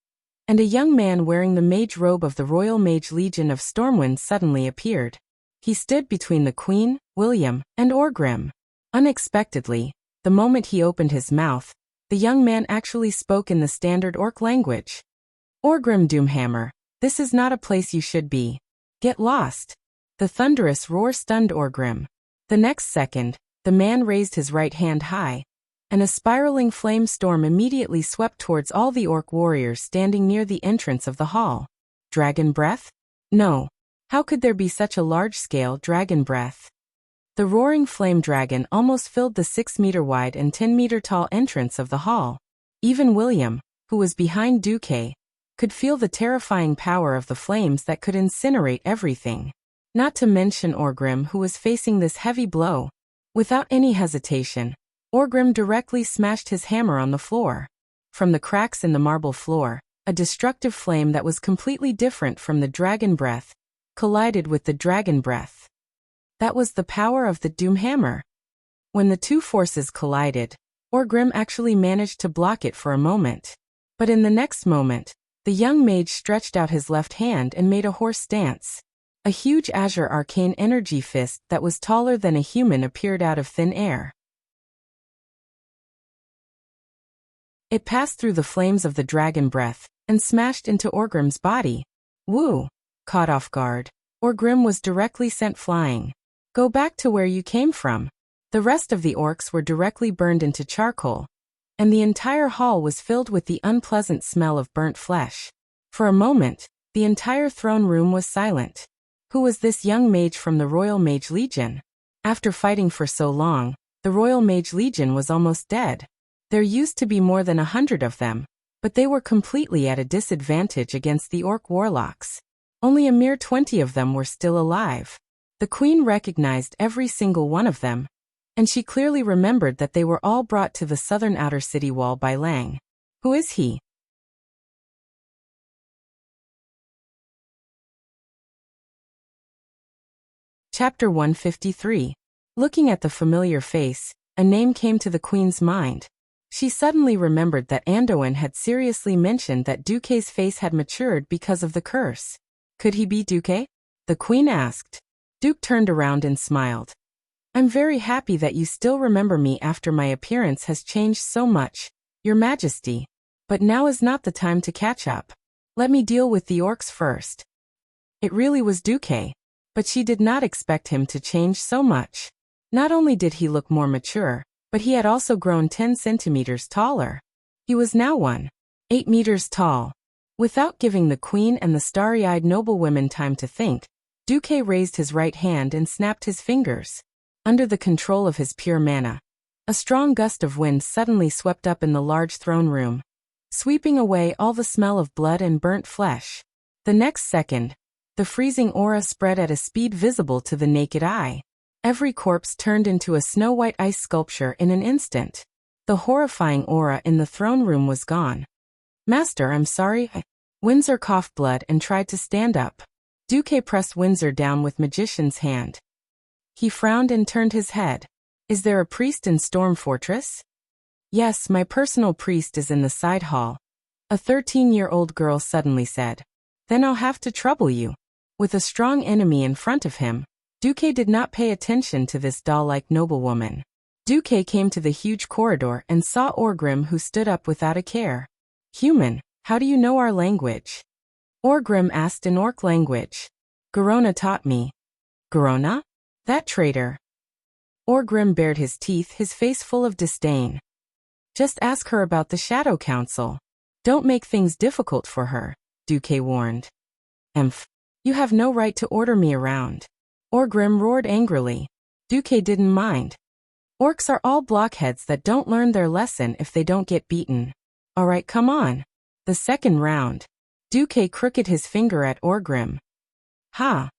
and a young man wearing the mage robe of the Royal Mage Legion of Stormwinds suddenly appeared. He stood between the Queen, William, and Orgrim. Unexpectedly, the moment he opened his mouth, the young man actually spoke in the standard orc language. "Orgrim Doomhammer, this is not a place you should be. Get lost." The thunderous roar stunned Orgrim. The next second, the man raised his right hand high, and a spiraling flame storm immediately swept towards all the orc warriors standing near the entrance of the hall. Dragon breath? No. How could there be such a large-scale dragon breath? The roaring flame dragon almost filled the 6-meter-wide and 10-meter-tall entrance of the hall. Even William, who was behind Duque, could feel the terrifying power of the flames that could incinerate everything. Not to mention Orgrim, who was facing this heavy blow. Without any hesitation, Orgrim directly smashed his hammer on the floor. From the cracks in the marble floor, a destructive flame that was completely different from the dragon breath collided with the dragon breath. That was the power of the Doomhammer. When the two forces collided, Orgrim actually managed to block it for a moment. But in the next moment, the young mage stretched out his left hand and made a horse stance. A huge azure arcane energy fist that was taller than a human appeared out of thin air. It passed through the flames of the dragon breath and smashed into Orgrim's body. Woo! Caught off guard, Orgrim was directly sent flying. Go back to where you came from. The rest of the orcs were directly burned into charcoal, and the entire hall was filled with the unpleasant smell of burnt flesh. For a moment, the entire throne room was silent. Who was this young mage from the Royal Mage Legion? After fighting for so long, the Royal Mage Legion was almost dead. There used to be more than 100 of them, but they were completely at a disadvantage against the orc warlocks. Only a mere 20 of them were still alive. The queen recognized every single one of them, and she clearly remembered that they were all brought to the southern outer city wall by Lang. Who is he? Chapter 153. Looking at the familiar face, a name came to the queen's mind. She suddenly remembered that Anduin had seriously mentioned that Duque's face had matured because of the curse. Could he be Duque? The queen asked. Duke turned around and smiled. I'm very happy that you still remember me after my appearance has changed so much, Your Majesty. But now is not the time to catch up. Let me deal with the orcs first. It really was Duque, but she did not expect him to change so much. Not only did he look more mature, but he had also grown 10 centimeters taller. He was now 8 meters tall. Without giving the queen and the starry-eyed noblewomen time to think, Duque raised his right hand and snapped his fingers. Under the control of his pure mana, a strong gust of wind suddenly swept up in the large throne room, sweeping away all the smell of blood and burnt flesh. The next second, the freezing aura spread at a speed visible to the naked eye. Every corpse turned into a snow-white ice sculpture in an instant. The horrifying aura in the throne room was gone. "Master, I'm sorry." Windsor coughed blood and tried to stand up. Duque pressed Windsor down with magician's hand. He frowned and turned his head. "Is there a priest in Storm Fortress?" "Yes, my personal priest is in the side hall," a 13-year-old girl suddenly said. "Then I'll have to trouble you." With a strong enemy in front of him, Duque did not pay attention to this doll-like noblewoman. Duque came to the huge corridor and saw Orgrim, who stood up without a care. "Human, how do you know our language?" Orgrim asked in orc language. "Garona taught me." "Garona? That traitor." Orgrim bared his teeth, his face full of disdain. "Just ask her about the Shadow Council. Don't make things difficult for her," Duque warned. "Emph. You have no right to order me around." Orgrim roared angrily. Duque didn't mind. Orcs are all blockheads that don't learn their lesson if they don't get beaten. "All right, come on." The second round. Duque crooked his finger at Orgrim. "Ha!"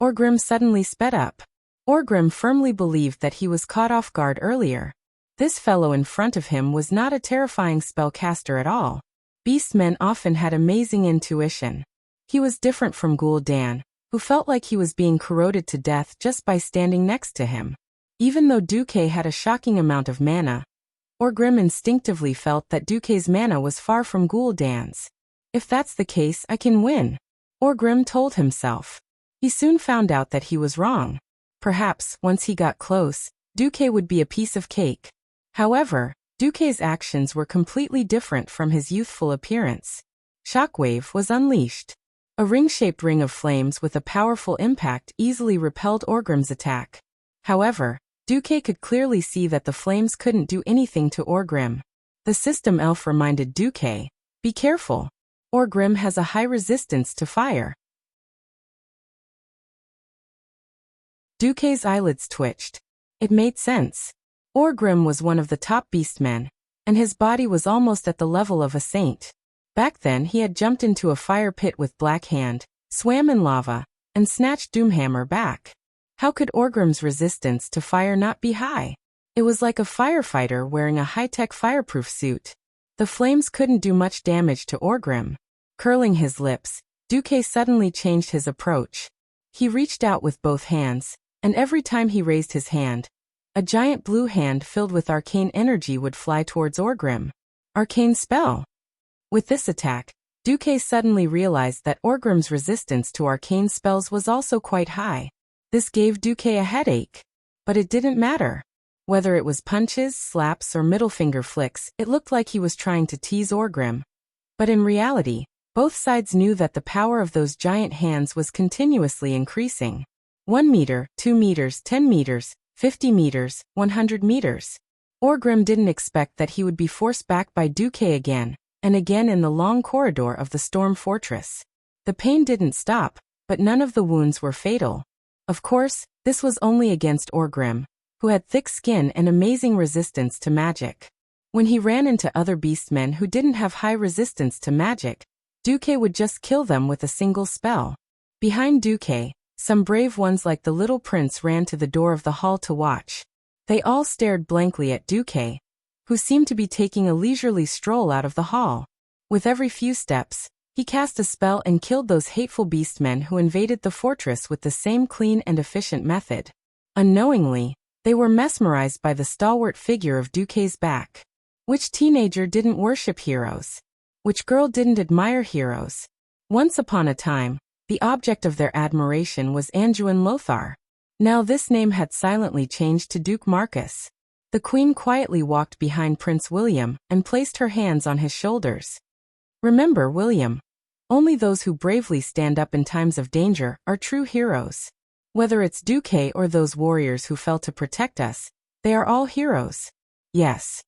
Orgrim suddenly sped up. Orgrim firmly believed that he was caught off guard earlier. This fellow in front of him was not a terrifying spellcaster at all. Beastmen often had amazing intuition. He was different from Gul'dan, who felt like he was being corroded to death just by standing next to him. Even though Duque had a shocking amount of mana, Orgrim instinctively felt that Duque's mana was far from Gul'dan's. "If that's the case, I can win," Orgrim told himself. He soon found out that he was wrong. Perhaps, once he got close, Duque would be a piece of cake. However, Duque's actions were completely different from his youthful appearance. Shockwave was unleashed. A ring-shaped ring of flames with a powerful impact easily repelled Orgrim's attack. However, Duque could clearly see that the flames couldn't do anything to Orgrim. The system elf reminded Duque, "Be careful. Orgrim has a high resistance to fire." Duque's eyelids twitched. It made sense. Orgrim was one of the top beastmen, and his body was almost at the level of a saint. Back then he had jumped into a fire pit with Black Hand, swam in lava, and snatched Doomhammer back. How could Orgrim's resistance to fire not be high? It was like a firefighter wearing a high-tech fireproof suit. The flames couldn't do much damage to Orgrim. Curling his lips, Duque suddenly changed his approach. He reached out with both hands, and every time he raised his hand, a giant blue hand filled with arcane energy would fly towards Orgrim. Arcane spell. With this attack, Duque suddenly realized that Orgrim's resistance to arcane spells was also quite high. This gave Duque a headache. But it didn't matter. Whether it was punches, slaps, or middle finger flicks, it looked like he was trying to tease Orgrim. But in reality, both sides knew that the power of those giant hands was continuously increasing. 1 meter, 2 meters, 10 meters, 50 meters, 100 meters. Orgrim didn't expect that he would be forced back by Duque again, and again in the long corridor of the Storm Fortress. The pain didn't stop, but none of the wounds were fatal. Of course, this was only against Orgrim, who had thick skin and amazing resistance to magic. When he ran into other beastmen who didn't have high resistance to magic, Duque would just kill them with a single spell. Behind Duque, some brave ones like the little prince ran to the door of the hall to watch. They all stared blankly at Duque, who seemed to be taking a leisurely stroll out of the hall. With every few steps, he cast a spell and killed those hateful beastmen who invaded the fortress with the same clean and efficient method. Unknowingly, they were mesmerized by the stalwart figure of Duque's back. Which teenager didn't worship heroes? Which girl didn't admire heroes? Once upon a time, the object of their admiration was Anduin Lothar. Now this name had silently changed to Duke Marcus. The queen quietly walked behind Prince William and placed her hands on his shoulders. "Remember, William, only those who bravely stand up in times of danger are true heroes. Whether it's Duque or those warriors who fell to protect us, they are all heroes." "Yes."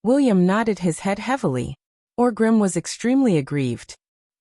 William nodded his head heavily. Orgrim was extremely aggrieved.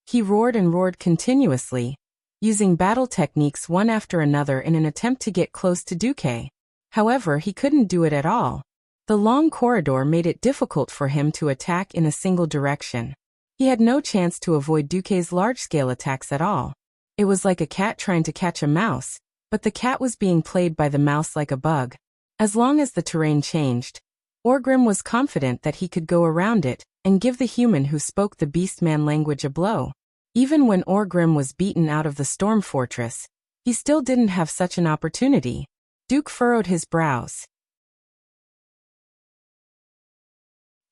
He roared and roared continuously, using battle techniques one after another in an attempt to get close to Duque. However, he couldn't do it at all. The long corridor made it difficult for him to attack in a single direction. He had no chance to avoid Duque's large-scale attacks at all. It was like a cat trying to catch a mouse, but the cat was being played by the mouse like a bug. As long as the terrain changed, Orgrim was confident that he could go around it and give the human who spoke the beastman language a blow. Even when Orgrim was beaten out of the storm fortress, he still didn't have such an opportunity. Duke furrowed his brows.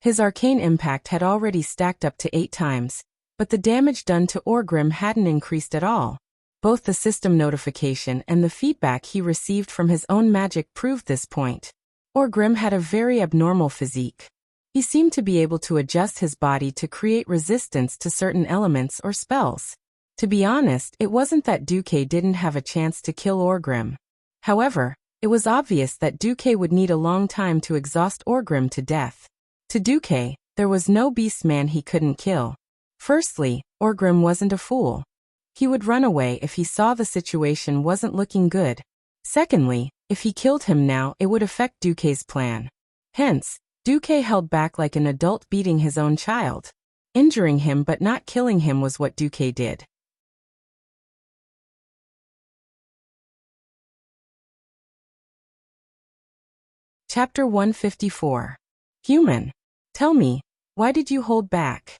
His arcane impact had already stacked up to 8 times, but the damage done to Orgrim hadn't increased at all. Both the system notification and the feedback he received from his own magic proved this point. Orgrim had a very abnormal physique. He seemed to be able to adjust his body to create resistance to certain elements or spells. To be honest, it wasn't that Duque didn't have a chance to kill Orgrim. However, it was obvious that Duque would need a long time to exhaust Orgrim to death. To Duque, there was no beastman he couldn't kill. Firstly, Orgrim wasn't a fool. He would run away if he saw the situation wasn't looking good. Secondly, if he killed him now, it would affect Duque's plan. Hence, Duque held back like an adult beating his own child. Injuring him but not killing him was what Duque did. Chapter 154. Human. Tell me, why did you hold back?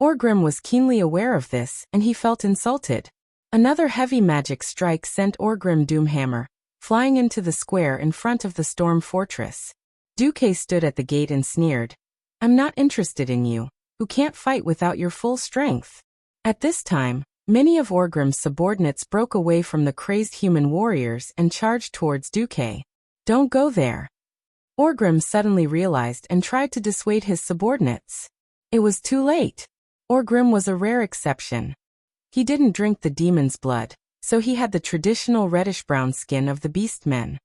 Orgrim was keenly aware of this, and he felt insulted. Another heavy magic strike sent Orgrim Doomhammer flying into the square in front of the storm fortress. Duque stood at the gate and sneered. I'm not interested in you, who can't fight without your full strength. At this time, many of Orgrim's subordinates broke away from the crazed human warriors and charged towards Duque. Don't go there. Orgrim suddenly realized and tried to dissuade his subordinates. It was too late. Orgrim was a rare exception. He didn't drink the demon's blood, so he had the traditional reddish-brown skin of the beastmen.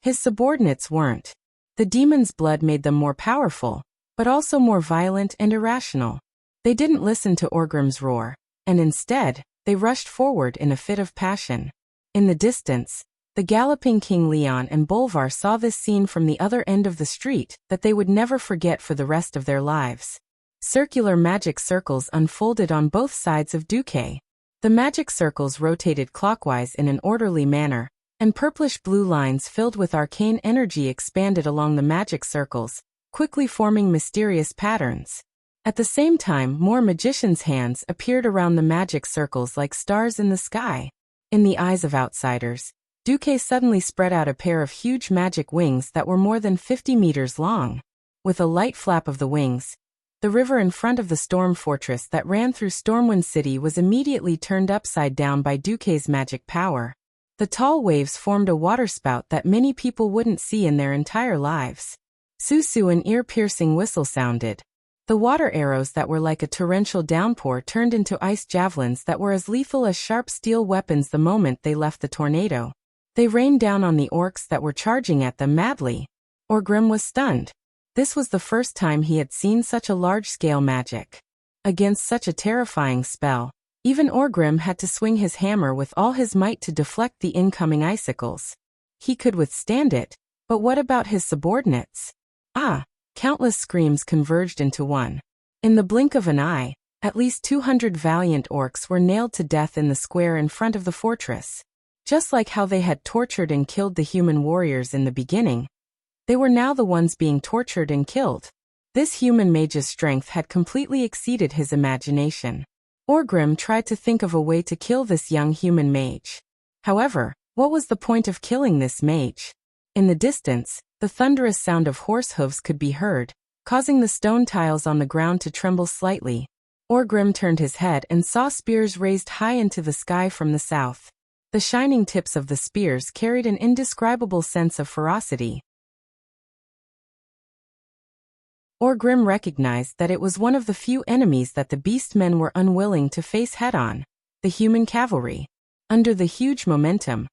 His subordinates weren't. The demon's blood made them more powerful, but also more violent and irrational. They didn't listen to Orgrim's roar, and instead, they rushed forward in a fit of passion. In the distance, the galloping King Leon and Bolvar saw this scene from the other end of the street that they would never forget for the rest of their lives. Circular magic circles unfolded on both sides of Duque. The magic circles rotated clockwise in an orderly manner, and purplish-blue lines filled with arcane energy expanded along the magic circles, quickly forming mysterious patterns. At the same time, more magicians' hands appeared around the magic circles like stars in the sky. In the eyes of outsiders, Duque suddenly spread out a pair of huge magic wings that were more than 50 meters long. With a light flap of the wings, the river in front of the storm fortress that ran through Stormwind City was immediately turned upside down by Duque's magic power. The tall waves formed a waterspout that many people wouldn't see in their entire lives. Susu, an ear-piercing whistle sounded. The water arrows that were like a torrential downpour turned into ice javelins that were as lethal as sharp steel weapons the moment they left the tornado. They rained down on the orcs that were charging at them madly. Orgrim was stunned. This was the first time he had seen such a large-scale magic. Against such a terrifying spell, even Orgrim had to swing his hammer with all his might to deflect the incoming icicles. He could withstand it, but what about his subordinates? Ah! Countless screams converged into one. In the blink of an eye, at least 200 valiant orcs were nailed to death in the square in front of the fortress. Just like how they had tortured and killed the human warriors in the beginning, they were now the ones being tortured and killed. This human mage's strength had completely exceeded his imagination. Orgrim tried to think of a way to kill this young human mage. However, what was the point of killing this mage? In the distance, the thunderous sound of horse hooves could be heard, causing the stone tiles on the ground to tremble slightly. Orgrim turned his head and saw spears raised high into the sky from the south. The shining tips of the spears carried an indescribable sense of ferocity. Orgrim recognized that it was one of the few enemies that the beastmen were unwilling to face head-on, the human cavalry. Under the huge momentum,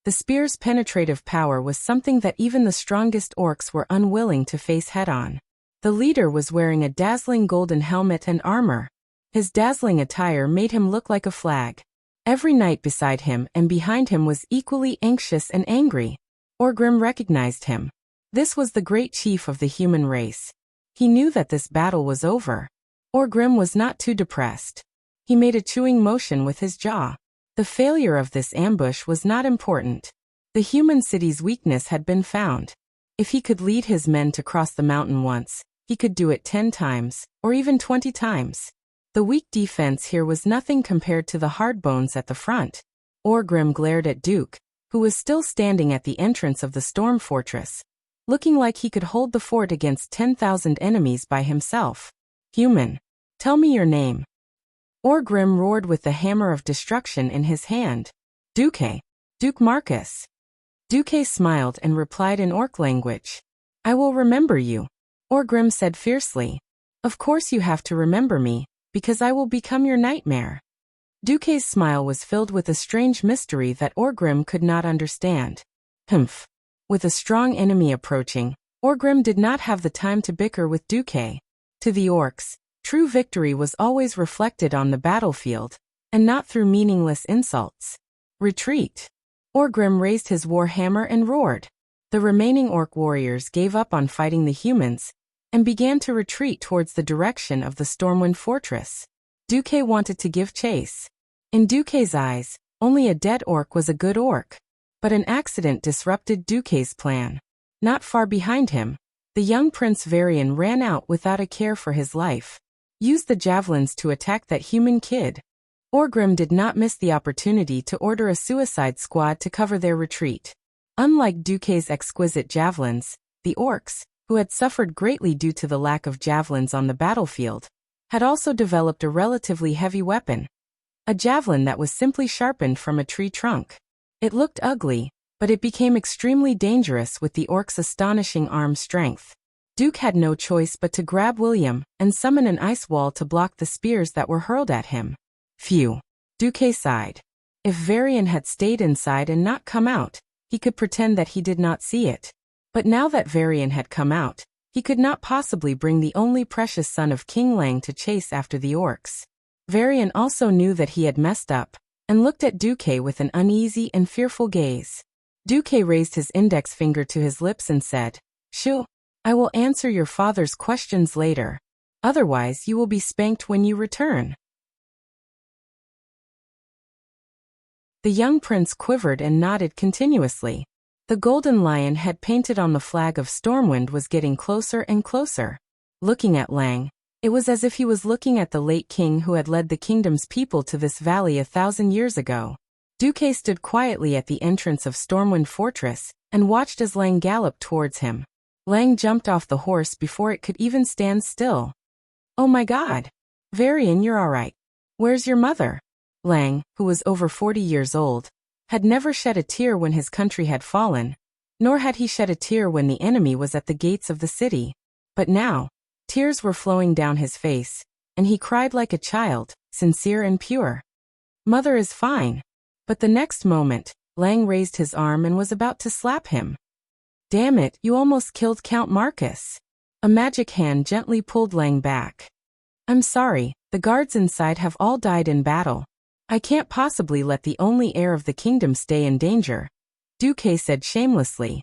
the spear's penetrative power was something that even the strongest orcs were unwilling to face head-on. The leader was wearing a dazzling golden helmet and armor. His dazzling attire made him look like a flag. Every knight beside him and behind him was equally anxious and angry. Orgrim recognized him. This was the great chief of the human race. He knew that this battle was over. Orgrim was not too depressed. He made a chewing motion with his jaw. The failure of this ambush was not important. The human city's weakness had been found. If he could lead his men to cross the mountain once, he could do it 10 times, or even 20 times. The weak defense here was nothing compared to the hard bones at the front. Orgrim glared at Duke, who was still standing at the entrance of the storm fortress, looking like he could hold the fort against 10,000 enemies by himself. Human, tell me your name. Orgrim roared with the hammer of destruction in his hand. Duke. Duke Marcus. Duke smiled and replied in orc language. I will remember you. Orgrim said fiercely. Of course you have to remember me, because I will become your nightmare. Duke's smile was filled with a strange mystery that Orgrim could not understand. Humph. With a strong enemy approaching, Orgrim did not have the time to bicker with Duke. To the orcs, true victory was always reflected on the battlefield, and not through meaningless insults. Retreat. Orgrim raised his war hammer and roared. The remaining orc warriors gave up on fighting the humans, and began to retreat towards the direction of the Stormwind fortress. Duke wanted to give chase. In Duke's eyes, only a dead orc was a good orc. But an accident disrupted Duke's plan. Not far behind him, the young Prince Varian ran out without a care for his life. Used the javelins to attack that human kid. Orgrim did not miss the opportunity to order a suicide squad to cover their retreat. Unlike Duke's exquisite javelins, the orcs, who had suffered greatly due to the lack of javelins on the battlefield, had also developed a relatively heavy weapon. A javelin that was simply sharpened from a tree trunk. It looked ugly, but it became extremely dangerous with the orc's astonishing arm strength. Duke had no choice but to grab William and summon an ice wall to block the spears that were hurled at him. Phew. Duke sighed. If Varian had stayed inside and not come out, he could pretend that he did not see it. But now that Varian had come out, he could not possibly bring the only precious son of King Lang to chase after the orcs. Varian also knew that he had messed up, and looked at Duke with an uneasy and fearful gaze. Duke raised his index finger to his lips and said, Shoo, I will answer your father's questions later. Otherwise you will be spanked when you return. The young prince quivered and nodded continuously. The golden lion head painted on the flag of Stormwind was getting closer and closer. Looking at Lang, it was as if he was looking at the late king who had led the kingdom's people to this valley 1,000 years ago. Duke stood quietly at the entrance of Stormwind Fortress and watched as Lang galloped towards him. Lang jumped off the horse before it could even stand still. Oh my God! Varian, you're alright. Where's your mother? Lang, who was over 40 years old, had never shed a tear when his country had fallen, nor had he shed a tear when the enemy was at the gates of the city. But now, tears were flowing down his face, and he cried like a child, sincere and pure. Mother is fine. But the next moment, Lang raised his arm and was about to slap him. Damn it, you almost killed Count Marcus. A magic hand gently pulled Lang back. I'm sorry, the guards inside have all died in battle. I can't possibly let the only heir of the kingdom stay in danger, Duke said shamelessly.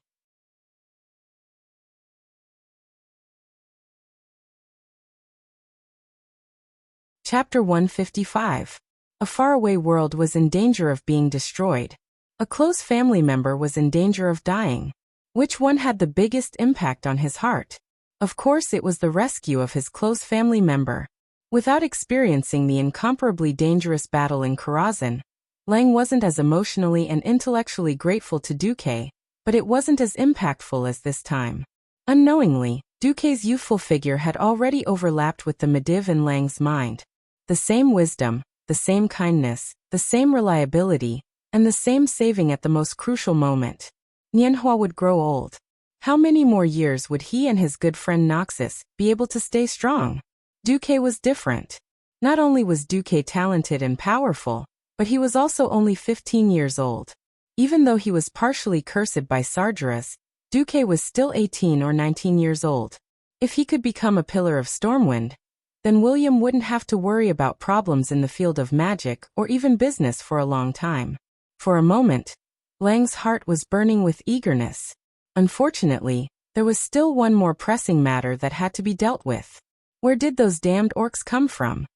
Chapter 155. A faraway world was in danger of being destroyed. A close family member was in danger of dying. Which one had the biggest impact on his heart? Of course it was the rescue of his close family member. Without experiencing the incomparably dangerous battle in Karazhan, Lang wasn't as emotionally and intellectually grateful to Duke, but it wasn't as impactful as this time. Unknowingly, Duke's youthful figure had already overlapped with the Mediv in Lang's mind. The same wisdom, the same kindness, the same reliability, and the same saving at the most crucial moment. Nianhua would grow old. How many more years would he and his good friend Noxus be able to stay strong? Duke was different. Not only was Duke talented and powerful, but he was also only 15 years old. Even though he was partially cursed by Sargeras, Duke was still 18 or 19 years old. If he could become a pillar of Stormwind, then William wouldn't have to worry about problems in the field of magic or even business for a long time. For a moment, Lang's heart was burning with eagerness. Unfortunately, there was still one more pressing matter that had to be dealt with. Where did those damned orcs come from?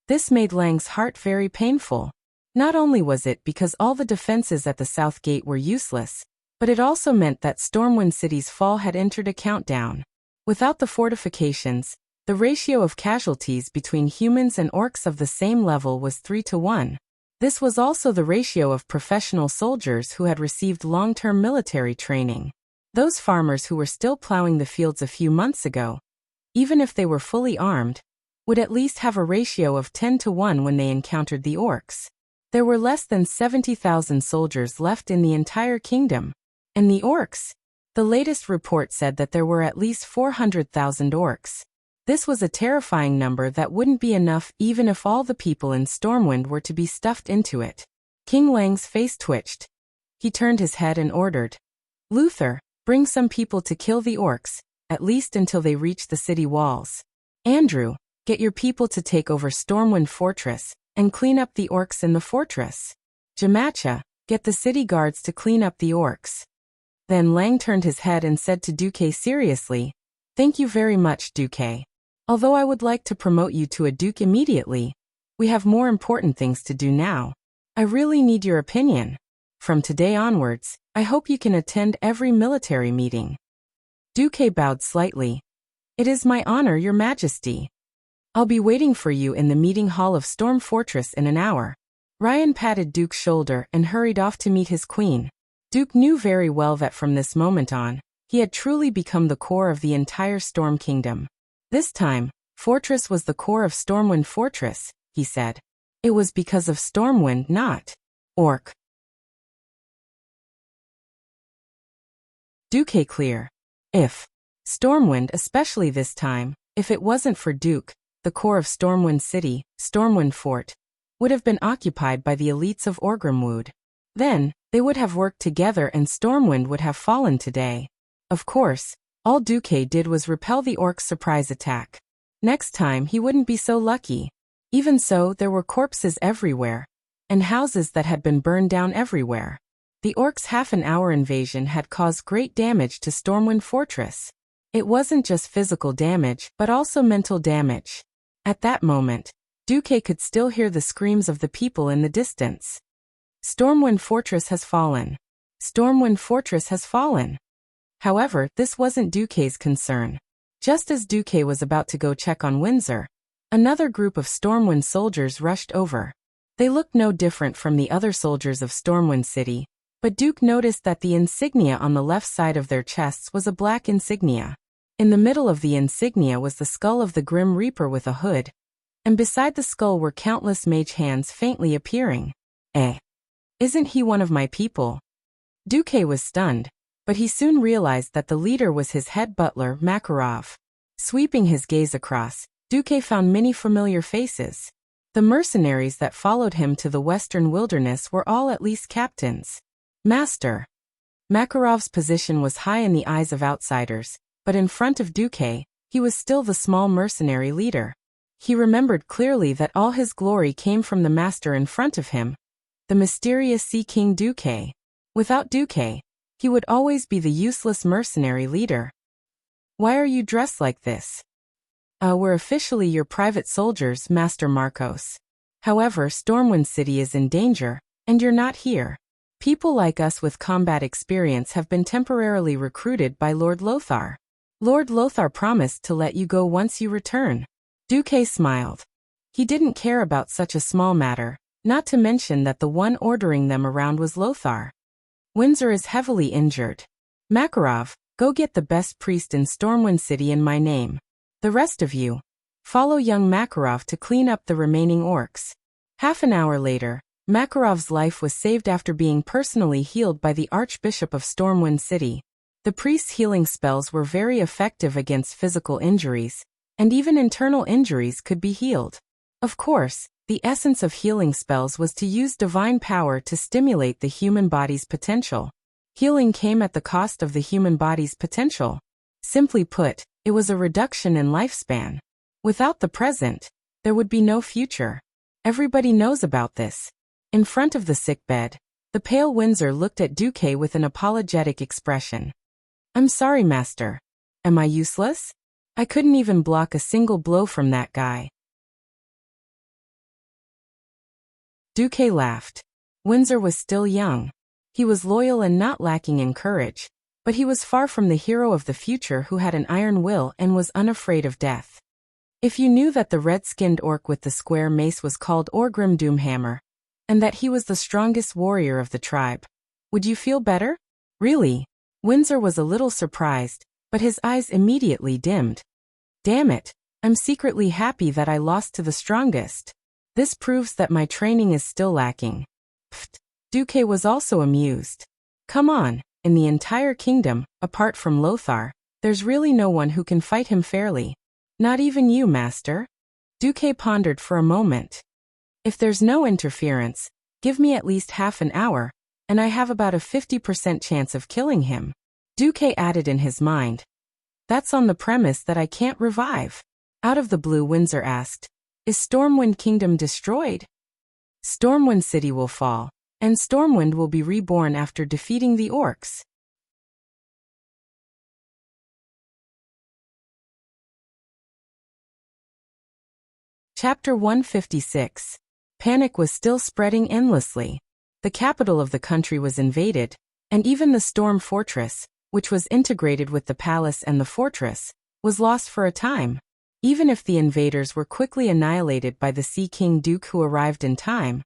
This made Lang's heart very painful. Not only was it because all the defenses at the south gate were useless, but it also meant that Stormwind City's fall had entered a countdown. Without the fortifications, the ratio of casualties between humans and orcs of the same level was 3-1. This was also the ratio of professional soldiers who had received long-term military training. Those farmers who were still plowing the fields a few months ago, even if they were fully armed, would at least have a ratio of 10-1 when they encountered the orcs. There were less than 70,000 soldiers left in the entire kingdom. And the orcs? The latest report said that there were at least 400,000 orcs. This was a terrifying number that wouldn't be enough even if all the people in Stormwind were to be stuffed into it. King Lang's face twitched. He turned his head and ordered, "Luther, bring some people to kill the orcs, at least until they reach the city walls. Andrew, get your people to take over Stormwind Fortress and clean up the orcs in the fortress. Jamacha, get the city guards to clean up the orcs." Then Lang turned his head and said to Duque seriously, "Thank you very much, Duque. Although I would like to promote you to a duke immediately, we have more important things to do now. I really need your opinion. From today onwards, I hope you can attend every military meeting." Duque bowed slightly. "It is my honor, Your Majesty. I'll be waiting for you in the meeting hall of Storm Fortress in an hour." Ryan patted Duke's shoulder and hurried off to meet his queen. Duke knew very well that from this moment on, he had truly become the core of the entire Storm Kingdom. This time, Fortress was the core of Stormwind Fortress, he said. It was because of Stormwind, not Orc. Duque clear. If Stormwind, especially this time, if it wasn't for Duke, the core of Stormwind City, Stormwind Fort, would have been occupied by the elites of Orgrimwood. Then, they would have worked together and Stormwind would have fallen today. Of course, all Duque did was repel the orcs' surprise attack. Next time he wouldn't be so lucky. Even so, there were corpses everywhere, and houses that had been burned down everywhere. The orcs' half-an-hour invasion had caused great damage to Stormwind Fortress. It wasn't just physical damage, but also mental damage. At that moment, Duque could still hear the screams of the people in the distance. Stormwind Fortress has fallen. Stormwind Fortress has fallen. However, this wasn't Duque's concern. Just as Duque was about to go check on Windsor, another group of Stormwind soldiers rushed over. They looked no different from the other soldiers of Stormwind City, but Duke noticed that the insignia on the left side of their chests was a black insignia. In the middle of the insignia was the skull of the Grim Reaper with a hood, and beside the skull were countless mage hands faintly appearing. Isn't he one of my people? Duque was stunned, but he soon realized that the leader was his head butler, Makarov. Sweeping his gaze across, Duque found many familiar faces. The mercenaries that followed him to the western wilderness were all at least captains. Master. Makarov's position was high in the eyes of outsiders, but in front of Duque, he was still the small mercenary leader. He remembered clearly that all his glory came from the master in front of him, the mysterious Sea King Duque. Without Duque, he would always be the useless mercenary leader. Why are you dressed like this? We're officially your private soldiers, Master Marcos. However, Stormwind City is in danger, and you're not here. People like us with combat experience have been temporarily recruited by Lord Lothar. Lord Lothar promised to let you go once you return. Duque smiled. He didn't care about such a small matter, not to mention that the one ordering them around was Lothar. Windsor is heavily injured. Makarov, go get the best priest in Stormwind City in my name. The rest of you, follow young Makarov to clean up the remaining orcs. Half an hour later, Makarov's life was saved after being personally healed by the Archbishop of Stormwind City. The priest's healing spells were very effective against physical injuries, and even internal injuries could be healed. Of course, the essence of healing spells was to use divine power to stimulate the human body's potential. Healing came at the cost of the human body's potential. Simply put, It was a reduction in lifespan. Without the present, there would be no future. Everybody knows about this. In front of the sickbed, the pale Windsor looked at Duque with an apologetic expression. I'm sorry, master. Am I useless? I couldn't even block a single blow from that guy. Duque laughed. Windsor was still young. He was loyal and not lacking in courage, but he was far from the hero of the future who had an iron will and was unafraid of death. If you knew that the red-skinned orc with the square mace was called Orgrim Doomhammer, and that he was the strongest warrior of the tribe, would you feel better? Really? Windsor was a little surprised, but his eyes immediately dimmed. Damn it, I'm secretly happy that I lost to the strongest. This proves that my training is still lacking. Pfft. Duque was also amused. Come on, in the entire kingdom, apart from Lothar, there's really no one who can fight him fairly. Not even you, master? Duque pondered for a moment. If there's no interference, give me at least half an hour, and I have about a 50% chance of killing him. Duque added in his mind. That's on the premise that I can't revive. Out of the blue, Windsor asked, is Stormwind Kingdom destroyed? Stormwind City will fall, and Stormwind will be reborn after defeating the orcs. Chapter 156. Panic was still spreading endlessly. The capital of the country was invaded, and even the Storm Fortress, which was integrated with the palace and the fortress, was lost for a time. Even if the invaders were quickly annihilated by the Sea King Duke who arrived in time,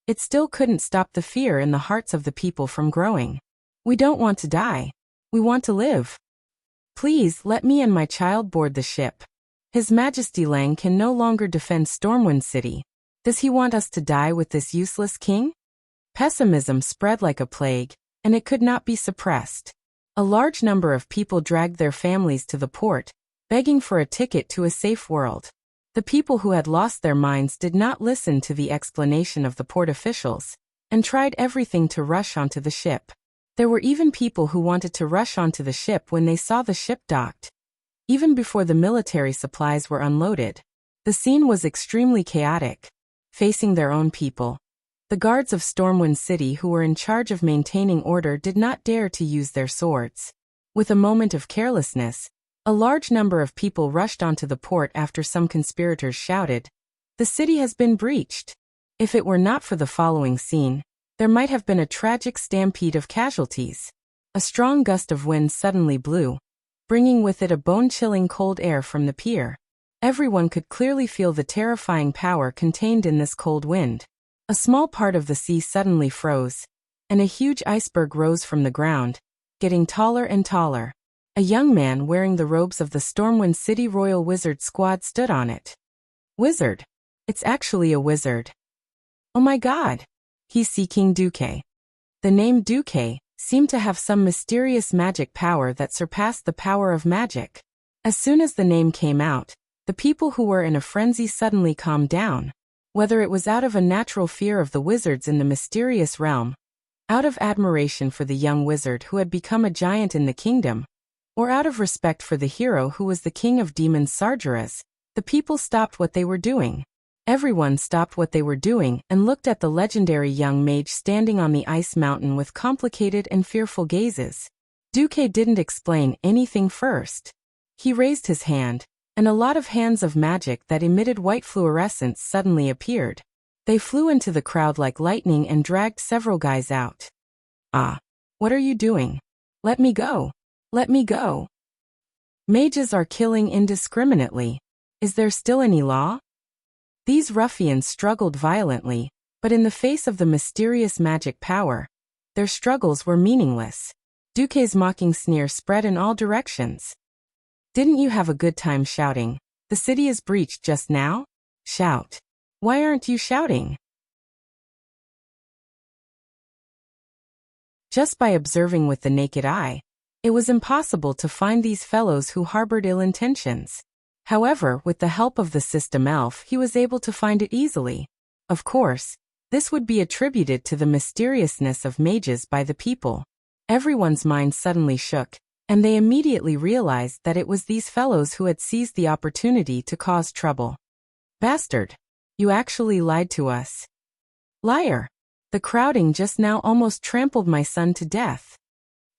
it still couldn't stop the fear in the hearts of the people from growing. We don't want to die. We want to live. Please let me and my child board the ship. His Majesty Lang can no longer defend Stormwind City. Does he want us to die with this useless king? Pessimism spread like a plague, and it could not be suppressed. A large number of people dragged their families to the port, begging for a ticket to a safe world. The people who had lost their minds did not listen to the explanation of the port officials, and tried everything to rush onto the ship. There were even people who wanted to rush onto the ship when they saw the ship docked. Even before the military supplies were unloaded, the scene was extremely chaotic. Facing their own people, the guards of Stormwind City who were in charge of maintaining order did not dare to use their swords. With a moment of carelessness, a large number of people rushed onto the port after some conspirators shouted, "The city has been breached." If it were not for the following scene, there might have been a tragic stampede of casualties. A strong gust of wind suddenly blew, bringing with it a bone-chilling cold air from the pier. Everyone could clearly feel the terrifying power contained in this cold wind. A small part of the sea suddenly froze, and a huge iceberg rose from the ground, getting taller and taller. A young man wearing the robes of the Stormwind City Royal Wizard Squad stood on it. Wizard. It's actually a wizard. Oh my god. He's Sea King Duque. The name Duque seemed to have some mysterious magic power that surpassed the power of magic. As soon as the name came out, the people who were in a frenzy suddenly calmed down, whether it was out of a natural fear of the wizards in the mysterious realm, out of admiration for the young wizard who had become a giant in the kingdom, or out of respect for the hero who was the king of demons Sargeras. The people stopped what they were doing. Everyone stopped what they were doing and looked at the legendary young mage standing on the ice mountain with complicated and fearful gazes. Duque didn't explain anything first. He raised his hand, and a lot of hands of magic that emitted white fluorescence suddenly appeared. They flew into the crowd like lightning and dragged several guys out. Ah, what are you doing? Let me go. Let me go. Mages are killing indiscriminately. Is there still any law? These ruffians struggled violently, but in the face of the mysterious magic power, their struggles were meaningless. Duque's mocking sneer spread in all directions. Didn't you have a good time shouting, "The city is breached" just now? Shout. Why aren't you shouting? Just by observing with the naked eye, it was impossible to find these fellows who harbored ill intentions. However, with the help of the system elf, he was able to find it easily. Of course, this would be attributed to the mysteriousness of mages by the people. Everyone's mind suddenly shook, and they immediately realized that it was these fellows who had seized the opportunity to cause trouble. Bastard! You actually lied to us. Liar! The crowding just now almost trampled my son to death.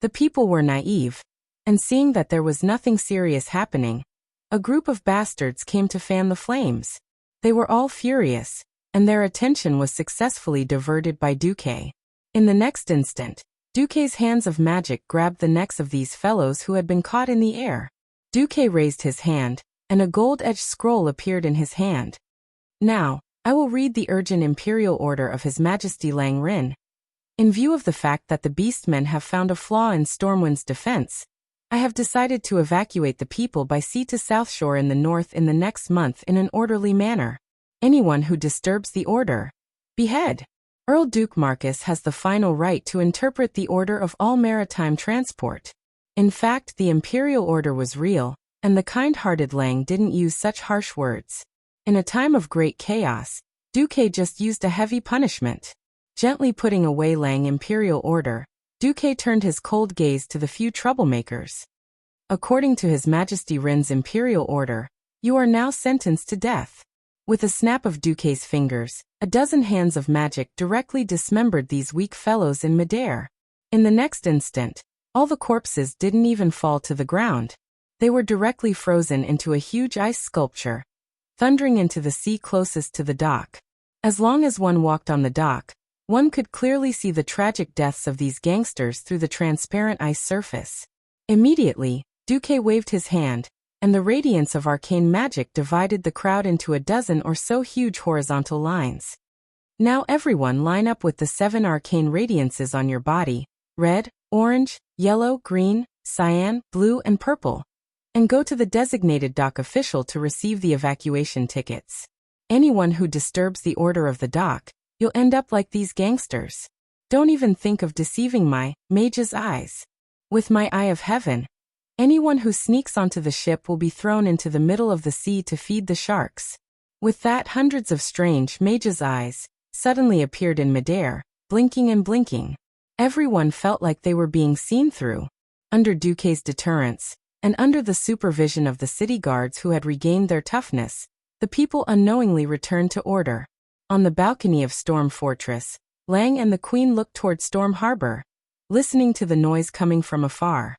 The people were naive, and seeing that there was nothing serious happening, a group of bastards came to fan the flames. They were all furious, and their attention was successfully diverted by Duque. In the next instant, Duque's hands of magic grabbed the necks of these fellows who had been caught in the air. Duque raised his hand, and a gold-edged scroll appeared in his hand. Now, I will read the urgent imperial order of His Majesty Lang Rin. In view of the fact that the beastmen have found a flaw in Stormwind's defense, I have decided to evacuate the people by sea to South Shore in the north in the next month in an orderly manner. Anyone who disturbs the order, behead. Earl Duke Marcus has the final right to interpret the order of all maritime transport. In fact, the imperial order was real, and the kind-hearted Lang didn't use such harsh words. In a time of great chaos, Duque just used a heavy punishment. Gently putting away Lang imperial order, Duque turned his cold gaze to the few troublemakers. According to His Majesty Rin's imperial order, you are now sentenced to death. With a snap of Duque's fingers, a dozen hands of magic directly dismembered these weak fellows in midair. In the next instant, all the corpses didn't even fall to the ground. They were directly frozen into a huge ice sculpture, thundering into the sea closest to the dock. As long as one walked on the dock, one could clearly see the tragic deaths of these gangsters through the transparent ice surface. Immediately, Duque waved his hand, and the radiance of arcane magic divided the crowd into a dozen or so huge horizontal lines. Now everyone line up with the 7 arcane radiances on your body: red, orange, yellow, green, cyan, blue, and purple, and go to the designated dock official to receive the evacuation tickets. Anyone who disturbs the order of the dock, you'll end up like these gangsters. Don't even think of deceiving my mage's eyes. With my eye of heaven, anyone who sneaks onto the ship will be thrown into the middle of the sea to feed the sharks. With that, hundreds of strange mage's eyes suddenly appeared in midair, blinking and blinking. Everyone felt like they were being seen through. Under Duque's deterrence, and under the supervision of the city guards who had regained their toughness, the people unknowingly returned to order. On the balcony of Storm Fortress, Lang and the Queen looked toward Storm Harbor, listening to the noise coming from afar.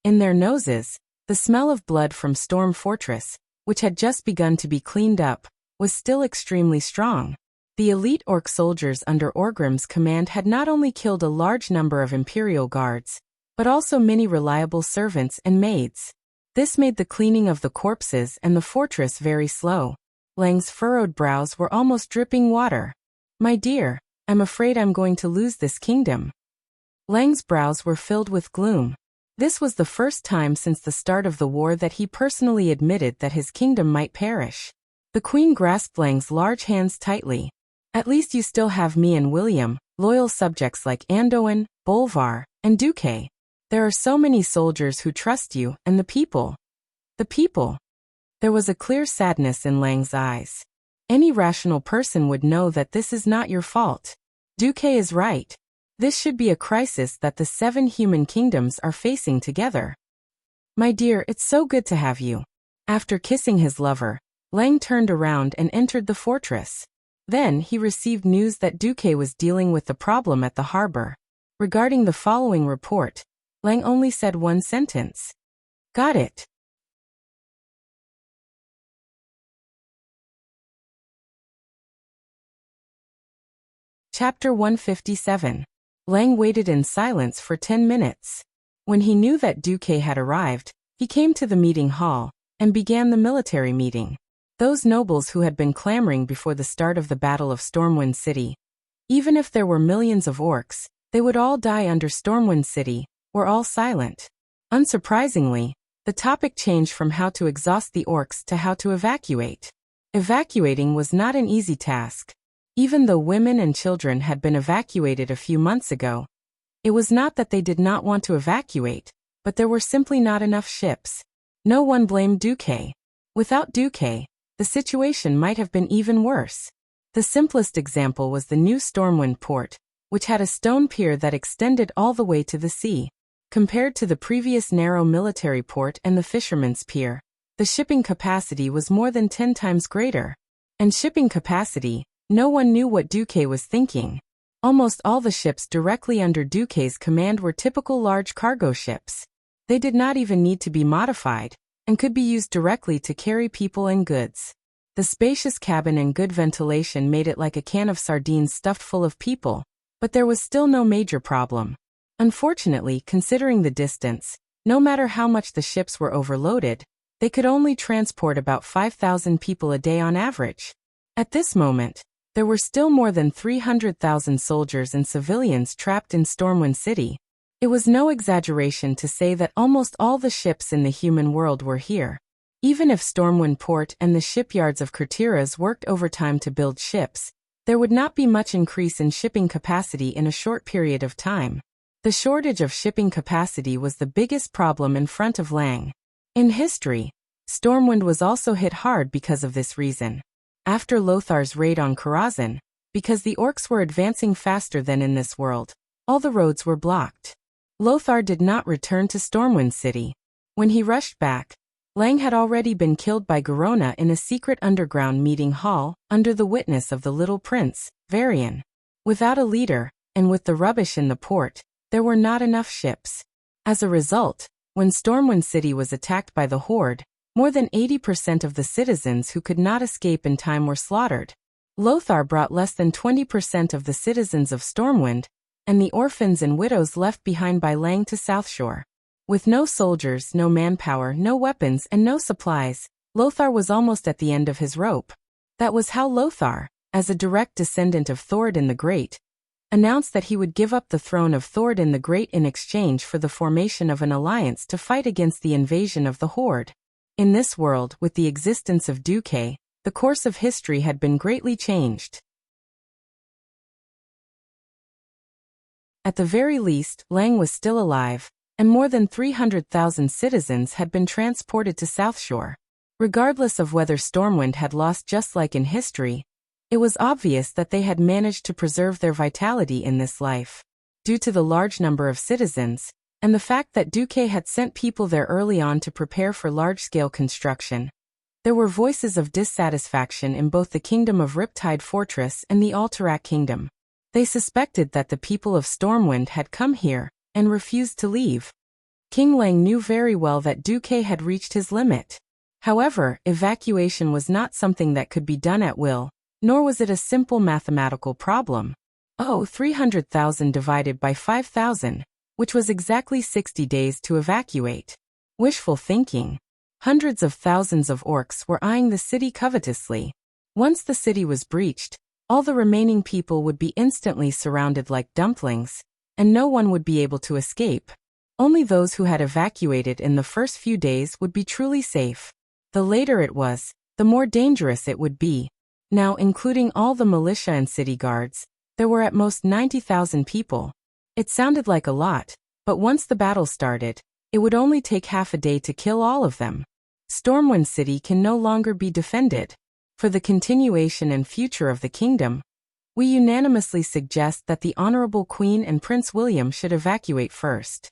In their noses, the smell of blood from Storm Fortress, which had just begun to be cleaned up, was still extremely strong. The elite orc soldiers under Orgrim's command had not only killed a large number of Imperial guards, but also many reliable servants and maids. This made the cleaning of the corpses and the fortress very slow. Lang's furrowed brows were almost dripping water. "My dear, I'm afraid I'm going to lose this kingdom." Lang's brows were filled with gloom. This was the first time since the start of the war that he personally admitted that his kingdom might perish. The Queen grasped Lang's large hands tightly. "At least you still have me and William, loyal subjects like Andoin, Bolvar, and Duque. There are so many soldiers who trust you, and the people." The people. There was a clear sadness in Lang's eyes. Any rational person would know that this is not your fault. Duque is right. This should be a crisis that the 7 human kingdoms are facing together. "My dear, it's so good to have you." After kissing his lover, Lang turned around and entered the fortress. Then he received news that Duque was dealing with the problem at the harbor. Regarding the following report, Lang only said one sentence. "Got it." Chapter 157. Lang waited in silence for 10 minutes. When he knew that Duque had arrived, he came to the meeting hall and began the military meeting. Those nobles who had been clamoring before the start of the Battle of Stormwind City, even if there were millions of orcs, they would all die under Stormwind City, were all silent. Unsurprisingly, the topic changed from how to exhaust the orcs to how to evacuate. Evacuating was not an easy task. Even though women and children had been evacuated a few months ago, it was not that they did not want to evacuate, but there were simply not enough ships. No one blamed Duque. Without Duque, the situation might have been even worse. The simplest example was the new Stormwind port, which had a stone pier that extended all the way to the sea. Compared to the previous narrow military port and the fisherman's pier, the shipping capacity was more than 10 times greater. And shipping capacity, no one knew what Duque was thinking. Almost all the ships directly under Duque's command were typical large cargo ships. They did not even need to be modified, and could be used directly to carry people and goods. The spacious cabin and good ventilation made it like a can of sardines stuffed full of people, but there was still no major problem. Unfortunately, considering the distance, no matter how much the ships were overloaded, they could only transport about 5,000 people a day on average. At this moment, there were still more than 300,000 soldiers and civilians trapped in Stormwind City. It was no exaggeration to say that almost all the ships in the human world were here. Even if Stormwind Port and the shipyards of Kurtiras worked overtime to build ships, there would not be much increase in shipping capacity in a short period of time. The shortage of shipping capacity was the biggest problem in front of Lang. In history, Stormwind was also hit hard because of this reason. After Lothar's raid on Karazhan, because the orcs were advancing faster than in this world, all the roads were blocked. Lothar did not return to Stormwind City. When he rushed back, Lang had already been killed by Garona in a secret underground meeting hall, under the witness of the little prince, Varian. Without a leader, and with the rubbish in the port, there were not enough ships. As a result, when Stormwind City was attacked by the Horde, more than 80% of the citizens who could not escape in time were slaughtered. Lothar brought less than 20% of the citizens of Stormwind, and the orphans and widows left behind by Lang to Southshore. With no soldiers, no manpower, no weapons, and no supplies, Lothar was almost at the end of his rope. That was how Lothar, as a direct descendant of Thoradin the Great, announced that he would give up the throne of Thoradin the Great in exchange for the formation of an alliance to fight against the invasion of the Horde. In this world, with the existence of Duque, the course of history had been greatly changed. At the very least, Lang was still alive, and more than 300,000 citizens had been transported to Southshore. Regardless of whether Stormwind had lost just like in history, it was obvious that they had managed to preserve their vitality in this life. Due to the large number of citizens, and the fact that Duque had sent people there early on to prepare for large-scale construction, there were voices of dissatisfaction in both the Kingdom of Riptide Fortress and the Alterac Kingdom. They suspected that the people of Stormwind had come here, and refused to leave. King Lang knew very well that Duque had reached his limit. However, evacuation was not something that could be done at will, nor was it a simple mathematical problem. 300,000 divided by 5,000, which was exactly 60 days to evacuate. Wishful thinking. Hundreds of thousands of orcs were eyeing the city covetously. Once the city was breached, all the remaining people would be instantly surrounded like dumplings, and no one would be able to escape. Only those who had evacuated in the first few days would be truly safe. The later it was, the more dangerous it would be. Now, including all the militia and city guards, there were at most 90,000 people. It sounded like a lot, but once the battle started, it would only take half a day to kill all of them. Stormwind City can no longer be defended. For the continuation and future of the kingdom, we unanimously suggest that the Honorable Queen and Prince William should evacuate first.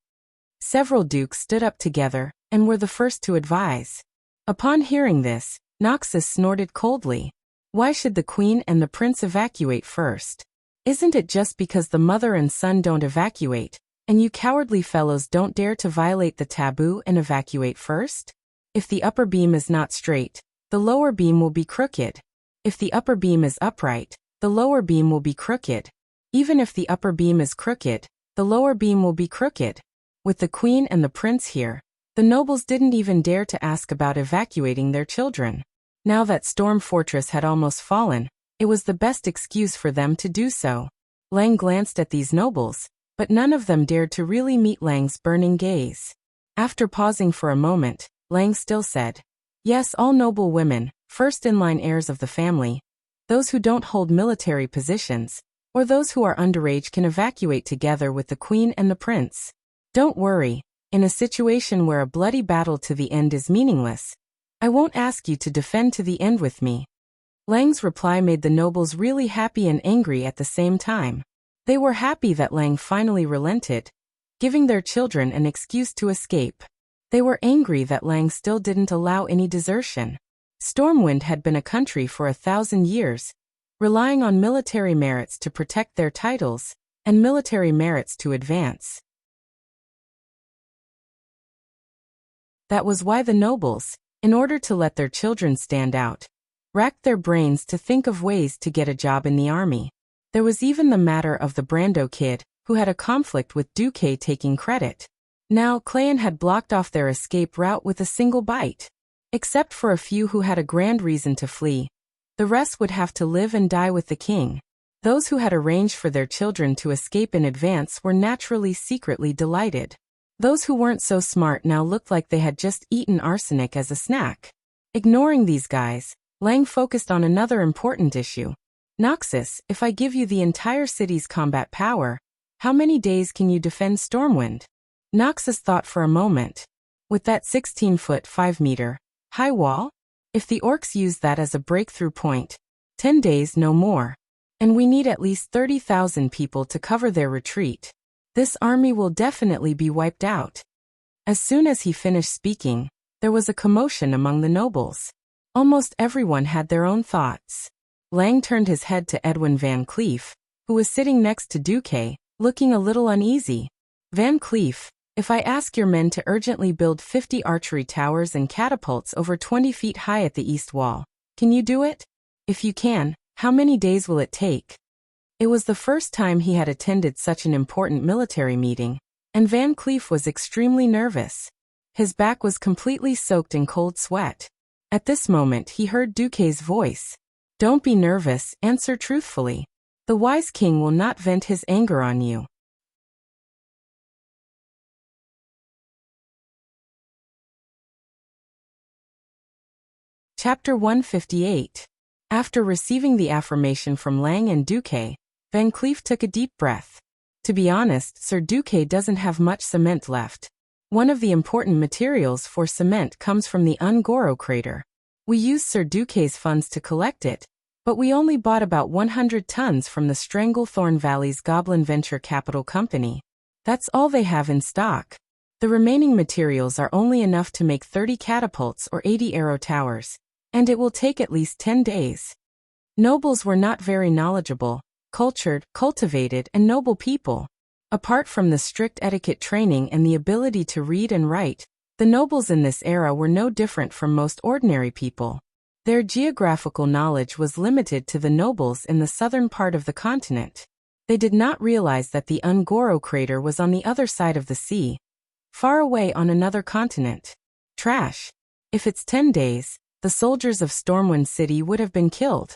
Several dukes stood up together, and were the first to advise. Upon hearing this, Noxus snorted coldly. Why should the Queen and the Prince evacuate first? Isn't it just because the mother and son don't evacuate, and you cowardly fellows don't dare to violate the taboo and evacuate first? If the upper beam is not straight, the lower beam will be crooked. If the upper beam is upright, the lower beam will be crooked. Even if the upper beam is crooked, the lower beam will be crooked. With the Queen and the Prince here, the nobles didn't even dare to ask about evacuating their children. Now that Storm Fortress had almost fallen, it was the best excuse for them to do so. Lang glanced at these nobles, but none of them dared to really meet Lang's burning gaze. After pausing for a moment, Lang still said, "Yes, all noble women, first-in-line heirs of the family, those who don't hold military positions, or those who are underage can evacuate together with the Queen and the Prince. Don't worry, in a situation where a bloody battle to the end is meaningless, I won't ask you to defend to the end with me." Lang's reply made the nobles really happy and angry at the same time. They were happy that Lang finally relented, giving their children an excuse to escape. They were angry that Lang still didn't allow any desertion. Stormwind had been a country for 1,000 years, relying on military merits to protect their titles, and military merits to advance. That was why the nobles, in order to let their children stand out, racked their brains to think of ways to get a job in the army. There was even the matter of the Brando kid, who had a conflict with Duque taking credit. Now Clan had blocked off their escape route with a single bite. Except for a few who had a grand reason to flee, the rest would have to live and die with the king. Those who had arranged for their children to escape in advance were naturally secretly delighted. Those who weren't so smart now looked like they had just eaten arsenic as a snack. Ignoring these guys, Lang focused on another important issue. Noxus, if I give you the entire city's combat power, how many days can you defend Stormwind? Noxus thought for a moment. With that 16-foot 5-meter high wall? If the orcs use that as a breakthrough point, 10 days no more. And we need at least 30,000 people to cover their retreat. This army will definitely be wiped out. As soon as he finished speaking, there was a commotion among the nobles. Almost everyone had their own thoughts. Lang turned his head to Edwin Van Cleef, who was sitting next to Duque, looking a little uneasy. Van Cleef, if I ask your men to urgently build 50 archery towers and catapults over 20 feet high at the east wall, can you do it? If you can, how many days will it take? It was the first time he had attended such an important military meeting, and Van Cleef was extremely nervous. His back was completely soaked in cold sweat. At this moment he heard Duque's voice. Don't be nervous, answer truthfully. The wise king will not vent his anger on you. Chapter 158. After receiving the affirmation from Lang and Duque, Van Cleef took a deep breath. To be honest, Sir Duque doesn't have much cement left. One of the important materials for cement comes from the Ungoro crater. We used Sir Duque's funds to collect it, but we only bought about 100 tons from the Stranglethorn Valley's Goblin Venture Capital Company. That's all they have in stock. The remaining materials are only enough to make 30 catapults or 80 arrow towers, and it will take at least 10 days. Nobles were not very knowledgeable, cultured, cultivated, and noble people. Apart from the strict etiquette training and the ability to read and write, the nobles in this era were no different from most ordinary people. Their geographical knowledge was limited to the nobles in the southern part of the continent. They did not realize that the Ungoro crater was on the other side of the sea, far away on another continent. Trash. If it's 10 days, the soldiers of Stormwind City would have been killed.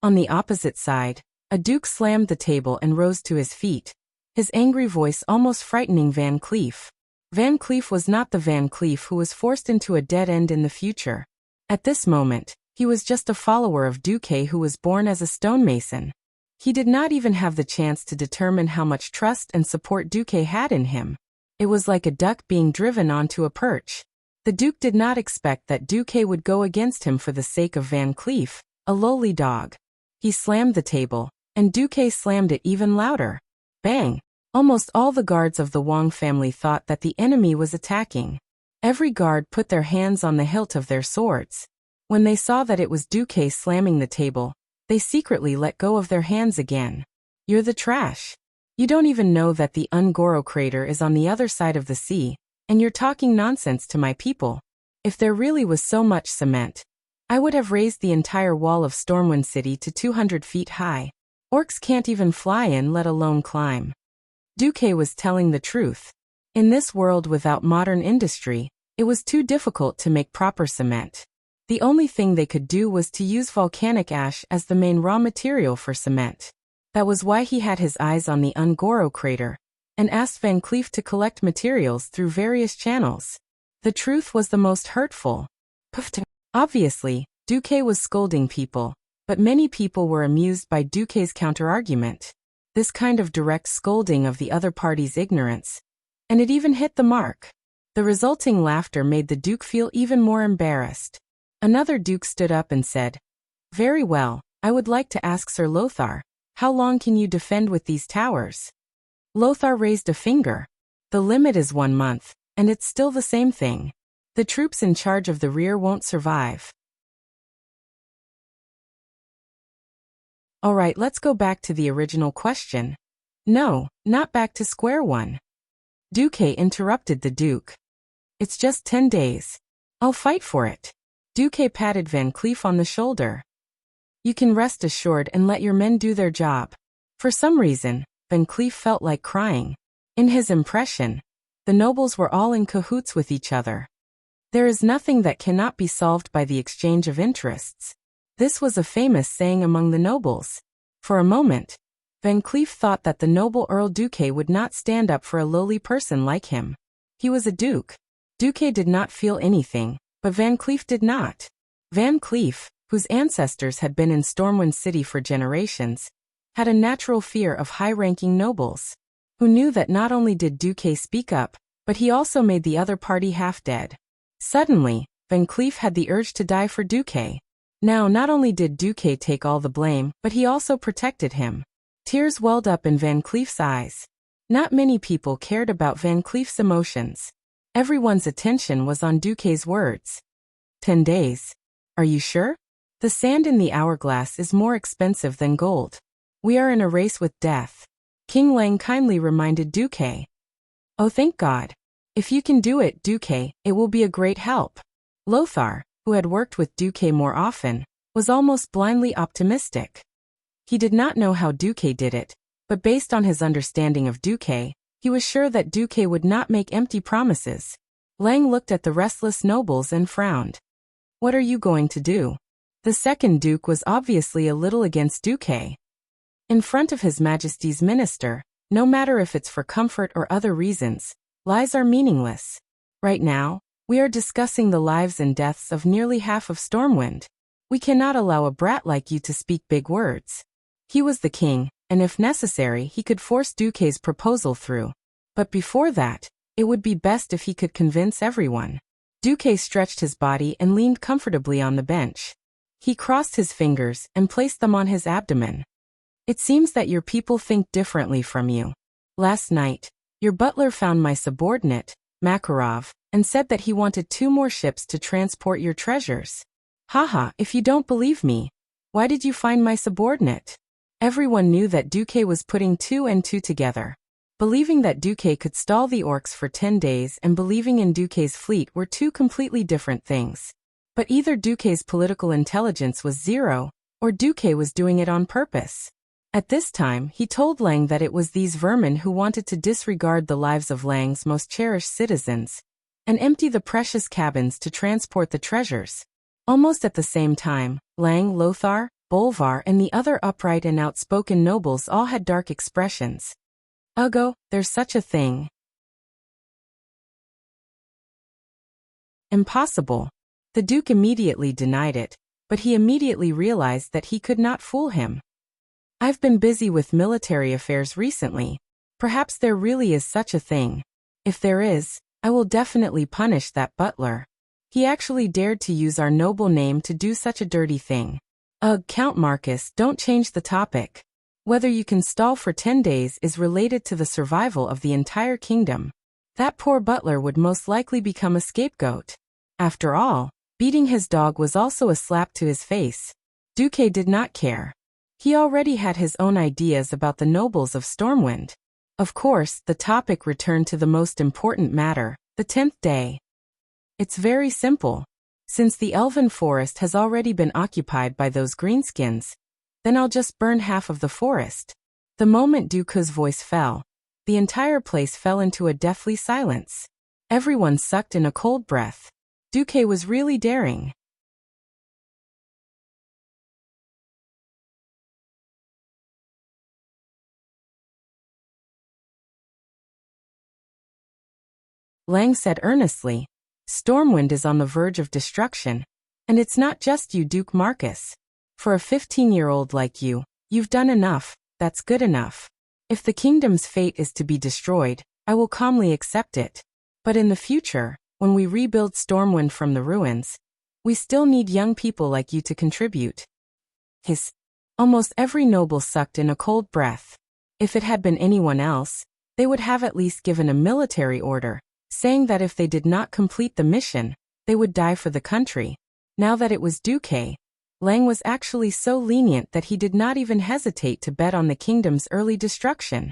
On the opposite side, a duke slammed the table and rose to his feet, his angry voice almost frightening Van Cleef. Van Cleef was not the Van Cleef who was forced into a dead end in the future. At this moment, he was just a follower of Duque who was born as a stonemason. He did not even have the chance to determine how much trust and support Duque had in him. It was like a duck being driven onto a perch. The Duke did not expect that Duque would go against him for the sake of Van Cleef, a lowly dog. He slammed the table, and Duque slammed it even louder. Bang! Almost all the guards of the Wang family thought that the enemy was attacking. Every guard put their hands on the hilt of their swords. When they saw that it was Duque slamming the table, they secretly let go of their hands again. You're the trash. You don't even know that the Ungoro crater is on the other side of the sea, and you're talking nonsense to my people. If there really was so much cement, I would have raised the entire wall of Stormwind City to 200 feet high. Orcs can't even fly in, let alone climb. Duque was telling the truth. In this world without modern industry, it was too difficult to make proper cement. The only thing they could do was to use volcanic ash as the main raw material for cement. That was why he had his eyes on the Ungoro crater, and asked Van Cleef to collect materials through various channels. The truth was the most hurtful. Obviously, Duque was scolding people, but many people were amused by Duque's counterargument. This kind of direct scolding of the other party's ignorance. And it even hit the mark. The resulting laughter made the Duke feel even more embarrassed. Another Duke stood up and said, "Very well, I would like to ask Sir Lothar, How long can you defend with these towers? Lothar raised a finger. The limit is 1 month, and it's still the same thing. The troops in charge of the rear won't survive. Alright, let's go back to the original question. No, not back to square one. Duque interrupted the Duke. It's just 10 days. I'll fight for it. Duque patted Van Cleef on the shoulder. You can rest assured and let your men do their job. For some reason, Van Cleef felt like crying. In his impression, the nobles were all in cahoots with each other. There is nothing that cannot be solved by the exchange of interests. This was a famous saying among the nobles. For a moment, Van Cleef thought that the noble Earl Duque would not stand up for a lowly person like him. He was a duke. Duque did not feel anything, but Van Cleef did not. Van Cleef, whose ancestors had been in Stormwind City for generations, had a natural fear of high-ranking nobles, who knew that not only did Duque speak up, but he also made the other party half dead. Suddenly, Van Cleef had the urge to die for Duque. Now not only did Duque take all the blame, but he also protected him. Tears welled up in Van Cleef's eyes. Not many people cared about Van Cleef's emotions. Everyone's attention was on Duque's words. 10 days. Are you sure? The sand in the hourglass is more expensive than gold. We are in a race with death. King Lang kindly reminded Duque. Oh, thank God. If you can do it, Duque, it will be a great help. Lothar, who had worked with Duque more often, was almost blindly optimistic. He did not know how Duque did it, but based on his understanding of Duque, he was sure that Duque would not make empty promises. Lang looked at the restless nobles and frowned. What are you going to do? The second Duke was obviously a little against Duque. In front of His Majesty's minister, no matter if it's for comfort or other reasons, lies are meaningless. Right now, we are discussing the lives and deaths of nearly half of Stormwind. We cannot allow a brat like you to speak big words. He was the king, and if necessary he could force Duque's proposal through. But before that, it would be best if he could convince everyone. Duque stretched his body and leaned comfortably on the bench. He crossed his fingers and placed them on his abdomen. It seems that your people think differently from you. Last night, your butler found my subordinate, Makarov, and said that he wanted 2 more ships to transport your treasures. Haha, if you don't believe me, why did you find my subordinate? Everyone knew that Duque was putting 2 and 2 together. Believing that Duque could stall the orcs for 10 days and believing in Duque's fleet were 2 completely different things. But either Duque's political intelligence was 0, or Duque was doing it on purpose. At this time, he told Lang that it was these vermin who wanted to disregard the lives of Lang's most cherished citizens, and empty the precious cabins to transport the treasures. Almost at the same time, Lang, Lothar, Bolvar and the other upright and outspoken nobles all had dark expressions. Uggo, there's such a thing. Impossible. The Duke immediately denied it, but he immediately realized that he could not fool him. I've been busy with military affairs recently. Perhaps there really is such a thing. If there is, I will definitely punish that butler. He actually dared to use our noble name to do such a dirty thing. Ugh, Count Marcus, don't change the topic. Whether you can stall for 10 days is related to the survival of the entire kingdom. That poor butler would most likely become a scapegoat. After all, beating his dog was also a slap to his face. Duque did not care. He already had his own ideas about the nobles of Stormwind. Of course, the topic returned to the most important matter, the 10th day. It's very simple. Since the elven forest has already been occupied by those greenskins, then I'll just burn half of the forest. The moment Duque's voice fell, the entire place fell into a deathly silence. Everyone sucked in a cold breath. Duque was really daring. Lang said earnestly, Stormwind is on the verge of destruction. And it's not just you, Duke Marcus. For a 15-year-old like you, you've done enough, that's good enough. If the kingdom's fate is to be destroyed, I will calmly accept it. But in the future, when we rebuild Stormwind from the ruins, we still need young people like you to contribute. Almost every noble sucked in a cold breath. If it had been anyone else, they would have at least given a military order, saying that if they did not complete the mission, they would die for the country. Now that it was Duque, Lang was actually so lenient that he did not even hesitate to bet on the kingdom's early destruction.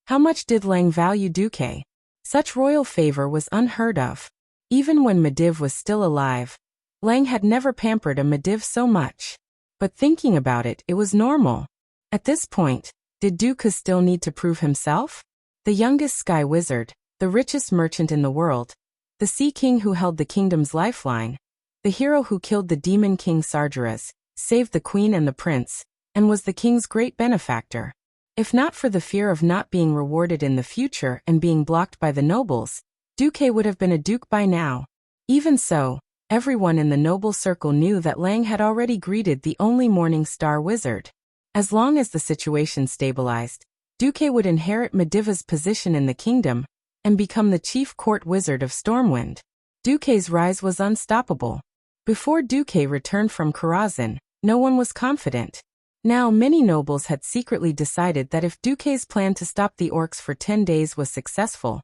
How much did Lang value Duque? Such royal favor was unheard of. Even when Medivh was still alive, Lang had never pampered a Medivh so much. But thinking about it, it was normal. At this point, did Duque still need to prove himself? The youngest sky wizard, the richest merchant in the world, the sea king who held the kingdom's lifeline, the hero who killed the demon king Sargeras, saved the queen and the prince, and was the king's great benefactor. If not for the fear of not being rewarded in the future and being blocked by the nobles, Duque would have been a duke by now. Even so, everyone in the noble circle knew that Lang had already greeted the only Morning Star wizard. As long as the situation stabilized, Duque would inherit Medivh's position in the kingdom and become the chief court wizard of Stormwind. Duque's rise was unstoppable. Before Duque returned from Karazhan, no one was confident. Now many nobles had secretly decided that if Duque's plan to stop the orcs for 10 days was successful,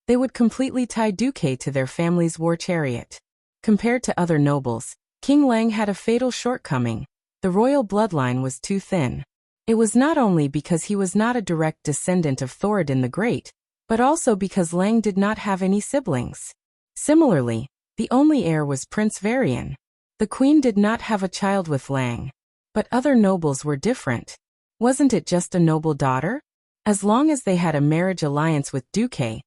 they would completely tie Duque to their family's war chariot. Compared to other nobles, King Lang had a fatal shortcoming. The royal bloodline was too thin. It was not only because he was not a direct descendant of Thoradin the Great, but also because Lang did not have any siblings. Similarly, the only heir was Prince Varian. The queen did not have a child with Lang. But other nobles were different. Wasn't it just a noble daughter? As long as they had a marriage alliance with Duque,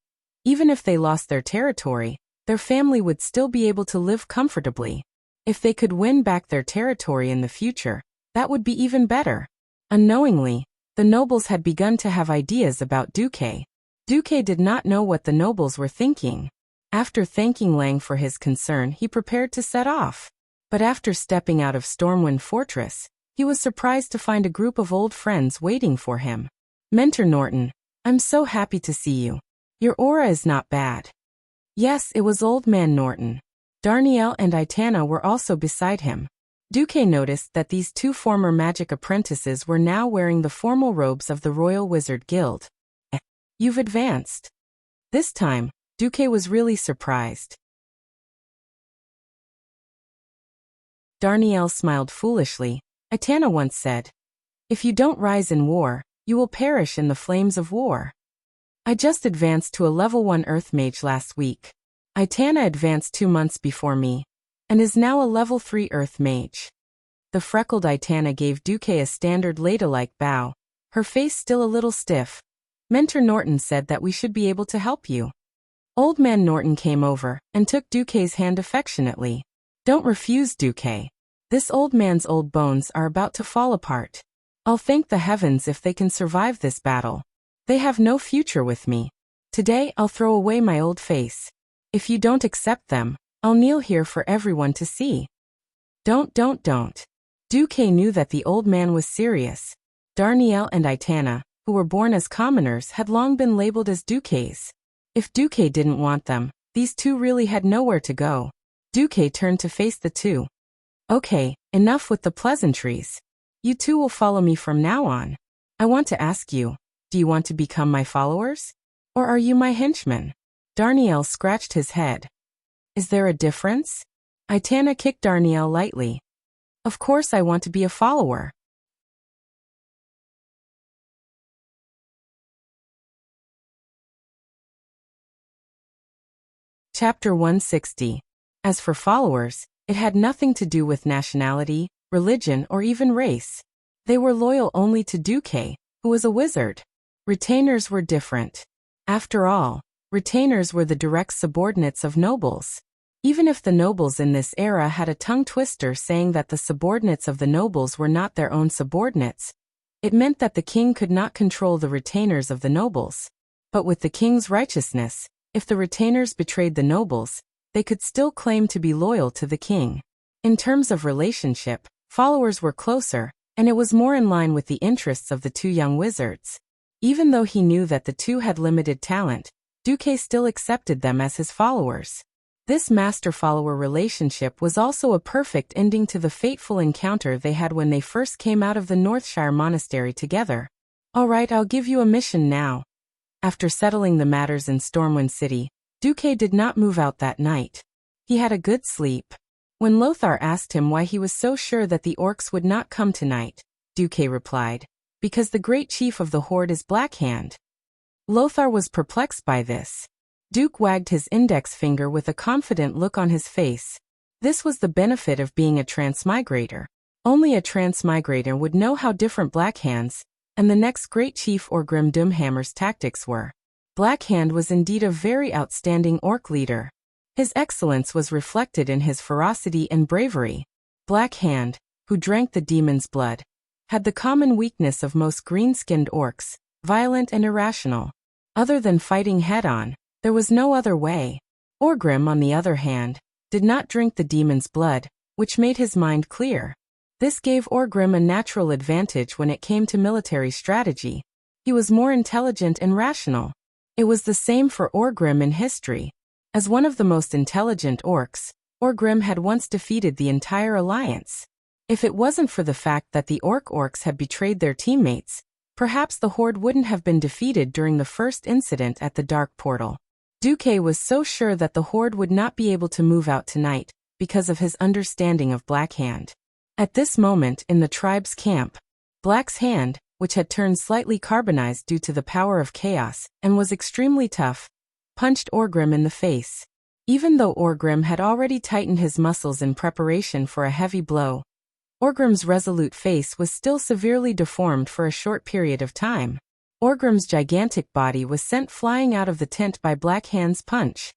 even if they lost their territory, their family would still be able to live comfortably. If they could win back their territory in the future, that would be even better. Unknowingly, the nobles had begun to have ideas about Duque. Duque did not know what the nobles were thinking. After thanking Lang for his concern, he prepared to set off. But after stepping out of Stormwind Fortress, he was surprised to find a group of old friends waiting for him. Mentor Norton, I'm so happy to see you. Your aura is not bad. Yes, it was Old Man Norton. Darnielle and Itana were also beside him. Duque noticed that these two former magic apprentices were now wearing the formal robes of the Royal Wizard Guild. You've advanced. This time, Duque was really surprised. Darnielle smiled foolishly. Itana once said, "If you don't rise in war, you will perish in the flames of war." I just advanced to a level 1 Earth Mage last week. Itana advanced 2 months before me, and is now a level 3 Earth Mage. The freckled Itana gave Duque a standard ladylike bow, her face still a little stiff. Mentor Norton said that we should be able to help you. Old Man Norton came over and took Duque's hand affectionately. Don't refuse, Duque. This old man's old bones are about to fall apart. I'll thank the heavens if they can survive this battle. They have no future with me. Today I'll throw away my old face. If you don't accept them, I'll kneel here for everyone to see. Don't. Duque knew that the old man was serious. Darnielle and Itana, who were born as commoners, had long been labeled as Duques. If Duque didn't want them, these two really had nowhere to go. Duque turned to face the two. Okay, enough with the pleasantries. You two will follow me from now on. I want to ask you, do you want to become my followers? Or are you my henchmen? Darnielle scratched his head. Is there a difference? Itana kicked Darnielle lightly. Of course I want to be a follower. Chapter 160. As for followers, it had nothing to do with nationality, religion, or even race. They were loyal only to Duque, who was a wizard. Retainers were different. After all, retainers were the direct subordinates of nobles. Even if the nobles in this era had a tongue twister saying that the subordinates of the nobles were not their own subordinates, it meant that the king could not control the retainers of the nobles. But with the king's righteousness, if the retainers betrayed the nobles, they could still claim to be loyal to the king. In terms of relationship, followers were closer, and it was more in line with the interests of the two young wizards. Even though he knew that the two had limited talent, Duque still accepted them as his followers. This master-follower relationship was also a perfect ending to the fateful encounter they had when they first came out of the Northshire monastery together. All right, I'll give you a mission now. After settling the matters in Stormwind City, Duque did not move out that night. He had a good sleep. When Lothar asked him why he was so sure that the orcs would not come tonight, Duque replied, "Because the great chief of the horde is Blackhand." Lothar was perplexed by this. Duke wagged his index finger with a confident look on his face. This was the benefit of being a transmigrator. Only a transmigrator would know how different Blackhand's and the next great chief Orgrim Doomhammer's tactics were. Blackhand was indeed a very outstanding orc leader. His excellence was reflected in his ferocity and bravery. Blackhand, who drank the demon's blood, had the common weakness of most green-skinned orcs, violent and irrational. Other than fighting head-on, there was no other way. Orgrim, on the other hand, did not drink the demon's blood, which made his mind clear. This gave Orgrim a natural advantage when it came to military strategy. He was more intelligent and rational. It was the same for Orgrim in history. As one of the most intelligent orcs, Orgrim had once defeated the entire alliance. If it wasn't for the fact that the orcs had betrayed their teammates, perhaps the horde wouldn't have been defeated during the first incident at the Dark Portal. Duque was so sure that the horde would not be able to move out tonight, because of his understanding of Blackhand. At this moment in the tribe's camp, Black's hand, which had turned slightly carbonized due to the power of chaos and was extremely tough, punched Orgrim in the face. Even though Orgrim had already tightened his muscles in preparation for a heavy blow, Orgrim's resolute face was still severely deformed for a short period of time. Orgrim's gigantic body was sent flying out of the tent by Blackhand's punch.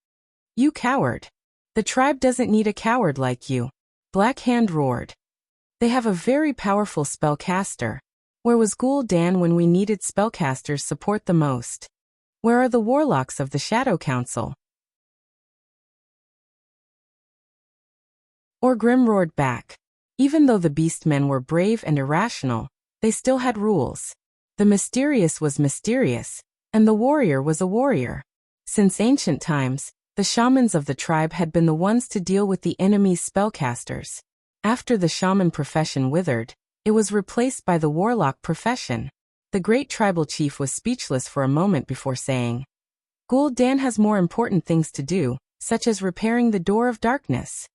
"You coward! The tribe doesn't need a coward like you," Blackhand roared. "They have a very powerful spellcaster. Where was Gul'dan when we needed spellcasters' support the most? Where are the warlocks of the Shadow Council?" Orgrim roared back. Even though the beastmen were brave and irrational, they still had rules. The mysterious was mysterious, and the warrior was a warrior. Since ancient times, the shamans of the tribe had been the ones to deal with the enemy's spellcasters. After the shaman profession withered, it was replaced by the warlock profession. The great tribal chief was speechless for a moment before saying, "Gul'dan has more important things to do, such as repairing the Door of Darkness."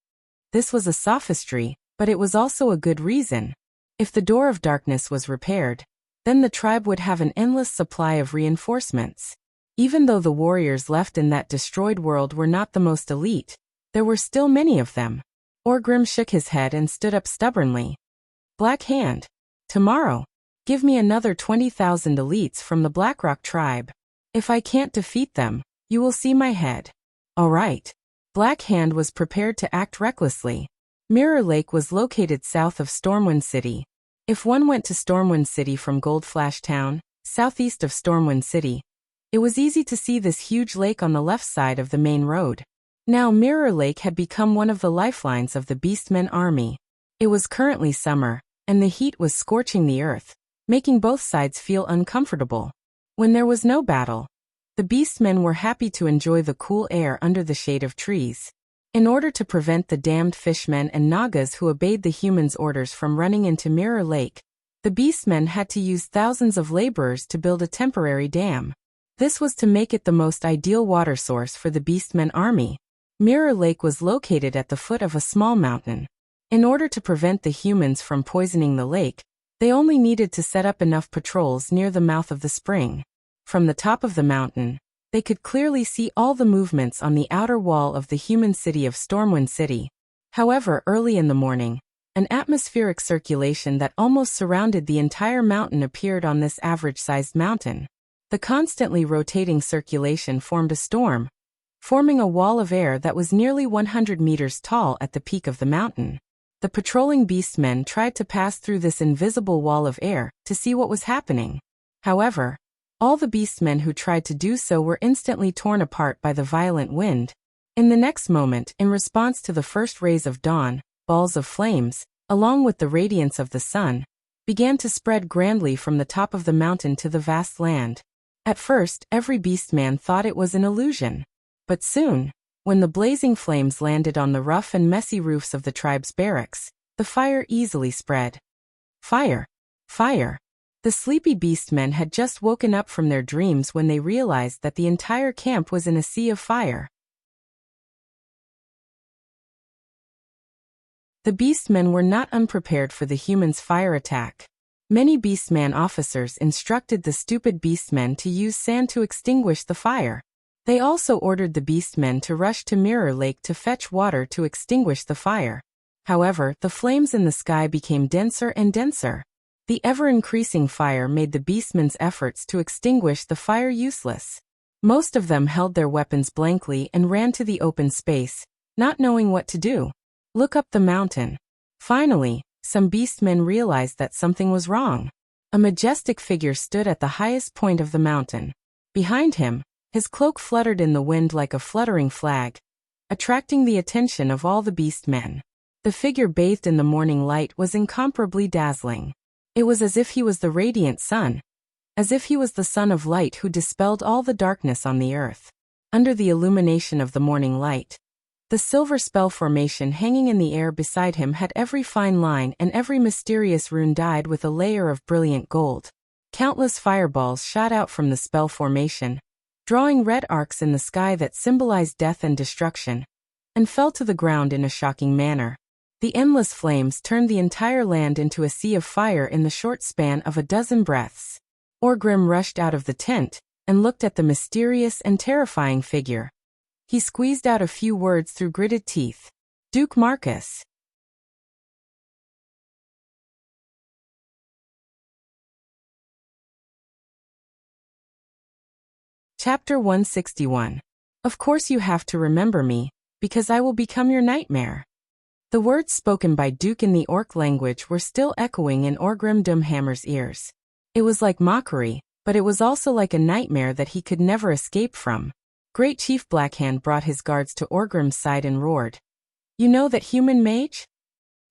This was a sophistry, but it was also a good reason. If the Door of Darkness was repaired, then the tribe would have an endless supply of reinforcements. Even though the warriors left in that destroyed world were not the most elite, there were still many of them. Orgrim shook his head and stood up stubbornly. "Blackhand, tomorrow, give me another 20,000 elites from the Blackrock tribe. If I can't defeat them, you will see my head." All right. Blackhand was prepared to act recklessly. Mirror Lake was located south of Stormwind City. If one went to Stormwind City from Goldflash Town, southeast of Stormwind City, it was easy to see this huge lake on the left side of the main road. Now Mirror Lake had become one of the lifelines of the Beastmen army. It was currently summer, and the heat was scorching the earth, making both sides feel uncomfortable. When there was no battle, the Beastmen were happy to enjoy the cool air under the shade of trees. In order to prevent the damned fishmen and Nagas who obeyed the humans' orders from running into Mirror Lake, the Beastmen had to use thousands of laborers to build a temporary dam. This was to make it the most ideal water source for the Beastmen army. Mirror Lake was located at the foot of a small mountain. In order to prevent the humans from poisoning the lake, they only needed to set up enough patrols near the mouth of the spring. From the top of the mountain, they could clearly see all the movements on the outer wall of the human city of Stormwind City. However, early in the morning, an atmospheric circulation that almost surrounded the entire mountain appeared on this average-sized mountain. The constantly rotating circulation formed a storm, forming a wall of air that was nearly 100 meters tall at the peak of the mountain. The patrolling beastmen tried to pass through this invisible wall of air to see what was happening. However, all the beastmen who tried to do so were instantly torn apart by the violent wind. In the next moment, in response to the first rays of dawn, balls of flames, along with the radiance of the sun, began to spread grandly from the top of the mountain to the vast land. At first, every beastman thought it was an illusion. But soon, When the blazing flames landed on the rough and messy roofs of the tribe's barracks, the fire easily spread. Fire! Fire! The sleepy beastmen had just woken up from their dreams when they realized that the entire camp was in a sea of fire. The beastmen were not unprepared for the humans' fire attack. Many beastman officers instructed the stupid beastmen to use sand to extinguish the fire. They also ordered the beastmen to rush to Mirror Lake to fetch water to extinguish the fire. However, the flames in the sky became denser and denser. The ever-increasing fire made the beastmen's efforts to extinguish the fire useless. Most of them held their weapons blankly and ran to the open space, not knowing what to do. Look up the mountain. Finally, some beastmen realized that something was wrong. A majestic figure stood at the highest point of the mountain. Behind him, his cloak fluttered in the wind like a fluttering flag, attracting the attention of all the beastmen. The figure bathed in the morning light was incomparably dazzling. It was as if he was the radiant sun, as if he was the sun of light who dispelled all the darkness on the earth. Under the illumination of the morning light, the silver spell formation hanging in the air beside him had every fine line and every mysterious rune dyed with a layer of brilliant gold. Countless fireballs shot out from the spell formation, drawing red arcs in the sky that symbolized death and destruction, and fell to the ground in a shocking manner. The endless flames turned the entire land into a sea of fire in the short span of a dozen breaths. Orgrim rushed out of the tent and looked at the mysterious and terrifying figure. He squeezed out a few words through gritted teeth. Duke Marcus. Chapter 161. Of course you have to remember me, because I will become your nightmare. The words spoken by Duke in the orc language were still echoing in Orgrim Doomhammer's ears. It was like mockery, but it was also like a nightmare that he could never escape from. Great Chief Blackhand brought his guards to Orgrim's side and roared. You know that human mage?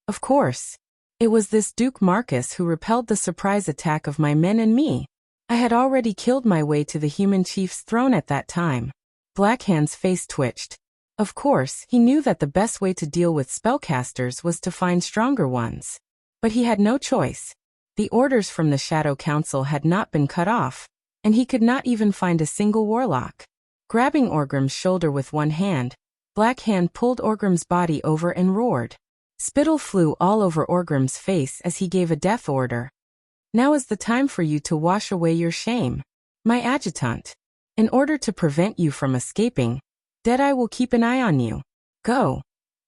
Of course. It was this Duke Marcus who repelled the surprise attack of my men and me. I had already killed my way to the human chief's throne at that time. Blackhand's face twitched. Of course, he knew that the best way to deal with spellcasters was to find stronger ones. But he had no choice. The orders from the Shadow Council had not been cut off, and he could not even find a single warlock. Grabbing Orgrim's shoulder with one hand, Blackhand pulled Orgrim's body over and roared. Spittle flew all over Orgrim's face as he gave a death order. Now is the time for you to wash away your shame. My adjutant. In order to prevent you from escaping, Deadeye will keep an eye on you. Go.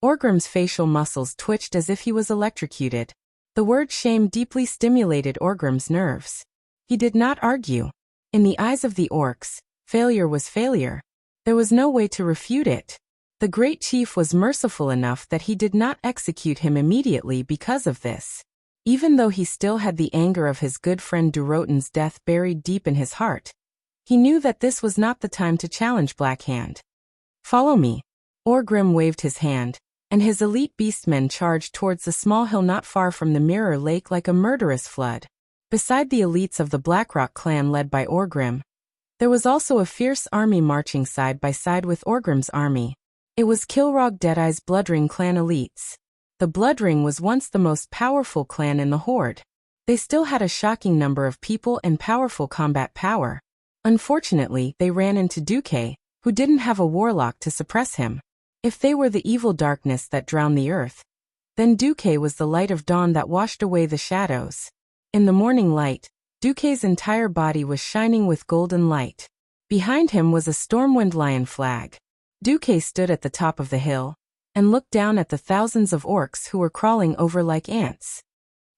Orgrim's facial muscles twitched as if he was electrocuted. The word shame deeply stimulated Orgrim's nerves. He did not argue. In the eyes of the orcs, failure was failure. There was no way to refute it. The great chief was merciful enough that he did not execute him immediately because of this. Even though he still had the anger of his good friend Durotan's death buried deep in his heart, he knew that this was not the time to challenge Blackhand. Follow me. Orgrim waved his hand, and his elite beastmen charged towards the small hill not far from the Mirror Lake like a murderous flood. Beside the elites of the Blackrock clan led by Orgrim, there was also a fierce army marching side by side with Orgrim's army. It was Kilrog Deadeye's Bloodring clan elites. The Bloodring was once the most powerful clan in the Horde. They still had a shocking number of people and powerful combat power. Unfortunately, they ran into Duque, who didn't have a warlock to suppress him. If they were the evil darkness that drowned the earth, then Duque was the light of dawn that washed away the shadows. In the morning light, Duque's entire body was shining with golden light. Behind him was a Stormwind lion flag. Duque stood at the top of the hill and looked down at the thousands of orcs who were crawling over like ants.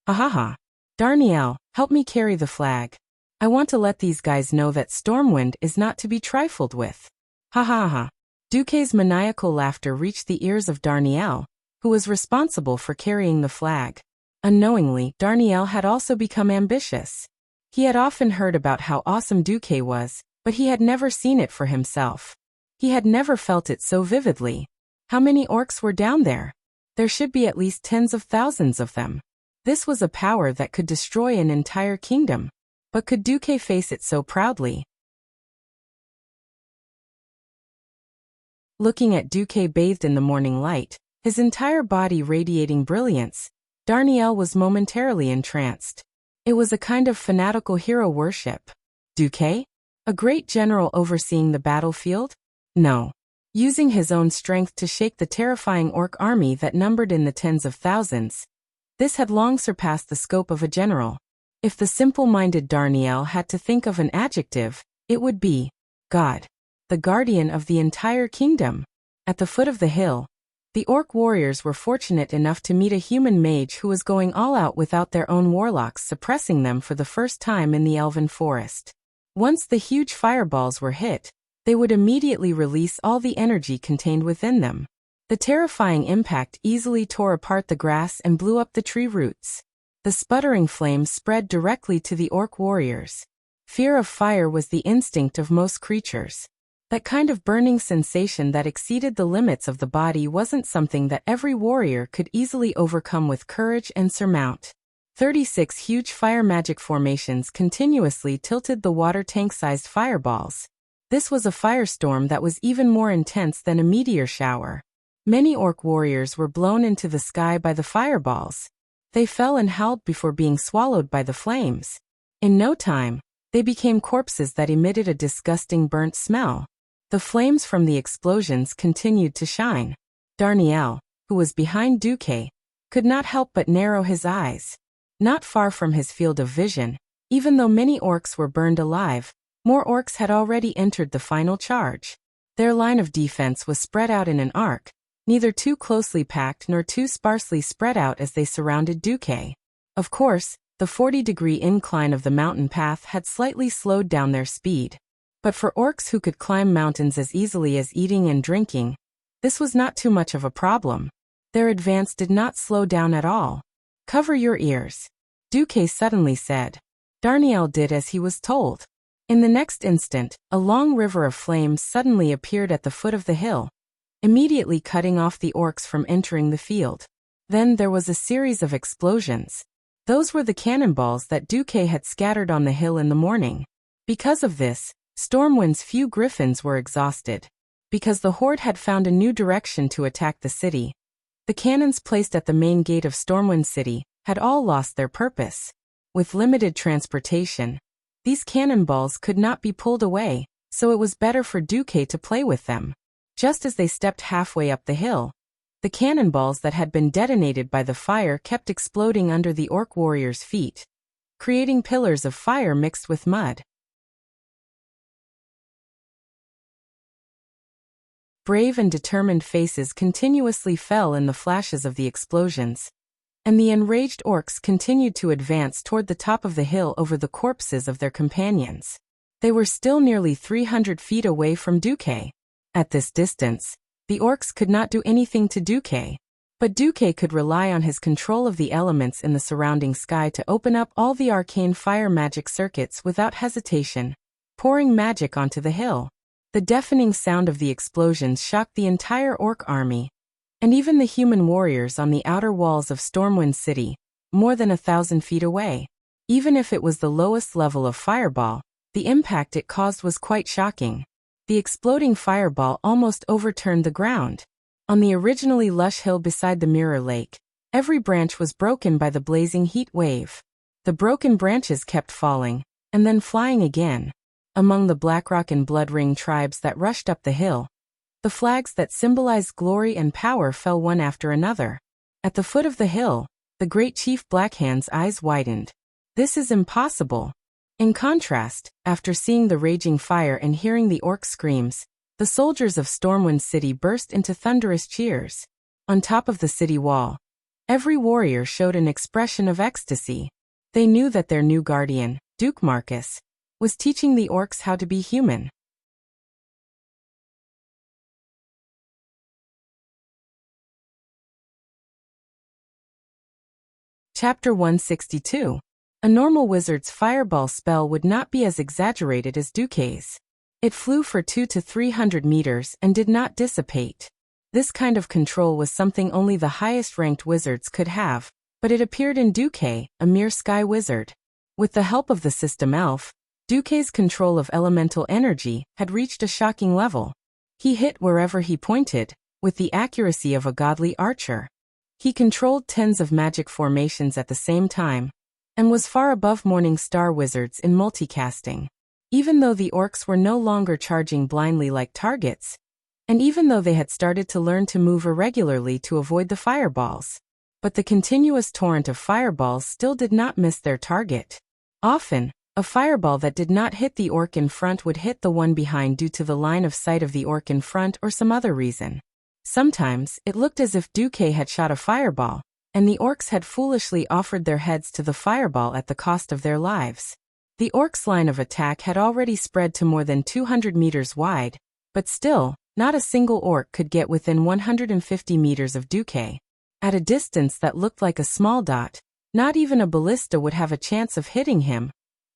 Ha ha ha. Darnielle, help me carry the flag. I want to let these guys know that Stormwind is not to be trifled with. Ha ha ha. Duque's maniacal laughter reached the ears of Darnielle, who was responsible for carrying the flag. Unknowingly, Darnielle had also become ambitious. He had often heard about how awesome Duque was, but he had never seen it for himself. He had never felt it so vividly. How many orcs were down there? There should be at least tens of thousands of them. This was a power that could destroy an entire kingdom. But could Duque face it so proudly? Looking at Duque bathed in the morning light, his entire body radiating brilliance, Darnielle was momentarily entranced. It was a kind of fanatical hero worship. Duque? A great general overseeing the battlefield? No. Using his own strength to shake the terrifying orc army that numbered in the tens of thousands. This had long surpassed the scope of a general. If the simple-minded Darnielle had to think of an adjective, it would be God, the guardian of the entire kingdom. At the foot of the hill, the orc warriors were fortunate enough to meet a human mage who was going all out without their own warlocks suppressing them for the first time in the elven forest. Once the huge fireballs were hit, they would immediately release all the energy contained within them. The terrifying impact easily tore apart the grass and blew up the tree roots. The sputtering flames spread directly to the orc warriors. Fear of fire was the instinct of most creatures. That kind of burning sensation that exceeded the limits of the body wasn't something that every warrior could easily overcome with courage and surmount. 36 huge fire magic formations continuously tilted the water tank-sized fireballs. This was a firestorm that was even more intense than a meteor shower. Many orc warriors were blown into the sky by the fireballs. They fell and howled before being swallowed by the flames. In no time, they became corpses that emitted a disgusting burnt smell. The flames from the explosions continued to shine. Darnielle, who was behind Duque, could not help but narrow his eyes. Not far from his field of vision, even though many orcs were burned alive, more orcs had already entered the final charge. Their line of defense was spread out in an arc, neither too closely packed nor too sparsely spread out as they surrounded Duque. Of course, the 40-degree incline of the mountain path had slightly slowed down their speed. But for orcs who could climb mountains as easily as eating and drinking, this was not too much of a problem. Their advance did not slow down at all. "Cover your ears," Duque suddenly said. Darnielle did as he was told. In the next instant, a long river of flames suddenly appeared at the foot of the hill, immediately cutting off the orcs from entering the field. Then there was a series of explosions. Those were the cannonballs that Duque had scattered on the hill in the morning. Because of this, Stormwinds' few griffins were exhausted. Because the horde had found a new direction to attack the city, the cannons placed at the main gate of Stormwind City had all lost their purpose. With limited transportation, these cannonballs could not be pulled away, so it was better for Duque to play with them. Just as they stepped halfway up the hill, the cannonballs that had been detonated by the fire kept exploding under the orc warriors' feet, creating pillars of fire mixed with mud. Brave and determined faces continuously fell in the flashes of the explosions, and the enraged orcs continued to advance toward the top of the hill over the corpses of their companions. They were still nearly 300 feet away from Duque. At this distance, the orcs could not do anything to Duque, but Duque could rely on his control of the elements in the surrounding sky to open up all the arcane fire magic circuits without hesitation, pouring magic onto the hill. The deafening sound of the explosions shocked the entire orc army, and even the human warriors on the outer walls of Stormwind City, more than 1,000 feet away. Even if it was the lowest level of fireball, the impact it caused was quite shocking. The exploding fireball almost overturned the ground. On the originally lush hill beside the Mirror Lake, every branch was broken by the blazing heat wave. The broken branches kept falling, and then flying again. Among the Blackrock and Bloodring tribes that rushed up the hill, the flags that symbolized glory and power fell one after another. At the foot of the hill, the great chief Blackhand's eyes widened. This is impossible. In contrast, after seeing the raging fire and hearing the orc screams, the soldiers of Stormwind City burst into thunderous cheers. On top of the city wall, every warrior showed an expression of ecstasy. They knew that their new guardian, Duke Marcus, was teaching the orcs how to be human. Chapter 162. A normal wizard's fireball spell would not be as exaggerated as Duque's. It flew for 200 to 300 meters and did not dissipate. This kind of control was something only the highest-ranked wizards could have, but it appeared in Duque, a mere sky wizard. With the help of the system elf, Duque's control of elemental energy had reached a shocking level. He hit wherever he pointed, with the accuracy of a godly archer. He controlled tens of magic formations at the same time, and was far above Morning Star wizards in multicasting. Even though the orcs were no longer charging blindly like targets, and even though they had started to learn to move irregularly to avoid the fireballs, but the continuous torrent of fireballs still did not miss their target. Often, a fireball that did not hit the orc in front would hit the one behind due to the line of sight of the orc in front or some other reason. Sometimes, it looked as if Duque had shot a fireball, and the orcs had foolishly offered their heads to the fireball at the cost of their lives. The orcs' line of attack had already spread to more than 200 meters wide, but still, not a single orc could get within 150 meters of Duque. At a distance that looked like a small dot, not even a ballista would have a chance of hitting him,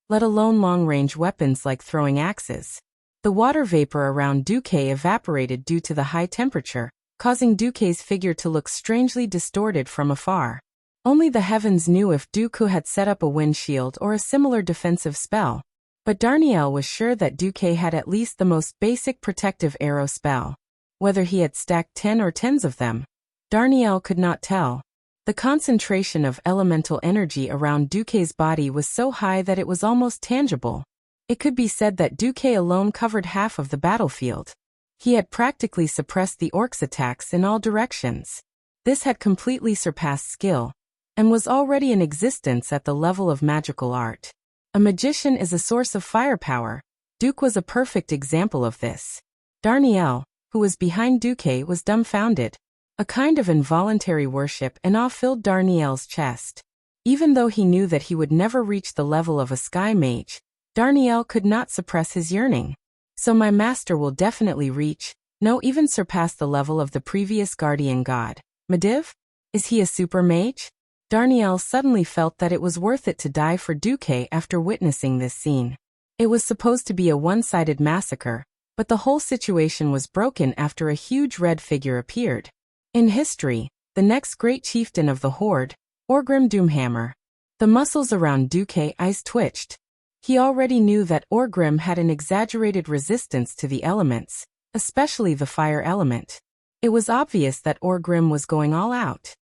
let alone long-range weapons like throwing axes. The water vapor around Duque evaporated due to the high temperature, causing Duque's figure to look strangely distorted from afar. Only the heavens knew if Dooku had set up a wind shield or a similar defensive spell, but Darnielle was sure that Duque had at least the most basic protective arrow spell. Whether he had stacked 10 or tens of them, Darnielle could not tell. The concentration of elemental energy around Duque's body was so high that it was almost tangible. It could be said that Duque alone covered half of the battlefield. He had practically suppressed the orcs' attacks in all directions. This had completely surpassed skill, and was already in existence at the level of magical art. A magician is a source of firepower. Duke was a perfect example of this. Darnielle, who was behind Duque, was dumbfounded. A kind of involuntary worship and awe filled Darnielle's chest. Even though he knew that he would never reach the level of a sky mage, Darnielle could not suppress his yearning. So my master will definitely reach, no, even surpass the level of the previous guardian god. Medivh? Is he a super mage? Darnielle suddenly felt that it was worth it to die for Duque after witnessing this scene. It was supposed to be a one-sided massacre, but the whole situation was broken after a huge red figure appeared. In history, the next great chieftain of the Horde, Orgrim Doomhammer. The muscles around Duque's eyes twitched. He already knew that Orgrim had an exaggerated resistance to the elements, especially the fire element. It was obvious that Orgrim was going all out.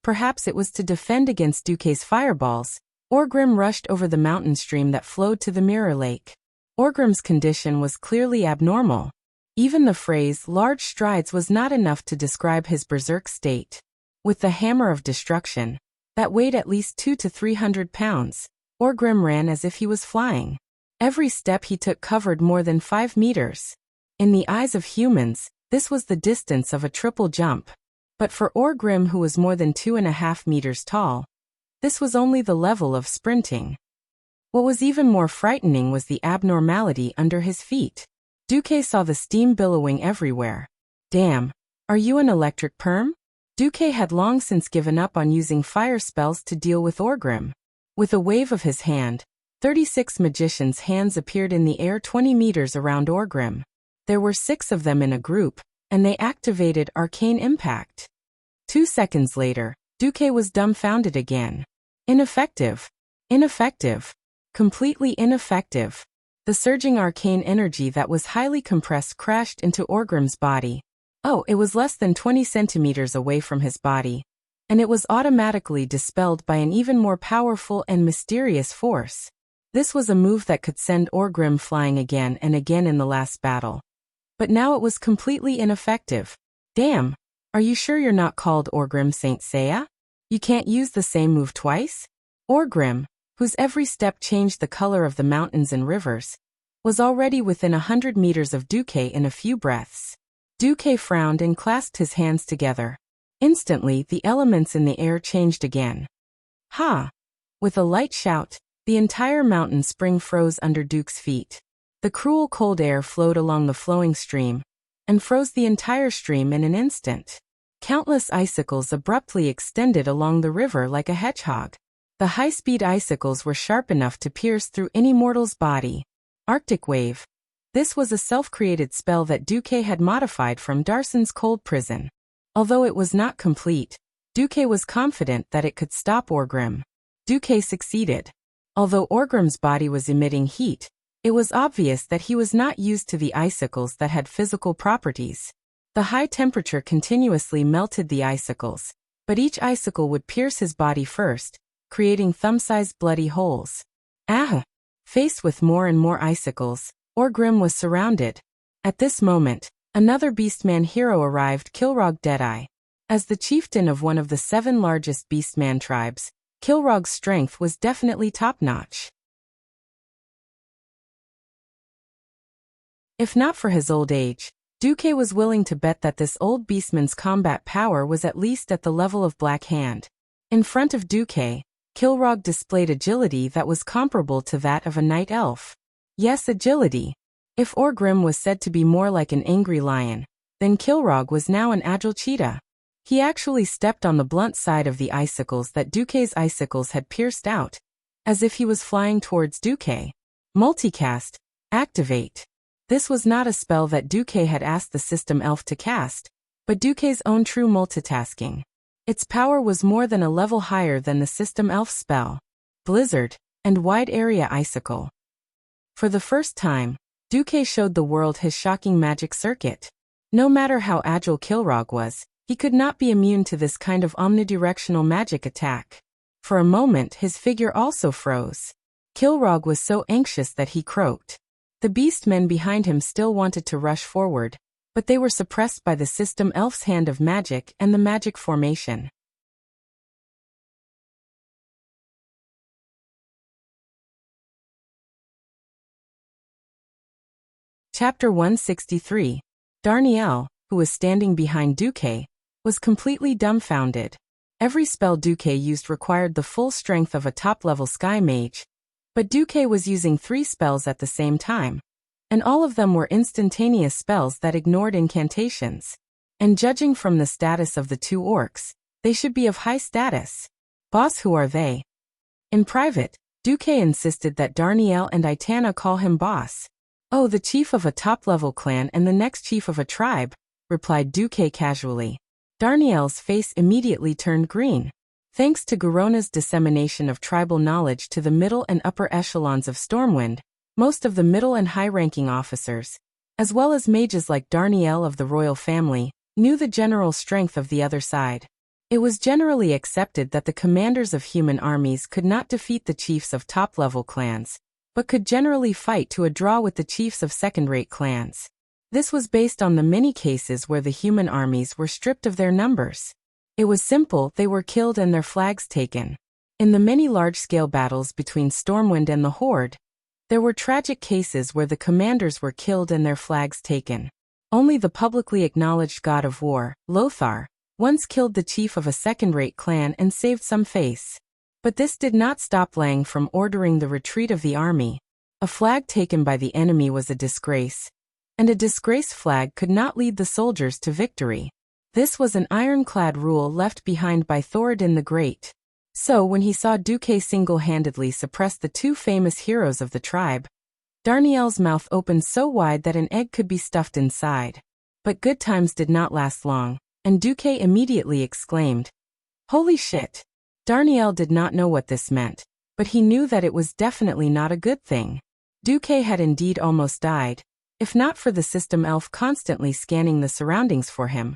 Perhaps it was to defend against Duque's fireballs. Orgrim rushed over the mountain stream that flowed to the Mirror Lake. Orgrim's condition was clearly abnormal. Even the phrase large strides was not enough to describe his berserk state. With the hammer of destruction, that weighed at least 200 to 300 pounds, Orgrim ran as if he was flying. Every step he took covered more than 5 meters. In the eyes of humans, this was the distance of a triple jump. But for Orgrim, who was more than 2.5 meters tall, this was only the level of sprinting. What was even more frightening was the abnormality under his feet. Duque saw the steam billowing everywhere. Damn, are you an electric perm? Duque had long since given up on using fire spells to deal with Orgrim. With a wave of his hand, 36 magicians' hands appeared in the air 20 meters around Orgrim. There were 6 of them in a group, and they activated Arcane Impact. 2 seconds later, Duque was dumbfounded again. Ineffective. Ineffective. Completely ineffective. The surging arcane energy that was highly compressed crashed into Orgrim's body. Oh, it was less than 20 centimeters away from his body, and it was automatically dispelled by an even more powerful and mysterious force. This was a move that could send Orgrim flying again and again in the last battle. But now it was completely ineffective. Damn, are you sure you're not called Orgrim Saint Seiya? You can't use the same move twice? Orgrim, whose every step changed the color of the mountains and rivers, was already within 100 meters of Duque in a few breaths. Duque frowned and clasped his hands together. Instantly, the elements in the air changed again. Ha! With a light shout, the entire mountain spring froze under Duke's feet. The cruel cold air flowed along the flowing stream, and froze the entire stream in an instant. Countless icicles abruptly extended along the river like a hedgehog. The high-speed icicles were sharp enough to pierce through any mortal's body. Arctic Wave. This was a self-created spell that Duque had modified from Darson's cold prison. Although it was not complete, Duque was confident that it could stop Orgrim. Duque succeeded. Although Orgrim's body was emitting heat, it was obvious that he was not used to the icicles that had physical properties. The high temperature continuously melted the icicles, but each icicle would pierce his body first, creating thumb-sized bloody holes. Ah! Faced with more and more icicles, Orgrim was surrounded. At this moment, another Beastman hero arrived, Kilrogg Deadeye. As the chieftain of one of the 7 largest Beastman tribes, Kilrogg's strength was definitely top-notch. If not for his old age, Duque was willing to bet that this old beastman's combat power was at least at the level of Black Hand. In front of Duque, Kilrogg displayed agility that was comparable to that of a night elf. Yes, agility. If Orgrim was said to be more like an angry lion, then Kilrogg was now an agile cheetah. He actually stepped on the blunt side of the icicles that Duque's icicles had pierced out, as if he was flying towards Duque. Multicast. Activate. This was not a spell that Duque had asked the system elf to cast, but Duque's own true multitasking. Its power was more than a level higher than the system elf spell. Blizzard and Wide Area Icicle. For the first time, Duque showed the world his shocking magic circuit. No matter how agile Kilrogg was, he could not be immune to this kind of omnidirectional magic attack. For a moment his figure also froze. Kilrogg was so anxious that he croaked. The beastmen behind him still wanted to rush forward, but they were suppressed by the system elf's hand of magic and the magic formation. Chapter 163. Darnielle, who was standing behind Duque, was completely dumbfounded. Every spell Duque used required the full strength of a top-level sky mage, but Duque was using 3 spells at the same time, and all of them were instantaneous spells that ignored incantations. And judging from the status of the 2 orcs, they should be of high status. Boss, who are they? In private, Duque insisted that Darnielle and Itana call him boss. Oh, the chief of a top-level clan and the next chief of a tribe, replied Duque casually. Darnielle's face immediately turned green. Thanks to Garona's dissemination of tribal knowledge to the middle and upper echelons of Stormwind, most of the middle and high-ranking officers, as well as mages like Darnielle of the royal family, knew the general strength of the other side. It was generally accepted that the commanders of human armies could not defeat the chiefs of top-level clans, but could generally fight to a draw with the chiefs of second-rate clans. This was based on the many cases where the human armies were stripped of their numbers. It was simple, they were killed and their flags taken. In the many large-scale battles between Stormwind and the Horde, there were tragic cases where the commanders were killed and their flags taken. Only the publicly acknowledged god of war, Lothar, once killed the chief of a second-rate clan and saved some face. But this did not stop Lang from ordering the retreat of the army. A flag taken by the enemy was a disgrace, and a disgraced flag could not lead the soldiers to victory. This was an ironclad rule left behind by Thoradin the Great. So when he saw Duque single-handedly suppress the 2 famous heroes of the tribe, Darnielle's mouth opened so wide that an egg could be stuffed inside. But good times did not last long, and Duque immediately exclaimed, "Holy shit!" Darnielle did not know what this meant, but he knew that it was definitely not a good thing. Duque had indeed almost died, if not for the system elf constantly scanning the surroundings for him.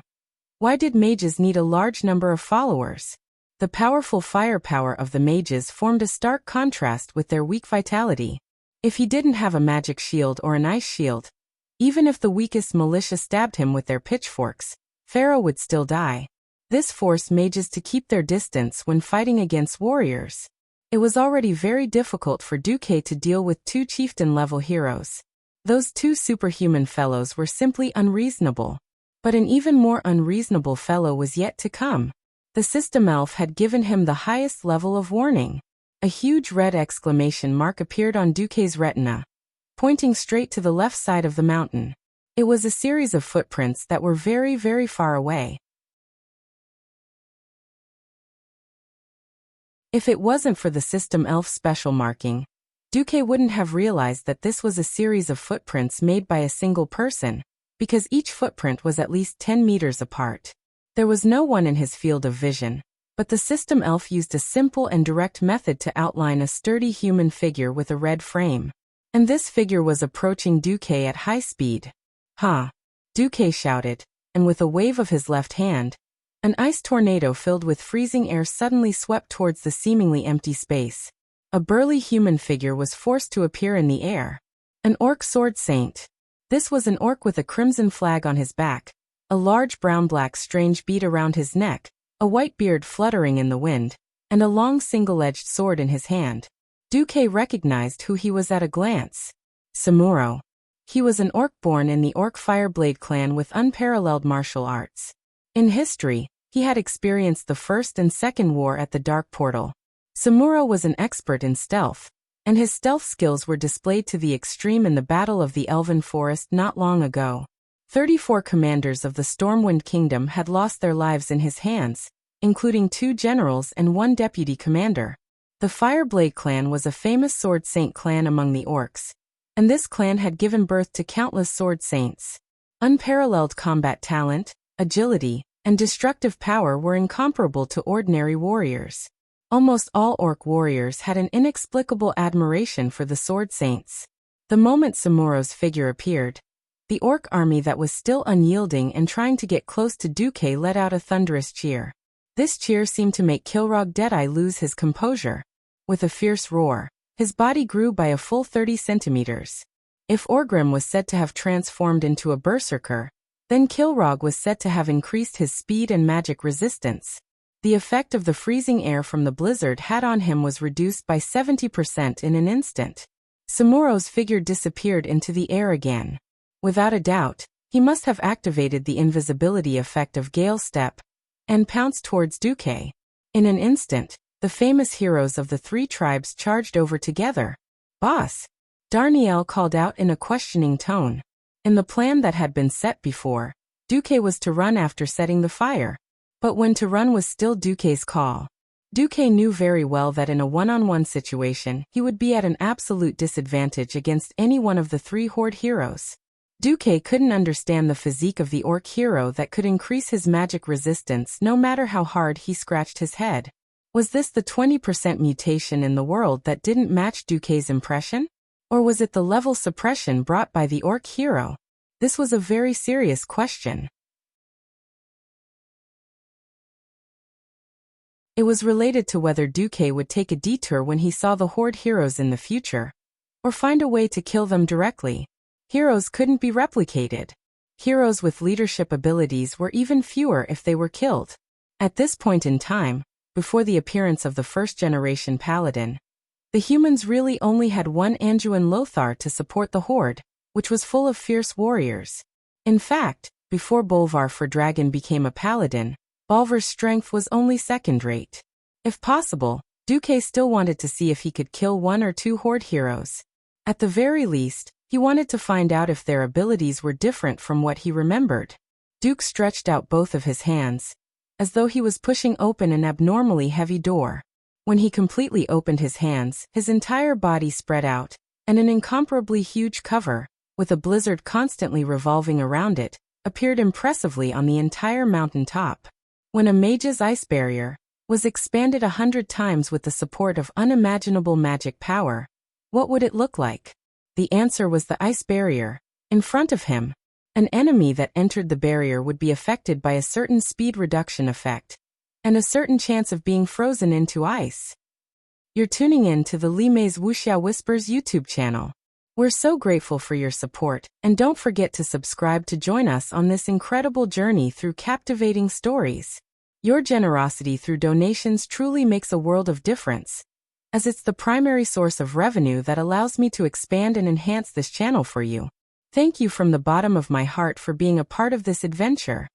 Why did mages need a large number of followers? The powerful firepower of the mages formed a stark contrast with their weak vitality. If he didn't have a magic shield or an ice shield, even if the weakest militia stabbed him with their pitchforks, Pharaoh would still die. This forced mages to keep their distance when fighting against warriors. It was already very difficult for Duque to deal with 2 chieftain-level heroes. Those 2 superhuman fellows were simply unreasonable. But an even more unreasonable fellow was yet to come. The system elf had given him the highest level of warning. A huge red exclamation mark appeared on Duque's retina, pointing straight to the left side of the mountain. It was a series of footprints that were very, very far away. If it wasn't for the system elf special marking, Duque wouldn't have realized that this was a series of footprints made by a single person, because each footprint was at least 10 meters apart. There was no one in his field of vision, But the system elf used a simple and direct method to outline a sturdy human figure with a red frame. And this figure was approaching Duque at high speed. "Ha!" Duque shouted, and with a wave of his left hand, an ice tornado filled with freezing air suddenly swept towards the seemingly empty space. A burly human figure was forced to appear in the air. An orc sword saint. This was an orc with a crimson flag on his back, a large brown-black strange bead around his neck, a white beard fluttering in the wind, and a long single-edged sword in his hand. Duque recognized who he was at a glance. Samuro. He was an orc born in the Orc Fireblade clan with unparalleled martial arts. In history, he had experienced the First and Second War at the Dark Portal. Samuro was an expert in stealth, and his stealth skills were displayed to the extreme in the Battle of the Elven Forest not long ago. 34 commanders of the Stormwind Kingdom had lost their lives in his hands, including 2 generals and 1 deputy commander. The Fireblade clan was a famous sword saint clan among the orcs, and this clan had given birth to countless sword saints. Unparalleled combat talent, agility, and destructive power were incomparable to ordinary warriors. Almost all orc warriors had an inexplicable admiration for the sword saints. The moment Samuro's figure appeared, the orc army that was still unyielding and trying to get close to Duque let out a thunderous cheer. This cheer seemed to make Kilrog Deadeye lose his composure. With a fierce roar, his body grew by a full 30 centimeters. If Orgrim was said to have transformed into a berserker, then Kilrog was said to have increased his speed and magic resistance. The effect of the freezing air from the blizzard had on him was reduced by 70% in an instant. Samuro's figure disappeared into the air again. Without a doubt, he must have activated the invisibility effect of Gale Step and pounced towards Duque. In an instant, the famous heroes of the 3 tribes charged over together. "Boss!" Darnielle called out in a questioning tone. In the plan that had been set before, Duque was to run after setting the fire. But when to run was still Duque's call. Duque knew very well that in a one-on-one situation, he would be at an absolute disadvantage against any one of the 3 horde heroes. Duque couldn't understand the physique of the orc hero that could increase his magic resistance no matter how hard he scratched his head. Was this the 20% mutation in the world that didn't match Duque's impression? Or was it the level suppression brought by the orc hero? This was a very serious question. It was related to whether Duque would take a detour when he saw the horde heroes in the future, or find a way to kill them directly. Heroes couldn't be replicated. Heroes with leadership abilities were even fewer if they were killed. At this point in time, before the appearance of the first-generation paladin, the humans really only had one Anduin Lothar to support the horde, which was full of fierce warriors. In fact, before Bolvar for Dragon became a paladin, Bolvar's strength was only second-rate. If possible, Duque still wanted to see if he could kill 1 or 2 horde heroes. At the very least, he wanted to find out if their abilities were different from what he remembered. Duke stretched out both of his hands, as though he was pushing open an abnormally heavy door. When he completely opened his hands, his entire body spread out, and an incomparably huge cover, with a blizzard constantly revolving around it, appeared impressively on the entire mountain top. When a mage's ice barrier was expanded 100 times with the support of unimaginable magic power, what would it look like? The answer was the ice barrier. In front of him, an enemy that entered the barrier would be affected by a certain speed reduction effect, and a certain chance of being frozen into ice. You're tuning in to the Lime's Wuxia Whispers YouTube channel. We're so grateful for your support, and don't forget to subscribe to join us on this incredible journey through captivating stories. Your generosity through donations truly makes a world of difference, as it's the primary source of revenue that allows me to expand and enhance this channel for you. Thank you from the bottom of my heart for being a part of this adventure.